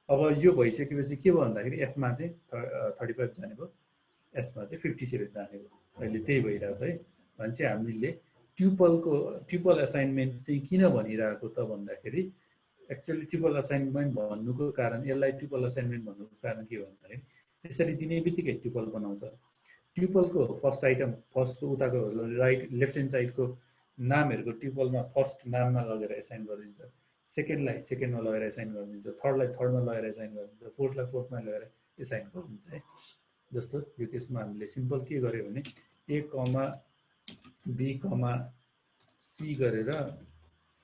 अब यो भइसकेपछि के भयो भन्दाखेरि एफमा चाहिँ 35 जाने भयो, एसमा चाहिँ 57 जाने भयो। अहिले त्यही भइरहेछ है। भनेपछि हामीले ट्रिपल असाइनमेन्ट चाहिँ किन भनिरहेको त भन्दाखेरि एक्चुअली ट्रिपल असाइनमेन्ट भन्नुको कारण, यसलाई ट्रिपल असाइनमेन्ट भन्नुको कारण के हो भन्दाखेरि यसरी दिने बित्तिकै ट्रिपल बनाउँछ। ट्रिपलको फर्स्ट आइटम, फर्स्टको उताको राइट लेफ्ट ह्यान्ड साइडको नामहरुको ट्रिपलमा फर्स्ट नाममा लगेर एसाइन गरिदिन्छ, सेकेन्डलाई सेकेन्डमा लगेर एसाइन गरिदिन्छ, थर्डलाई थर्डमा लगेर एसाइन गरिदिन्छ, फोर्थलाई फोर्थमा लगेर एसाइन गरिदिन्छ है। जस्तो यो केसमा हामीले सिम्पल के गर्यो भने ए कमा बी कमा सी गरेर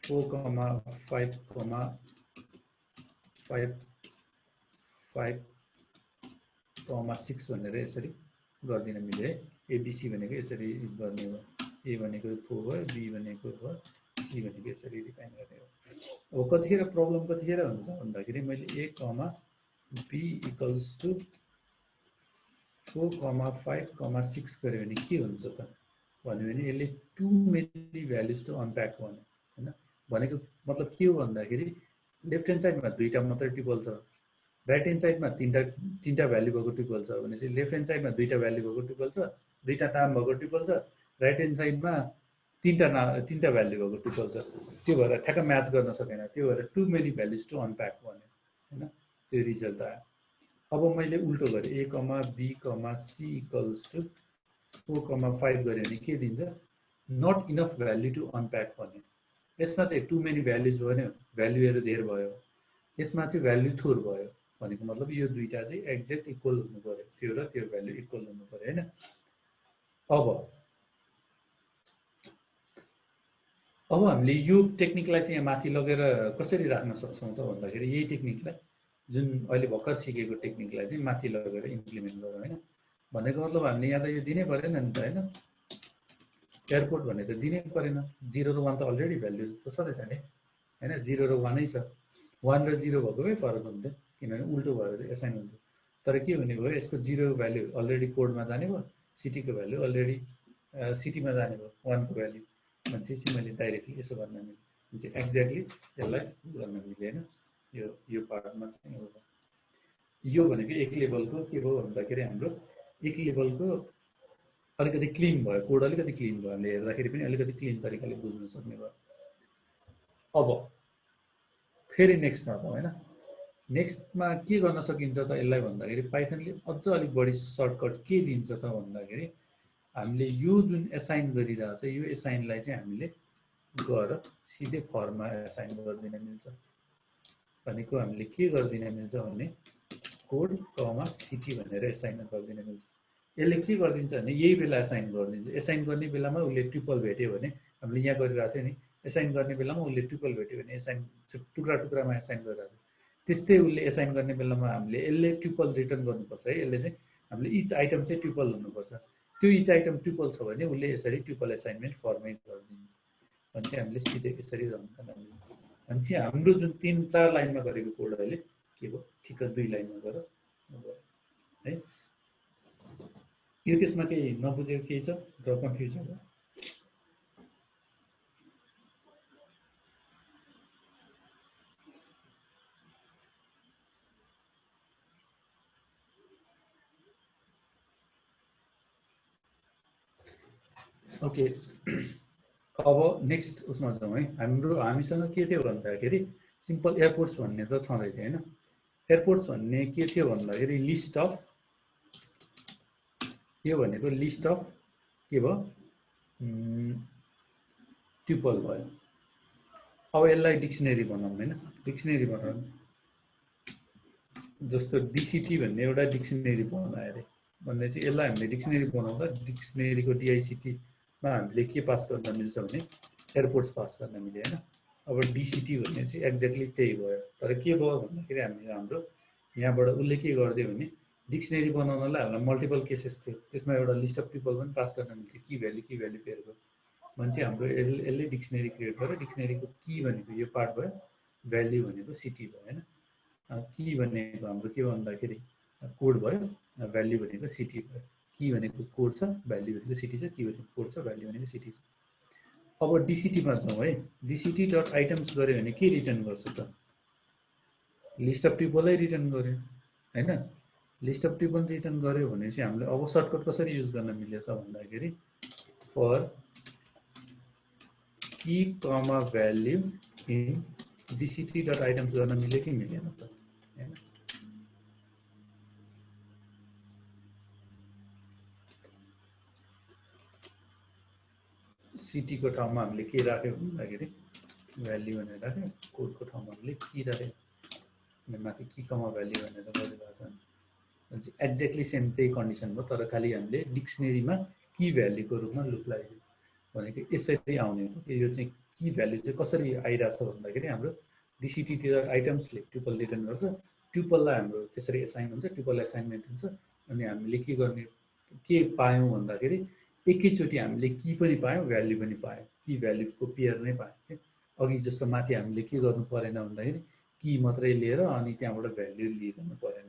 4 कमा 5 कमा 5 कमा 6 भनेर यसरी गर्दिन मिल्यो है। एबिसी भनेको यसरी गर्ने हो, ए भनेको 4 भयो, बी भनेको भयो, सी भनेको यसरी डिफाइन गर्ने हो। अब कतिखेर प्रब्लम कतिखेर हुन्छ भन्दाखेरि मैले ए कमा बी इक्वल्स टु 4 कमा 5 कमा 6 गर्यो भने के हुन्छ त भन्यो भने यसले to many values to unpack भन्यो हैन। भनेको मतलब के हो भन्दाखेरि लेफ्ट ह्यान्ड साइडमा दुईटा मात्रै ट्रिपल छ, राइट ह्यान्ड साइडमा तीनटा भ्यालु भएको ट्रिपल छ भनेपछि लेफ्ट ह्यान्ड साइडमा दुईटा भ्यालु भएको ट्रिपल छ, दुईटा नाम भएको ट्रिपल छ, राइट ह्यान्ड साइडमा तीनटा भ्यालु भएको ट्रिपल छ। त्यो भएर ठ्याक्क म्याच गर्न सकेन, त्यो भएर too many values to unpack भन्यो हैन। त्यो रिजल्ट आयो। अब मैले उल्टो गरेँ A comma B comma C equals to 4,5 गऱ्यो भने के दिन्छ not enough value to unpack भन्ने यसमा चाहिँ टु मेनी भ्याल्युज भन्यो भ्याल्युहरू धेर भयो यसमा चाहिँ भ्याल्यु थोर भयो भनेको मतलब यो दुईटा चाहिँ एक्ज्याक्ट इक्वल हुनु पर्यो त्यो र त्यो भ्याल्यु इक्वल हुनु पर्यो हैन अब हामीले यो टेक्निकलाई चाहिँ यहाँ माथि लगेर कसरी राख्न सक्छौं त भन्दाखेरि यही टेक्निकलाई जुन अहिले भर्खर सिकेको टेक्निकलाई चाहिँ माथि लगेर इम्प्लिमेन्ट गरौँ हैन भनेको मतलब हामीले यहाँ त यो दिनै परेन नि त हैन एयरपोर्ट भने त दिनै परेन 0 र 1 त अलरेडी भ्याल्यु त सधैँ छ नि हैन 0 र 1 नै छ 1 र 0 भएकोमै फरक हुन्छ किनभने उल्टो भएर एसाइन हुन्छ तर के हुने भयो यसको 0 भ्याल्यु अलरेडी कोडमा जाने भयो सिटीको भ्याल्यु अलरेडी सिटीमा जाने भयो 1 को भ्याल्यु भनेपछि मैले डाइरेक्टली यसो गर्न मिल्छ एक्ज्याक्टली यसलाई गर्न मिल्दैन यो पार्टमा चाहिँ हो यो भनेको एक लेभलको के भयो भन्दाखेरि हाम्रो एक लेभलको अलिकति क्लीन भयो कोड अलिकति क्लीन भयो हामीले हेर्दाखेरि पनि अलिकति क्लीन तरिकाले बुझ्न सक्ने भयो अब फेरि नेक्स्टमा त हैन नेक्स्टमा के गर्न सकिन्छ त यसलाई भन्दाखेरि पाइथनले अझ अलिक बढी सर्टकट के दिन्छ त भन्दाखेरि हामीले यो जुन एसाइन गरिरहेछ यो एसाइनलाई चाहिँ हामीले गएर सिधै फर्ममा एसाइन गर्दिन मिल्छ भनेको हामीले के गर्दिन मिल्छ भने कोड कमा सिटी भनेर एसाइन गर्दिन मिल्छ यसले के गर्दिन्छ भने यही बेला एसाइन गरिदिन्छ एसाइन गर्ने बेलामा उसले ट्रिपल भेट्यो भने हामीले यहाँ गरिरहेको थियो नि एसाइन गर्ने बेलामा उसले ट्रिपल भेट्यो भने एसाइन टुक्रा टुक्रामा एसाइन गरिरहेको त्यस्तै उसले एसाइन गर्ने बेलामा हामीले यसले ट्रिपल रिटर्न गर्नुपर्छ है यसले चाहिँ हामीले इच आइटम चाहिँ ट्रिपल हुनुपर्छ त्यो इच आइटम ट्रिपल छ भने उसले यसरी ट्रिपल असाइनमेन्ट फर्मेट गरिदिन्छ भनेपछि हामीले सिधै यसरी रन गर्न मिल्छ भनेपछि हाम्रो जुन 3-4 लाइनमा गरेको कोड अहिले के भयो ठिक्क 2 लाइनमा गरेर है यो केसमा केही नबुझेको केही छ र कन्फ्युजन हो ओके अब नेक्स्ट उसमा जाउँ है हामीसँग के थियो भन्दाखेरि सिम्पल एयरपोर्ट्स भन्ने त छँदै थियो हैन एयरपोर्ट्स भन्ने के थियो भन्दाखेरि लिस्ट अफ यो भनेको लिस्ट अफ के भयो ट्युपल भयो अब यसलाई डिक्सनरी बनाउँ हैन डिक्सनरी बनाउँ जस्तो डीसीटी भन्ने एउटा डिक्सनरी बनायो अरे भन्ने चाहिँ यसलाई हामीले डिक्सनरी बनाउँदा डिक्सनरीको डीआईसीटी मा हामीले के पास गर्न मिल्छ भने एयरपोर्ट्स पास गर्न मिल्यो हैन अब डीसीटी भन्ने चाहिँ एक्ज्याक्टली त्यही भयो तर के भयो भन्दाखेरि हाम्रो यहाँबाट उसले के गर्दियो भने डिक्सनरी बनाउनलाई हामीलाई मल्टिपल केसेस थियो त्यसमा एउटा लिस्ट अफ पिपल पनि पास गर्न मिल्थ्यो की भ्याल्यु पेयरको भनेपछि हाम्रो यसले डिक्सनरी क्रिएट गर्यो डिक्सनरीको की भनेको यो पार्ट भयो भ्याल्यु भनेको सिटी भयो हैन की भनेको हाम्रो के भन्दाखेरि कोड भयो भ्याल्यु भनेको सिटी भयो की भनेको कोड छ भ्याल्यु भनेको सिटी छ की भनेको कोड छ भ्याल्यु भनेको सिटी छ अब डीसीटीमा जाउँ है डीसीटी डट आइटम्स गर्यो भने के रिटर्न गर्छ त लिस्ट अफ ट्युपलै रिटर्न गर्यो हैन लिस्ट अफ ट्युपल रिटर्न गर्यो भने चाहिँ हामीले अब सर्टकट कसरी युज गर्न मिल्यो त भन्दाखेरि for key comma value in DCT dot items गर्न मिल्यो कि मिलेन त हैन सिटी को ठाउँमा हामीले के राख्यो भन्दाखेरि भ्याल्यु भनेर राख्यो कोडको ठाउँमा हामीले की राख्यो अनि माथि की कमा भ्याल्यु भनेर गरिरहेको छ अनि एक्ज्याक्टली सेम त्यही कन्डिसन भयो तर खाली हामीले डिक्सनरीमा की भ्याल्युको रूपमा लुप लगाइदियो भनेको यसरी आउने हो यो चाहिँ की भ्याल्यु चाहिँ कसरी आइरहेछ भन्दाखेरि हाम्रो डीसीटी डट आइटम्सले ट्युपल रिटर्न गर्छ ट्युपललाई हाम्रो त्यसरी एसाइन हुन्छ ट्युपल एसाइनमेन्ट हुन्छ अनि हामीले के गर्ने के पायौं भन्दाखेरि एकैचोटी हामीले की पनि पायौं भ्याल्यु पनि पायौं की भ्याल्युको पेयर नै पायौं के अघि जस्तो माथि हामीले के गर्नु परेन भन्दाखेरि की मात्रै लिएर अनि त्यहाँबाट भ्याल्यु लिइरहनु परेन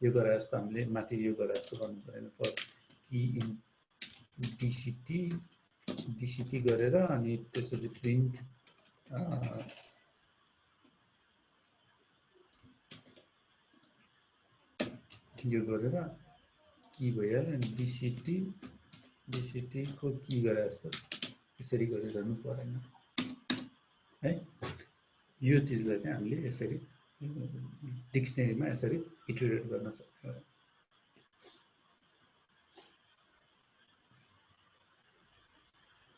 यो गरे जस्तो हामीले माथि यो गरे जस्तो गर्नु परेन फर की इन डीसीटी गरेर अनि त्यसपछि प्रिन्ट यो गरेर की भइहाल्यो अनि डीसीटी को की गरे जस्तो यसरी गरिरहनु परेन है यो चीजलाई चाहिँ हामीले यसरी डिक्सनरीमा यसरी इटरेट गर्न सक्छौं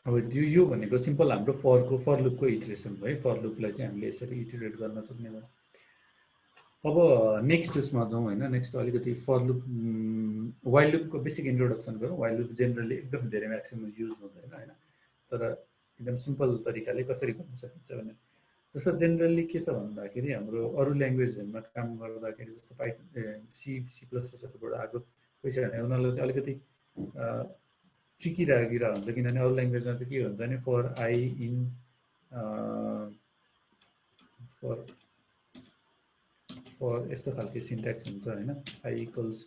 अब यो भनेको सिम्पल हाम्रो फर लुपको इटरेसन भयो है। फर लुपलाई चाहिँ हामीले यसरी इटरेट गर्न सक्ने भयो। अब नेक्स्ट उसमा जाउँ होइन। नेक्स्ट अलिकति फर लुप वाइल लुपको बेसिक इन्ट्रोडक्सन गरौँ। वाइल लुप जेनरली एकदम धेरै म्याक्सिमम युज हुँदैन होइन, तर एकदम सिम्पल तरिकाले कसरी गर्न सकिन्छ भने जस्तो जेनरली के छ भन्दाखेरि हाम्रो अरू ल्याङ्ग्वेजहरूमा काम गर्दाखेरि जस्तो पाइथन सी सी प्लस प्लसहरूबाट आएको कोही छ भने उनीहरूलाई चाहिँ अलिकति ट्रिकी लागिरहेको हुन्छ, किनभने अरू ल्याङ्ग्वेजमा चाहिँ के हुन्छ भने फर आई इन फर यस्तो खालको सिन्ट्याक्स हुन्छ होइन। आई इक्वल्स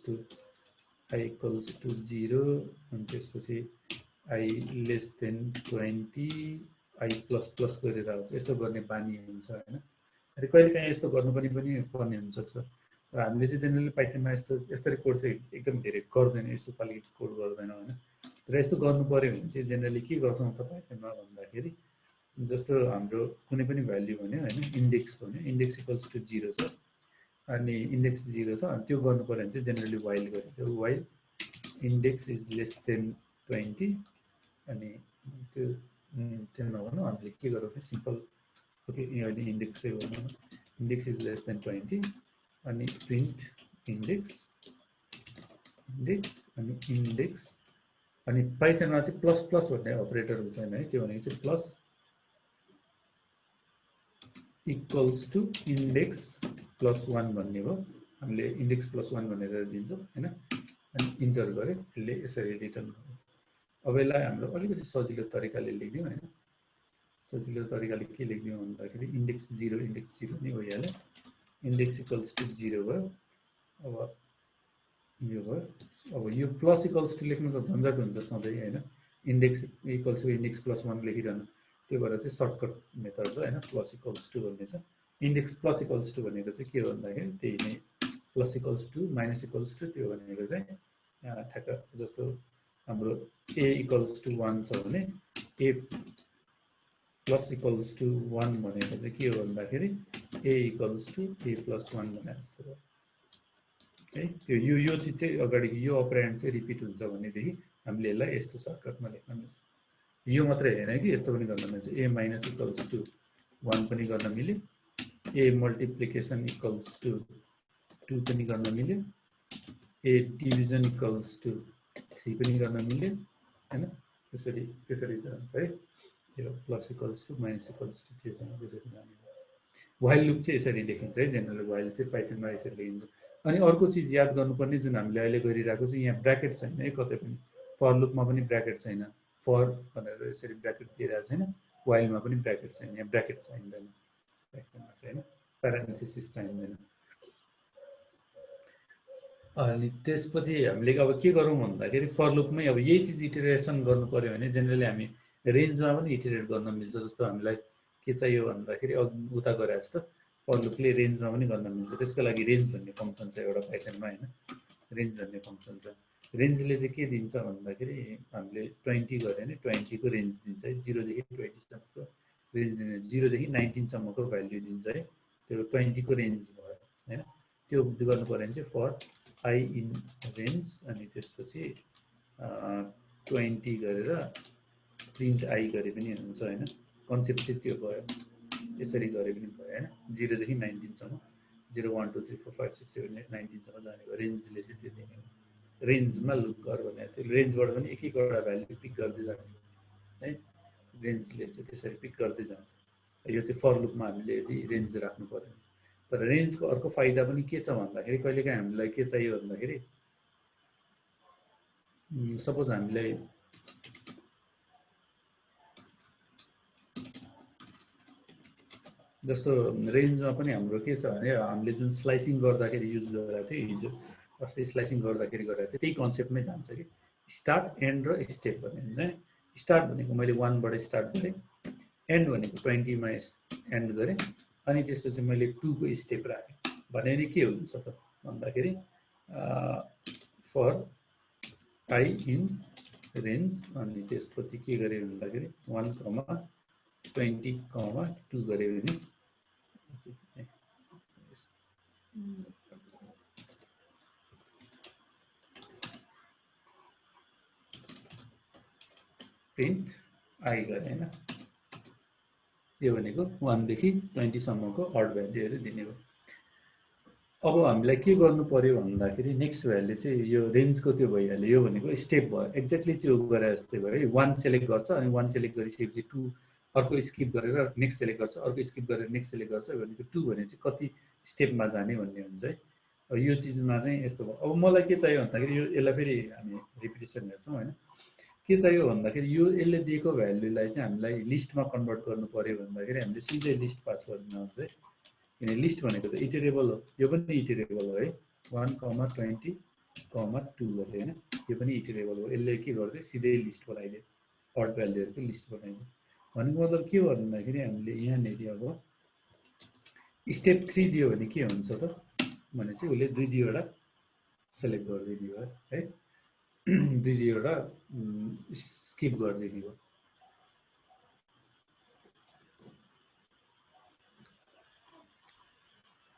टु 0 अनि त्यसपछि I less than 20 I plus plus गरेर आउँछ। यस्तो गर्ने बानी हुन्छ होइन। अनि कहिलेकाहीँ यस्तो गर्नु पनि पर्ने हुनसक्छ। र हामीले चाहिँ जेनरली पाइथनमा यस्तरी कोड चाहिँ एकदम धेरै गर्दैन, यस्तो खालको कोड गर्दैन होइन। र यस्तो गर्नु पऱ्यो भने चाहिँ जेनरली के गर्छौँ त पाइथनमा भन्दाखेरि जस्तो हाम्रो कुनै पनि भ्याल्यु भन्यो होइन, इन्डेक्स भन्यो, इन्डेक्स इक्वल्स टु 0 छ अनि इन्डेक्स 0 छ अनि त्यो गर्नु पऱ्यो भने चाहिँ जेनरली वाइल गरिन्छ। While index is less than 20 अनि त्यो नभनौँ हामीले के गरौँ भने सिम्पल ओके अहिले इन्डेक्स चाहिँ भनौँ, इन्डेक्स इज लेस देन 20 अनि प्रिन्ट इन्डेक्स अनि इन्डेक्स अनि पाइथनमा चाहिँ प्लस प्लस भन्ने अपरेटर हुँदैन है। त्यो भनेको चाहिँ plus equals to index plus 1 भन्ने भयो। हामीले इन्डेक्स प्लस 1 भनेर दिन्छौँ होइन। अनि इन्टर गऱ्यो, यसले यसरी रिटर्न गर्यो। अब यसलाई हाम्रो अलिकति सजिलो तरिकाले लेखिदिउँ होइन। सजिलो तरिकाले के लेखिदिउँ भन्दाखेरि इन्डेक्स 0 नै भइहाल्यो। इन्डेक्स इक्वल्स टु 0 भयो। अब यो भयो। अब यो प्लस इक्वल्स टु लेख्नु त झन्झट हुन्छ सधैँ होइन। Index equals to index plus 1 लेखिरहनु, त्यो भएर चाहिँ सर्टकट मेथड छ होइन। प्लस इक्वल्स टु भन्ने छ। इन्डेक्स प्लस इक्वल्स टु भनेको चाहिँ के भन्दाखेरि त्यही नै plus equals to minus equals to, त्यो भनेको चाहिँ ठ्याक्क जस्तो हाम्रो ए इक्वल्स टु 1 छ भने ए प्लस इक्वल्स टु 1 भनेको चाहिँ के हो भन्दाखेरि ए इक्वल्स टु ए प्लस 1 भने जस्तो हो है। त्यो यो चिज चाहिँ अगाडि यो अपरेन्ड चाहिँ रिपिट हुन्छ भनेदेखि हामीले यसलाई यस्तो सर्टकटमा लेख्न मिल्छ। यो मात्रै होइन कि यस्तो पनि गर्न मिल्छ। ए माइनस इक्वल्स टु 1 पनि गर्न मिल्यो, ए मल्टिप्लिकेसन इक्वल्स टु 2 पनि गर्न मिल्यो, ए डिभिजन इक्वल्स टु 3 पनि गर्न मिल्यो होइन। त्यसरी जान्छ है। यो plus equals to minus equals to त्यसरी जाने। वाइल लुप चाहिँ यसरी लेखिन्छ है। जेनरली वाइल चाहिँ पाइथनमा यसरी लेखिन्छ। अनि अर्को चिज याद गर्नुपर्ने जुन हामीले अहिले गरिरहेको चाहिँ यहाँ ब्राकेट छैन है कतै पनि। फर लुपमा पनि ब्राकेट छैन, फर भनेर यसरी ब्राकेट दिइरहेको छैन, वाइलमा पनि ब्राकेट छैन। यहाँ ब्राकेट चाहिँदैन पाइथनमा चाहिँ होइन, प्यारान्थेसिस चाहिँदैन। अनि त्यसपछि हामीले अब के गरौँ भन्दाखेरि फर लुपमै अब यही चिज इटरेसन गर्नु पऱ्यो भने जेनरली हामी रेन्जमा पनि इटरेट गर्न मिल्छ। जस्तो हामीलाई के चाहियो भन्दाखेरि उता गरे जस्तो फर लुपले रेन्जमा पनि गर्न मिल्छ। त्यसको लागि रेन्ज भन्ने फङ्सन छ एउटा पाइथनमा होइन। रेन्ज भन्ने फङ्सन छ। रेन्जले चाहिँ के दिन्छ भन्दाखेरि हामीले 20 गऱ्यो भने 20 को रेन्ज दिन्छ है। 0 देखि 20 सम्मको रेन्ज दिन्छ, 0 देखि 19 सम्मको भ्याल्यु दिन्छ है। त्यो 20 को रेन्ज भयो होइन। त्यो गर्नु पऱ्यो भने चाहिँ फर आई इन रेन्ज अनि त्यसपछि 20 गरेर प्रिन्ट आई गरे पनि हुन्छ होइन। कन्सेप्ट चाहिँ त्यो भयो, यसरी गरे पनि भयो होइन। 0 देखि 19 सम्म 0 1 2 3 4 5 6 7 8 19 सम्म जाने भयो। रेन्जले चाहिँ त्यो दिने हो। रेन्जमा लुप गर भने त्यो रेन्जबाट पनि एक एकवटा भ्याल्यु पिक गर्दै जाने है। रेन्जले चाहिँ त्यसरी पिक गर्दै जान्छ। यो चाहिँ फर लुपमा हामीले यदि रेन्ज राख्नु पर्यो। तर रेन्जको अर्को फाइदा पनि के छ भन्दाखेरि कहिलेकाहीँ हामीलाई के चाहियो भन्दाखेरि सपोज हामीलाई जस्तो रेन्जमा पनि हाम्रो के छ भने हामीले जुन स्लाइसिङ गर्दाखेरि युज गरेको थियो हिजो अस्ति स्लाइसिङ गर्दाखेरि गरेको थियो त्यही कन्सेप्टमै जान्छ कि स्टार्ट एन्ड र स्टेप भन्ने हुन्छ। स्टार्ट भनेको मैले 1 बाट स्टार्ट गरेँ, एन्ड भनेको 20 मा एन्ड गरेँ, अनि त्यसपछि मैले 2 को स्टेप राखेँ भने नि के हुन्छ त भन्दाखेरि फर आई इन रेन्ज अनि त्यसपछि के गरेँ भन्दाखेरि 1, 20, 2 गरेँ भने प्रिन्ट आई गरे हैन यो भनेको 1 देखि 20 सम्मको अड भ्यालुहरु दिने हो अब हामीलाई के गर्नु पर्यो भन्दाखेरि नेक्स्ट भ्यालु चाहिँ यो रेन्जको त्यो भइहाल्यो यो भनेको स्टेप भयो एक्ज्याक्टली त्यो गरे जस्तै भयो 1 सेलेक्ट गर्छ अनि 1 सेलेक्ट गरिसकेपछि 2 अर्को स्किप गरेर नेक्स्ट सेलेक्ट गर्छ अर्को स्किप गरेर नेक्स्ट सेलेक्ट गर्छ भनेको 2 भने चाहिँ कति स्टेपमा जाने भन्ने हुन्छ है अब यो चीजमा चाहिँ यस्तो भयो अब मलाई के चाहियो भन्दाखेरि यो यसलाई फेरि हामी रिपिटिसन हेर्छौं हैन के चाहियो भन्दाखेरि यो यसले दिएको भ्यालुलाई चाहिँ हामीलाई लिस्टमा कन्भर्ट गर्नु पर्यो भन्दाखेरि हामीले सिधै लिस्ट पास गर्न हुन्छ है किन लिस्ट भनेको त इटरेबल हो यो पनि इटरेबल हो है 1 20 2 गरे हैन यो पनि इटरेबल हो यसले के गर्दै सिधै लिस्ट बनाइदियो अड भ्यालुहरुको लिस्ट बनाइदियो भनेको मतलब के हो भन्दाखेरि हामीले यहाँ नेरि अब स्टेप 3 दियो भने के हुन्छ त भने चाहिँ उले दुई दुईवटा सेलेक्ट गरिदिने हो है दुई दुईवटा स्किप गरिदिने हो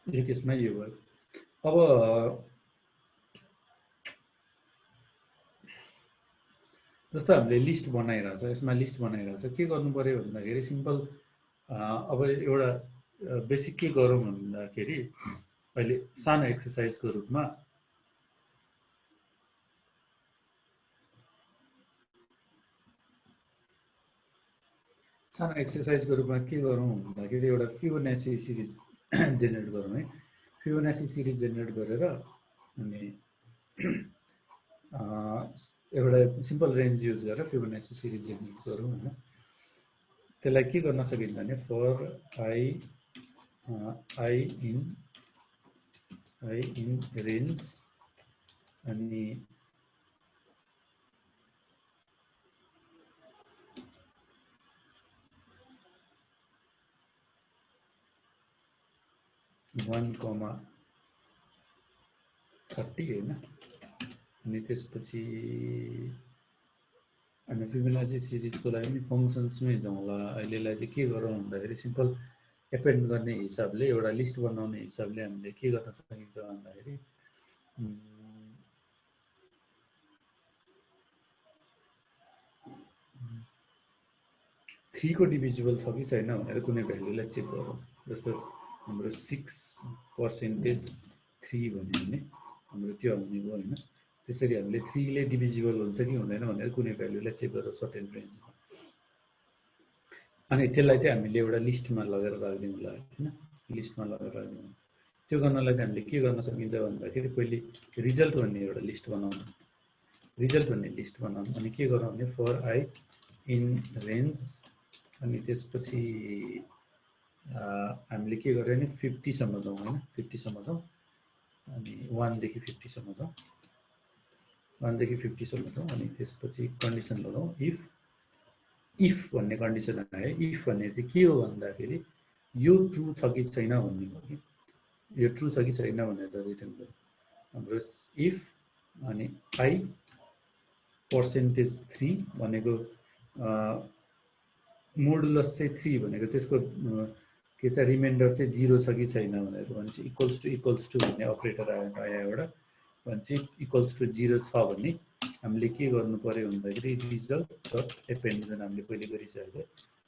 यो केसमा यो भयो अब जस्तो हामीले लिस्ट बनाइरहेछ यसमा लिस्ट बनाइरहेछ के गर्नु पर्यो भन्दाखेरि सिम्पल अब एउटा बेसिक के गरौँ भन्दाखेरि अहिले सानो एक्सरसाइजको रूपमा के गरौँ भन्दाखेरि एउटा फिबोनाची सिरिज जेनेरेट गरौँ है फिबोनाची सिरिज जेनेरेट गरेर अनि एउटा सिम्पल रेन्ज युज गरेर फिबोनाची सिरिज जेनेरेट गरौँ हैन त्यसलाई के गर्न सकिन्छ भने फर I in range अनि वन कमा 30 हैन अनि त्यसपछि अनि फिबोनाची सिरिजको लागि नि फंक्सन्समै जाउँला अहिलेलाई चाहिँ के गरौँ भन्दाखेरि सिम्पल एपेन्ड गर्ने हिसाबले एउटा लिस्ट बनाउने हिसाबले हामीले के गर्न सकिन्छ भन्दाखेरि 3 को डिभिजिबल छ कि छैन भनेर कुनै भ्यालुलाई चेक गरौँ जस्तो हाम्रो 6% 3 भन्यो भने हाम्रो त्यो आउने भयो हैन त्यसरी हामीले 3 ले डिभिजिबल हुन्छ कि हुँदैन भनेर कुनै भ्यालुलाई चेक गरौँ सर्टेन रेन्जमा अनि त्यसलाई चाहिँ हामीले एउटा लिस्टमा लगेर राख्दियौँ होला हैन लिस्टमा लगेर राख्दियौँ त्यो गर्नलाई चाहिँ हामीले के गर्न सकिन्छ भन्दाखेरि पहिले रिजल्ट भन्ने एउटा लिस्ट बनाउँ अनि के गरौँ भने फर I इन रेन्ज अनि त्यसपछि हामीले के गर्यो भने 50 सम्म जाउँ हैन 50 सम्म जाउँ अनि 1 देखि 50 सम्म जाउँ 1 देखि 50 सम्म जाउँ अनि त्यसपछि कन्डिसन लगाउँ इफ भन्ने कन्डिसन आयो इफ भन्ने चाहिँ के हो भन्दाखेरि यो ट्रु छ कि छैन भन्ने हो कि यो ट्रु छ कि छैन भनेर रिटर्न गर्यो हाम्रो इफ अनि I %3 भनेको मोडुलस चाहिँ 3 भनेको त्यसको के चाहिँ रिमाइन्डर चाहिँ 0 छ कि छैन भनेर भन्छ इक्वल्स टु भन्ने अपरेटर आयो एउटा भन्छ इक्वल्स टु 0 छ भने हामीले के गर्नु पर्यो भन्दाखेरि रिजल्ट डट एपेन्ड जुन हामीले पहिले गरिसकेको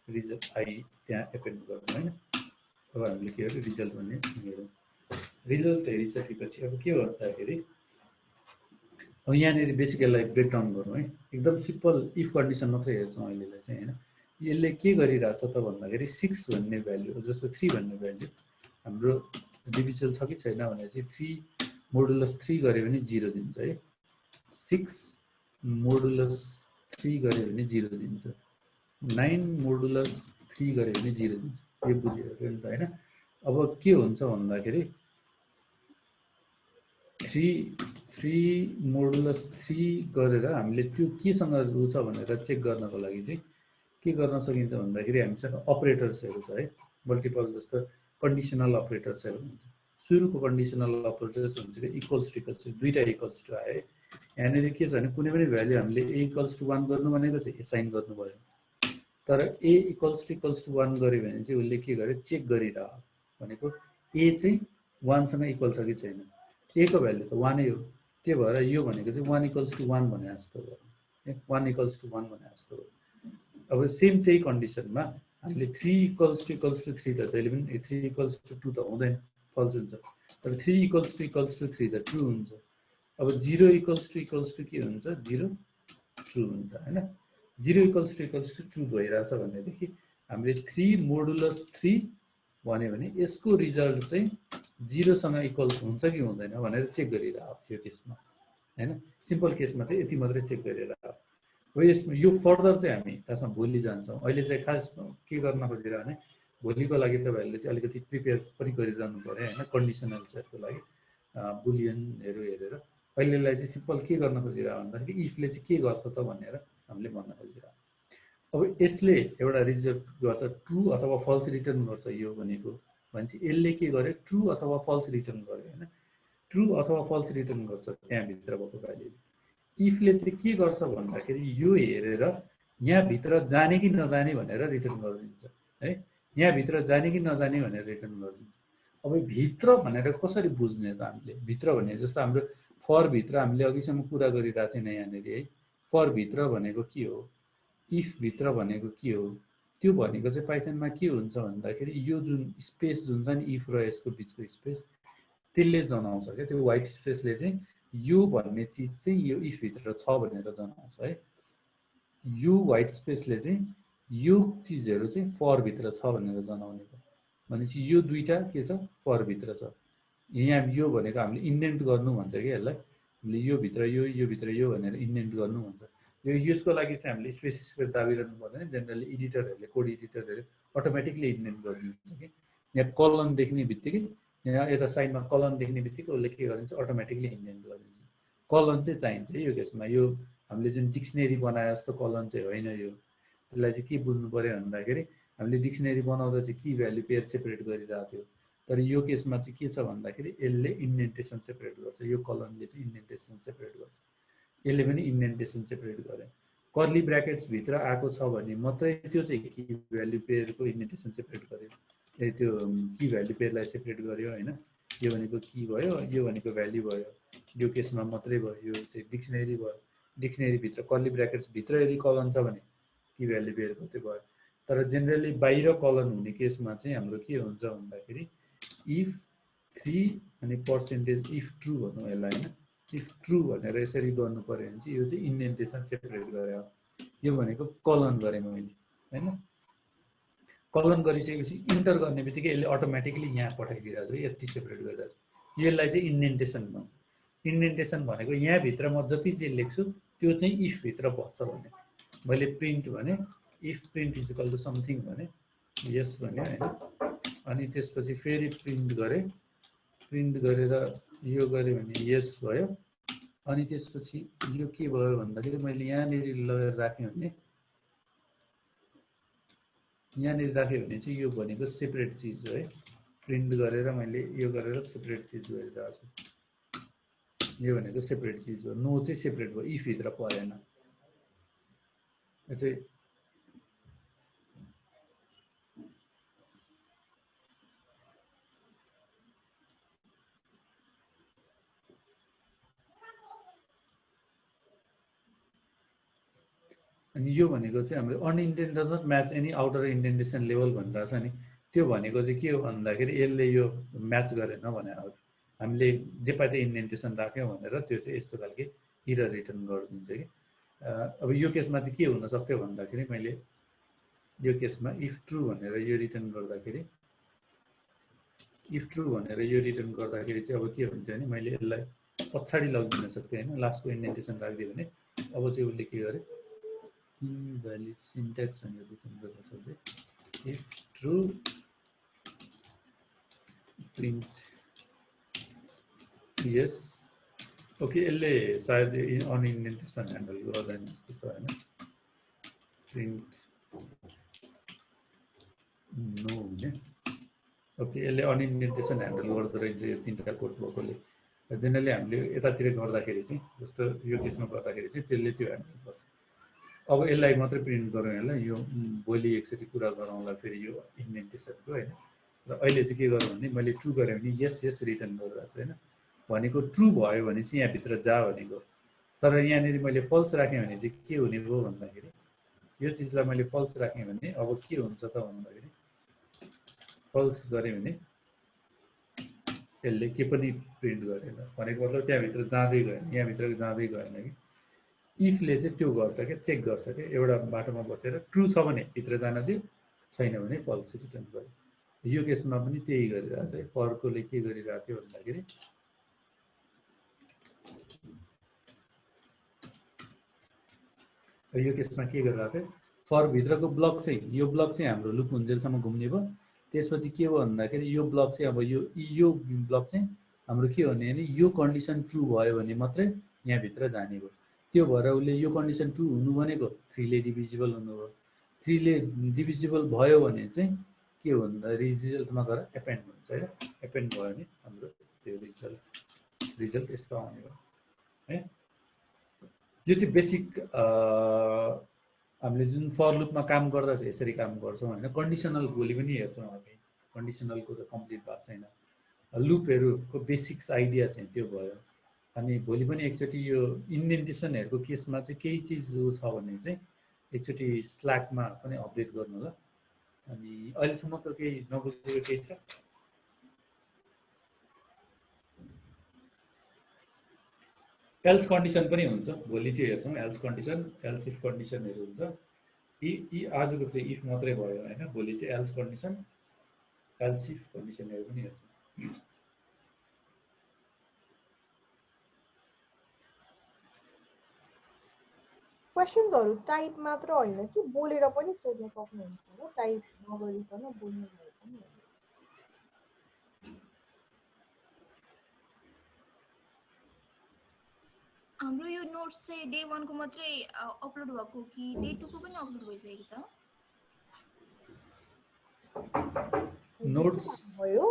रिजल्ट I त्यहाँ एपेन्ड गर्नु हैन अब हामीले के गर्यो रिजल्ट भन्ने हेरौँ रिजल्ट हेरिसकेपछि अब के भन्दाखेरि अब यहाँनिर बेसिक यसलाई ब्रेकडाउन गरौँ है एकदम सिम्पल इफ कन्डिसन मात्रै हेर्छौँ अहिलेलाई चाहिँ हैन यसले के गरिरहेछ त भन्दाखेरि 6 भन्ने भ्यालु जस्तो 3 भन्ने भ्यालु हाम्रो डिभिजल छ कि छैन भने चाहिँ 3 मोडुलस 3 गरे भने 0 दिन्छ है 6 मोडुलस 3 गरे भने 0 दिन्छ 9 मोडुलस 3 गरे भने 0 दिन्छ यो बुझ्यो नि त हैन अब के हुन्छ भन्दाखेरि 3 मोडुलस 3 गरेर हामीले त्यो केसँग रु छ भनेर चेक गर्नको लागि चाहिँ के गर्न सकिन्छ भन्दाखेरि हामीसँग अपरेटर्सहरु छ है मल्टिपल जस्तो कन्डिसनल अपरेटर्सहरु हुन्छ सुरुको कन्डिसनल अपरेटर्स हुन्छ कि इक्वल्स टु दुईटा इक्वल्स टु आए यहाँनिर के छ भने कुनै पनि भ्यालु हामीले a इक्वल्स टु 1 गर्नु भनेको चाहिँ एसाइन गर्नु भयो तर a इक्वल्स टु 1 गर्यो भने चाहिँ उले के गर्यो चेक गरिरह भनेको a चाहिँ 1 सँग इक्वल छ कि छैन a को भ्यालु त 1 नै हो त्यो भएर यो भनेको चाहिँ 1 इक्वल्स टु 1 भने जस्तो भयो 1 इक्वल्स टु 1 भने जस्तो हो अब सेम त्यही कन्डिसनमा हामीले 3 = 3 त जहिले पनि 3 = 2 त हुँदैन, फल्स हुन्छ। तर 3 = 3 त ट्रु हुन्छ। अब 0 = के हुन्छ, 0 ट्रु हुन्छ हैन। 0 = ट्रु भइरहेछ भनेदेखि हामीले 3 मोडुलस 3 भन्यो भने यसको रिजल्ट चाहिँ 0 सँग इक्वल हुन्छ कि हुँदैन भनेर चेक गरिरहेको यो केसमा हैन। सिम्पल केसमा चाहिँ यति मात्रै चेक गरिरहेको हो। यसमा यो फर्दर चाहिँ हामी खासमा भोलि जान्छौँ। अहिले चाहिँ खास के गर्न खोजिरहेको भने भोलिको लागि तपाईँहरूले चाहिँ अलिकति प्रिपेयर पनि गरिरहनु पर्यो हैन, कन्डिसनल सेटको लागि बुलियनहरू हेरेर। अहिलेलाई चाहिँ सिम्पल के गर्न खोजिरहेको भन्दाखेरि इफले चाहिँ के गर्छ त भनेर हामीले भन्न खोजिरहेको। अब यसले एउटा रिजल्ट गर्छ ट्रु अथवा फल्स रिटर्न गर्छ यो भनेको भनेपछि यसले के गर्यो, ट्रु अथवा फल्स रिटर्न गर्यो हैन। ट्रु अथवा फल्स रिटर्न गर्छ त्यहाँभित्र भएको भ्याल्युले। इफले चाहिँ के गर्छ भन्दाखेरि यो हेरेर यहाँभित्र जाने कि नजाने भनेर रिटर्न गरिदिन्छ है। यहाँभित्र जाने कि नजाने भनेर रिटर्न गरिदिन्छ। अब भित्र भनेर कसरी बुझ्ने त हामीले? भित्र भने जस्तो हाम्रो फर भित्र हामीले अघिसम्म कुरा गरिरहेको थिएन यहाँनिर है। फर भित्र भनेको के हो, इफ भित्र भनेको के हो, त्यो भनेको चाहिँ पाइथनमा के हुन्छ भन्दाखेरि यो जुन स्पेस जुन छ नि इफ र यसको बिचको स्पेस त्यसले जनाउँछ क्या। त्यो व्हाइट स्पेसले चाहिँ यो भन्ने चिज चाहिँ यो इफ भित्र छ भनेर जनाउँछ है। यो व्हाइट स्पेसले चाहिँ यो चिजहरू चाहिँ फर भित्र छ भनेर जनाउने हो। भनेपछि यो दुईटा के छ, फर भित्र छ। यहाँ यो भनेको हामीले इन्डेन्ट गर्नु भन्छ कि यसलाई। हामीले यो भित्र यो भित्र यो भनेर इन्डेन्ट गर्नु भन्छ। यसको लागि चाहिँ हामीले स्पेस दाबिरहनु पर्दैन। जेनरली एडिटरहरूले, कोड एडिटरहरूले अटोमेटिकली इन्डेन्ट गरिदिन्छ कि यहाँ कलन देख्ने बित्तिकै, यहाँ यता साइडमा कलन देख्ने बित्तिकै उसले के गरिदिन्छ, अटोमेटिकली इन्डेन्ट गरिदिन्छ। कलन चाहिँ चाहिन्छ यो केसमा। यो हामीले जुन डिक्सनरी बनाए जस्तो कलन चाहिँ होइन यो। त्यसलाई चाहिँ के बुझ्नु पर्यो भन्दाखेरि हामीले डिक्सनरी बनाउँदा चाहिँ की भ्याल्यु पेयर सेपरेट गरिरहेको थियो। तर यो केसमा चाहिँ के छ भन्दाखेरि यसले इन्डेन्टेसन सेपरेट गर्छ। यो कलनले चाहिँ इन्डेन्टेसन सेपरेट गर्छ। यसले पनि इन्डेन्टेसन सेपरेट गर्यो। कर्ली ब्र्याकेट्स भित्र आएको छ भने मात्रै त्यो चाहिँ की भ्याल्यु पेयरको इन्डेन्टेसन सेपरेट गर्यो। त्यो की भ्याल्यु पेयरलाई सेपरेट गर्यो हैन। यो भनेको की भयो, यो भनेको भ्याल्यु भयो। यो केसमा मात्रै भयो। यो चाहिँ डिक्सनरी भयो। डिक्सनरी भित्र कर्ली ब्र्याकेट्स भित्र यदि कलन छ भने की भ्याल्यु पेयरको त्यो भयो। तर जेनरली बाहिर कलन हुने केसमा चाहिँ हाम्रो के हुन्छ भन्दाखेरि इफ 3 अनि पर्सेन्टेज इफ ट्रु भनौँ यसलाई हैन। इफ ट्रु भनेर यसरी गर्नु पर्यो भने चाहिँ यो चाहिँ इन्डेन्टेसन सेपरेट गर्यो। यो भनेको कलन गरेँ मैले हैन। कलन गरिसकेपछि इन्टर गर्ने बित्तिकै यसले अटोमेटिकली यहाँ पठाइदिरहेको छ, यति सेपरेट गरिरहेको छ। यसलाई चाहिँ इन्डेन्टेसन भन्छ। इन्डेन्टेसन भनेको यहाँभित्र म जति चाहिँ लेख्छु त्यो चाहिँ इफ भित्र बस्छ भने। मैले प्रिन्ट भने if print is equal to something भने यस भने हैन। अनि त्यसपछि फेरि प्रिन्ट गरेँ। प्रिन्ट गरेर यो गरेँ भने यस भयो। अनि त्यसपछि यो के भयो भन्दाखेरि मैले यहाँनिर लगेर राखेँ भने चाहिँ यो भनेको सेपरेट चिज हो है। प्रिन्ट गरेर मैले यो गरेर सेपरेट चिज गरिरहेको छु। यो भनेको सेपरेट चिज हो। नो चाहिँ सेपरेट भयो, इफ भित्र परेन। यो चाहिँ अनि यो भनेको चाहिँ हाम्रो unindent does not match any outer indentation level भनिरहेको छ नि। त्यो भनेको चाहिँ के हो भन्दाखेरि यसले यो म्याच गरेन भने हामीले जे पाए त्यही इन्डेन्टेसन राख्यौँ भनेर त्यो चाहिँ यस्तो खालके इरर रिटर्न गरिदिन्छ कि। अब यो केसमा चाहिँ के हुन सक्यो भन्दाखेरि मैले यो केसमा इफ ट्रु भनेर यो रिटर्न गर्दाखेरि चाहिँ अब के हुन्थ्यो भने मैले यसलाई पछाडि लगिदिन सक्थेँ हैन। लास्टको इन्डेन्टेसन राखिदियो भने अब चाहिँ उसले के गर्यो, इनभ्यालिड सिन्ट्याक्स भनेर रिटर्न गर्दा चाहिँ if true print yes. Okay, यसले सायद अनइन्डेन्टेसन ह्यान्डल गर्दैन जस्तो छ हैन। प्रिन्ट नो हुने। ओके, यसले अनइन्डेन्टेसन ह्यान्डल गर्दो रहेछ यो तीनटा कोड भएकोले। जेनरली हामीले यतातिर गर्दाखेरि चाहिँ जस्तो यो केसमा गर्दाखेरि चाहिँ त्यसले त्यो ह्यान्डल गर्छ। अब यसलाई मात्रै प्रिन्ट गरौँ यसलाई। यो भोलि एकचोटि कुरा गरौँला फेरि यो इन्डेन्टेसनको हैन। र अहिले चाहिँ के गरौँ भने मैले ट्रु गरेँ भने यस यस रिटर्न गरिरहेको छु हैन। भनेको ट्रु भयो भने चाहिँ यहाँभित्र जा भनेको। तर यहाँनिर मैले फल्स राखेँ भने चाहिँ के हुने भयो भन्दाखेरि यो चिजलाई मैले फल्स राखेँ भने अब के हुन्छ त भन्दाखेरि फल्स गरेँ भने यसले के पनि प्रिन्ट गरेन भनेको मतलब त्यहाँभित्र जाँदै गएन यहाँभित्र जाँदै गएन कि इफले चाहिँ त्यो गर्छ क्या चेक गर्छ क्या एउटा बाटोमा बसेर ट्रु छ भने भित्र जान दियो छैन भने फल्स रिटर्न गर्यो यो केसमा पनि त्यही गरिरहेको छ फरकोले के गरिरहेको थियो भन्दाखेरि यो केसमा के गरिरहेको थियो फरभित्रको ब्लक चाहिँ यो ब्लक चाहिँ हाम्रो लुप हुन्जेलसम्म घुम्ने भयो त्यसपछि के भयो भन्दाखेरि यो ब्लक चाहिँ अब यो ब्लक चाहिँ हाम्रो के हो भने यो कन्डिसन ट्रु भयो भने मात्रै यहाँभित्र जाने भयो त्यो भएर उसले यो कन्डिसन ट्रु हुनु भनेको 3 ले डिभिजिबल हुनु भयो 3 ले डिभिजिबल भयो भने चाहिँ के हो भन्दा रिजल्टमा गएर एपेन्ड हुन्छ हैन एपेन्ड भयो भने हाम्रो त्यो रिजल्ट यस्तो आउने भयो है यो चाहिँ बेसिक हामीले जुन फर लुपमा काम गर्दा चाहिँ यसरी काम गर्छौँ हैन कन्डिसनल भोलि पनि हेर्छौँ हामी कन्डिसनलको त कम्प्लिट भएको छैन लुपहरूको बेसिक्स आइडिया चाहिँ त्यो भयो अनि भोलि पनि एकचोटि यो इन्डेन्टेसनहरूको केसमा चाहिँ केही चिज छ भने चाहिँ एकचोटि स्ल्याकमा पनि अपडेट गर्नु होला अनि अहिलेसम्म त केही नबुझेको केही छ एल्स कन्डिसन पनि हुन्छ भोलि त्यो हेर्छौँ एल्स कन्डिसन एल्स इफ कन्डिसनहरू हुन्छ यी आजको चाहिँ इफ मात्रै भयो हैन भोलि चाहिँ एल्स कन्डिसन एल्स इफ कन्डिसनहरू पनि हेर्छौँ क्वेशन्सहरु टाइप मात्र होइन कि बोलेर पनि सोध्न सक्नुहुन्छ हो टाइप नगरिकन बोल्नु भए पनि हाम्रो यो नोट्स चाहिँ डे 1 को मात्रै अपलोड भएको कि डे 2 को पनि अपलोड भइसकेको छ नोट्स भयो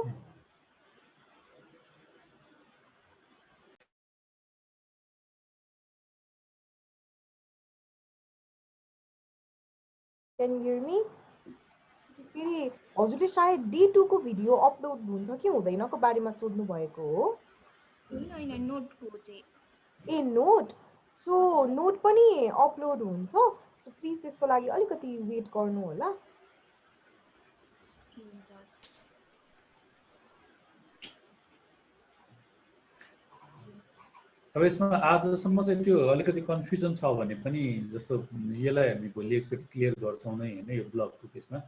Can you hear me? फेरि हजुरले सायद D2 को भिडियो अपलोड हुन्छ कि हुँदैनको बारेमा सोध्नु भएको हो हैन नोटको चाहिँ ए नोट सो नोट पनि अपलोड हुन्छ सो प्लिज त्यसको लागि अलिकति वेट गर्नु होला अब यसमा आजसम्म चाहिँ त्यो अलिकति कन्फ्युजन छ भने पनि जस्तो यसलाई हामी भोलि एकचोटि क्लियर गर्छौँ नै हैन यो ब्लकको केसमा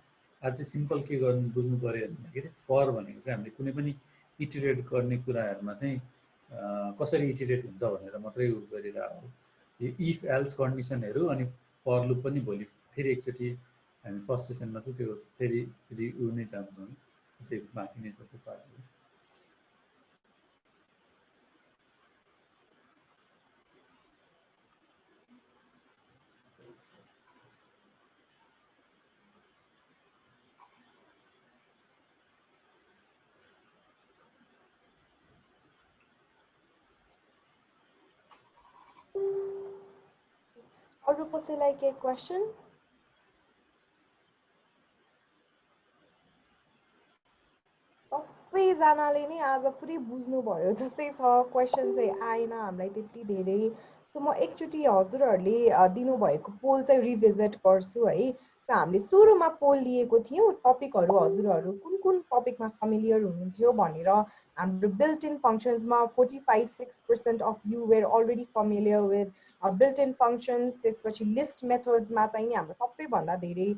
आज चाहिँ सिम्पल के गर्नु बुझ्नु पर्यो भन्दाखेरि फर भनेको चाहिँ हामीले कुनै पनि इटरेट गर्ने कुराहरुमा चाहिँ कसरी इटरेट हुन्छ भनेर मात्रै उ गरिरहेको हो यो इफ एल्स कन्डिसनहरु अनि फर लुप पनि भोलि फेरि एकचोटि हामी फर्स्ट सेसनमा चाहिँ त्यो फेरि उ नै जान्छौँ त्यो बाँकी नै छ त्यो पार्टहरु अरु कसैलाई के क्वेशन सबैजनाले नै आज पुरै बुझ्नु भयो जस्तै छ क्वेशन चाहिँ आएन हामीलाई त्यति धेरै सो म एकचोटि हजुरहरूले दिनुभएको पोल चाहिँ रिभिजिट गर्छु है सो हामीले सुरुमा पोल लिएको थियौँ टपिकहरू हजुरहरू कुन कुन टपिकमा फेमिलियर हुनुहुन्थ्यो भनेर हाम्रो built in functionsमा 45-6% of you were already familiar with built in functions त्यसपछि list methodsमा चाहिँ नि हाम्रो सबैभन्दा धेरै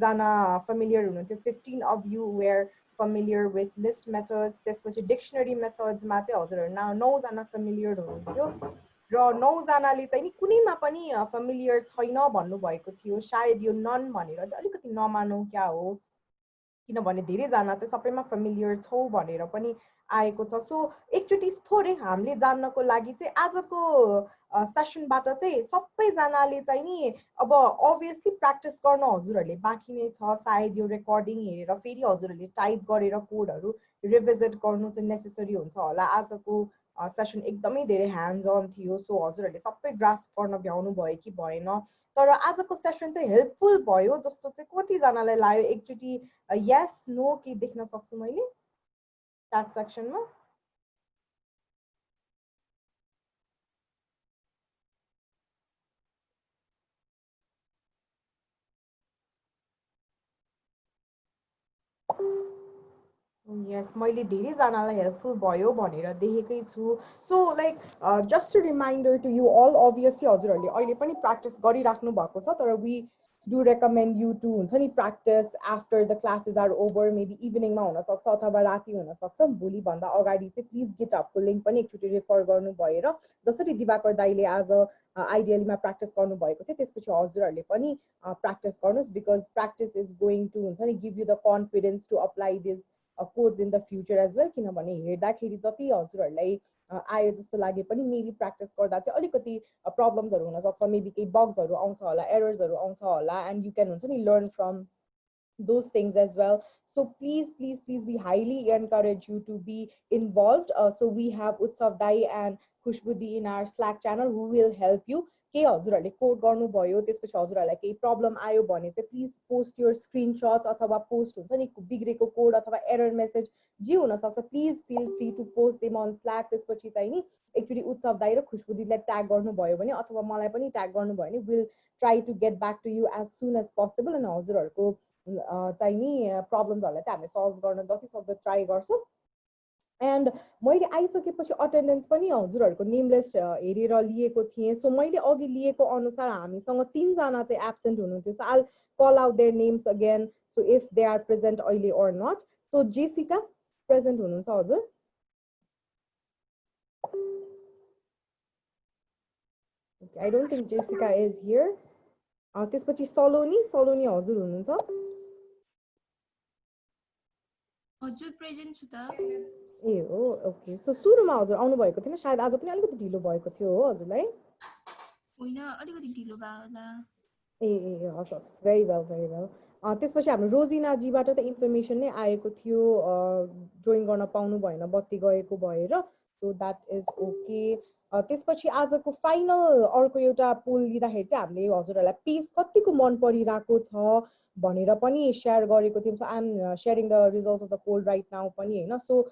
जना familiar हुनुहुन्थ्यो 15 of you were familiar with list methods त्यसपछि dictionary methodsमा चाहिँ हजुरहरू 9 जना familiar हुनुहुन्थ्यो र 9 जनाले चाहिँ नि कुनैमा पनि familiar छैन भन्नु भएको थियो सायद यो नन भनेर चाहिँ अलिकति नमानौ क्या हो किनभने धेरै जना चाहिँ सबैमा familiar छौ भनेर पनि आएको छ सो एकचोटि थोरै हामीले जान्नको लागि चाहिँ आजको सेसनबाट चाहिँ सबैजनाले चाहिँ नि अब obviously प्र्याक्टिस गर्न हजुरहरूले बाँकी नै छ सायद यो रेकर्डिङ हेरेर फेरि हजुरहरूले टाइप गरेर कोडहरू रिभिजिट गर्नु चाहिँ नेसेसरी हुन्छ होला आजको सेसन एकदमै धेरै ह्यान्ड्स अन थियो सो हजुरहरूले सबै ग्रास्प गर्न भ्याउनु भयो कि भएन तर आजको सेसन चाहिँ हेल्पफुल भयो जस्तो चाहिँ कतिजनालाई लाग्यो एकचोटि यस नो के देख्न सक्छु मैले च्याट सेक्सनमा Yes, मैले धेरैजनालाई हेल्पफुल भयो भनेर देखेकै छु. So like just a reminder to you all, obviously हजुरहरूले अहिले पनि प्र्याक्टिस गरिराख्नु भएको छ, तर we do recommend you to हुन्छ नि practice after the classes are over, maybe इभिनिङमा हुन सक्छ अथवा राति हुन सक्छ. भोलि भन्दा अगाडि चाहिँ प्लिज गिटअपको लिङ्क पनि एकचोटि रेफर गर्नु भएर जसरी दिवाकर दाइले आज आइडियलीमा प्र्याक्टिस गर्नुभएको थियो त्यसपछि हजुरहरूले पनि प्र्याक्टिस गर्नुहोस्, because practice is going to हुन्छ नि give you the confidence to apply this codes in the future as well. किनभने हेर्दाखेरि जति हजुरहरूलाई आयो जस्तो लागे पनि मेबी प्र्याक्टिस गर्दा चाहिँ अलिकति प्रब्लम्सहरू हुन सक्छ, मेबी केही बग्सहरू आउँछ होला, एरर्सहरू आउँछ होला, एन्ड यु क्यान हुन्छ नि learn from those things as well. So please, we highly encourage you to be involved. So we have Utsav Dai and Khushbudi in our Slack channel who will help you. के हजुरहरूले code गर्नुभयो त्यसपछि हजुरहरूलाई केही problem आयो भने चाहिँ please post your स्क्रिनशट्स अथवा पोस्ट हुन्छ नि बिग्रेको कोड अथवा एरर मेसेज जे हुनसक्छ, please feel free to post them on Slack. त्यसपछि चाहिँ नि एकचोटि उत्सव दाइ र खुशबुदीलाई ट्याग गर्नुभयो भने अथवा मलाई पनि ट्याग गर्नुभयो भने will try to get back to you as soon as possible. अनि हजुरहरूको चाहिँ नि प्रब्लम्सहरूलाई चाहिँ हामीले सल्भ गर्न जति सक्दो ट्राई गर्छौँ. एन्ड मैले आइसकेपछि अटेन्डेन्स पनि हजुरहरूको नेम लिस्ट हेरेर लिएको थिएँ. सो मैले अघि लिएको अनुसार हामीसँग 3 जना चाहिँ एब्सेन्ट हुनुहुन्थ्यो. So I'll call out their names again, so if they are present अहिले or not. So Jessica present हुनुहुन्छ हजुर? Okay, I don't think Jessica is here. त्यसपछि सलोनी हजुर हुनुहुन्छ? हजुर प्रेजेन्ट छु त. ए हो, ओके. सो सुरुमा हजुर आउनुभएको थिएन, सायद आज पनि अलिकति ढिलो भएको थियो हो हजुरलाई? होइन, अलिकति ढिलो भयो होला. ए हस् हस्, भेरी वेल. त्यसपछि हाम्रो रोजिनाजीबाट त इन्फर्मेसन नै आएको थियो जोइन गर्न पाउनु भएन बत्ती गएको भएर. So that is okay. त्यसपछि आजको फाइनल अर्को एउटा पोल लिँदाखेरि चाहिँ हामीले हजुरहरूलाई पेस कतिको मन परिरहेको छ भनेर पनि सेयर गरेको थियौँ. So I am sharing the results of the poll right now पनि होइन. सो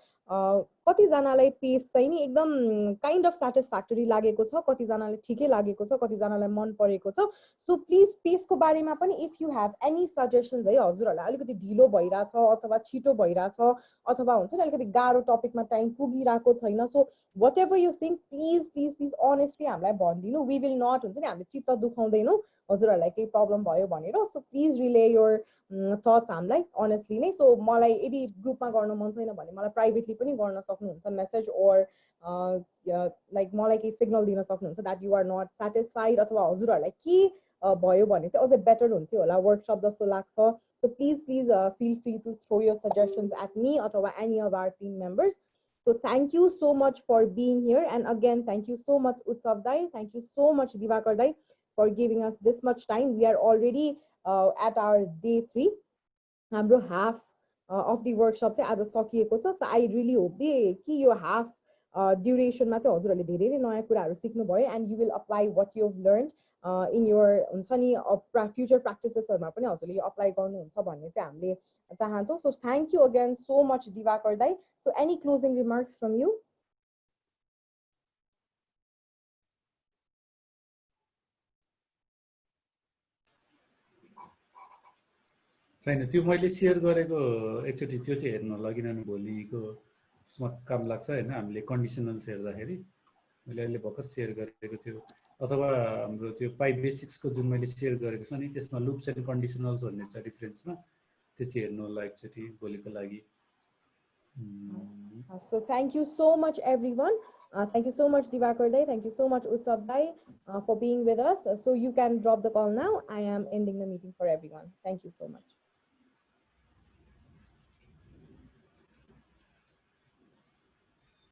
कतिजनालाई पेस चाहिँ नि एकदम काइन्ड अफ सेटिस्फ्याक्टरी लागेको छ, कतिजनालाई ठिकै लागेको छ, कतिजनालाई मन परेको छ. सो प्लिज पेसको बारेमा पनि if you have any suggestions है, हजुरहरूलाई अलिकति ढिलो भइरहेछ अथवा छिटो भइरहेछ अथवा हुन्छ नि अलिकति गाह्रो टपिकमा टाइम पुगिरहेको छैन, so whatever you think please honestly हामीलाई भनिदिनु. वी विल नट हुन्छ नि हामीले चित्त दुखाउँदैनौँ हजुरहरूलाई केही प्रब्लम भयो भनेर. So please relay your thoughts हामीलाई अनेस्टली नै. सो मलाई यदि ग्रुपमा गर्न मन छैन भने मलाई प्राइभेटली पनि गर्न सक्नुहुन्छ मेसेज, ओर लाइक मलाई केही सिग्नल दिन सक्नुहुन्छ that you are not satisfied अथवा हजुरहरूलाई के भयो भने चाहिँ अझै बेटर हुन्थ्यो होला वर्कसप जस्तो लाग्छ. So please feel free to throw your suggestions at me अथवा any of our team members. So thank you so much for being here, and again thank you so much Utsav Dai, thank you so much Divakar Dai for giving us this much time. We are already at our day 3. हाम्रो half of the workshop चाहिँ आज सकिएको छ. So I really hope कि यो half ड्युरेसनमा चाहिँ हजुरहरूले धेरै नै नयाँ कुराहरू सिक्नुभयो, and you will apply what you have learned in your हुन्छ नि फ्युचर प्र्याक्टिसेसहरूमा पनि हजुरले यो अप्लाई गर्नुहुन्छ भन्ने चाहिँ हामीले चाहन्छौँ. So thank you again so much Divakar Dai. So any closing remarks from you? छैन, त्यो मैले सेयर गरेको एकचोटि त्यो चाहिँ हेर्नु होला, किनभने भोलिको उसमा काम लाग्छ होइन. हामीले कन्डिसनल्स हेर्दाखेरि मैले अहिले भर्खर सेयर गरेको थियो, अथवा हाम्रो त्यो पाइ बेसिक्सको जुन मैले सेयर गरेको छ नि त्यसमा लुप्स एन्ड कन्डिसनल्स भन्ने छ डिफरेन्समा, त्यो चाहिँ हेर्नु होला एकचोटि भोलिको लागि. So thank you so much everyone. Thank you so much Divakar Dai, thank you so much Utsav Dai for being with us. So you can drop the call now. I am ending the meeting for everyone. Thank you so much.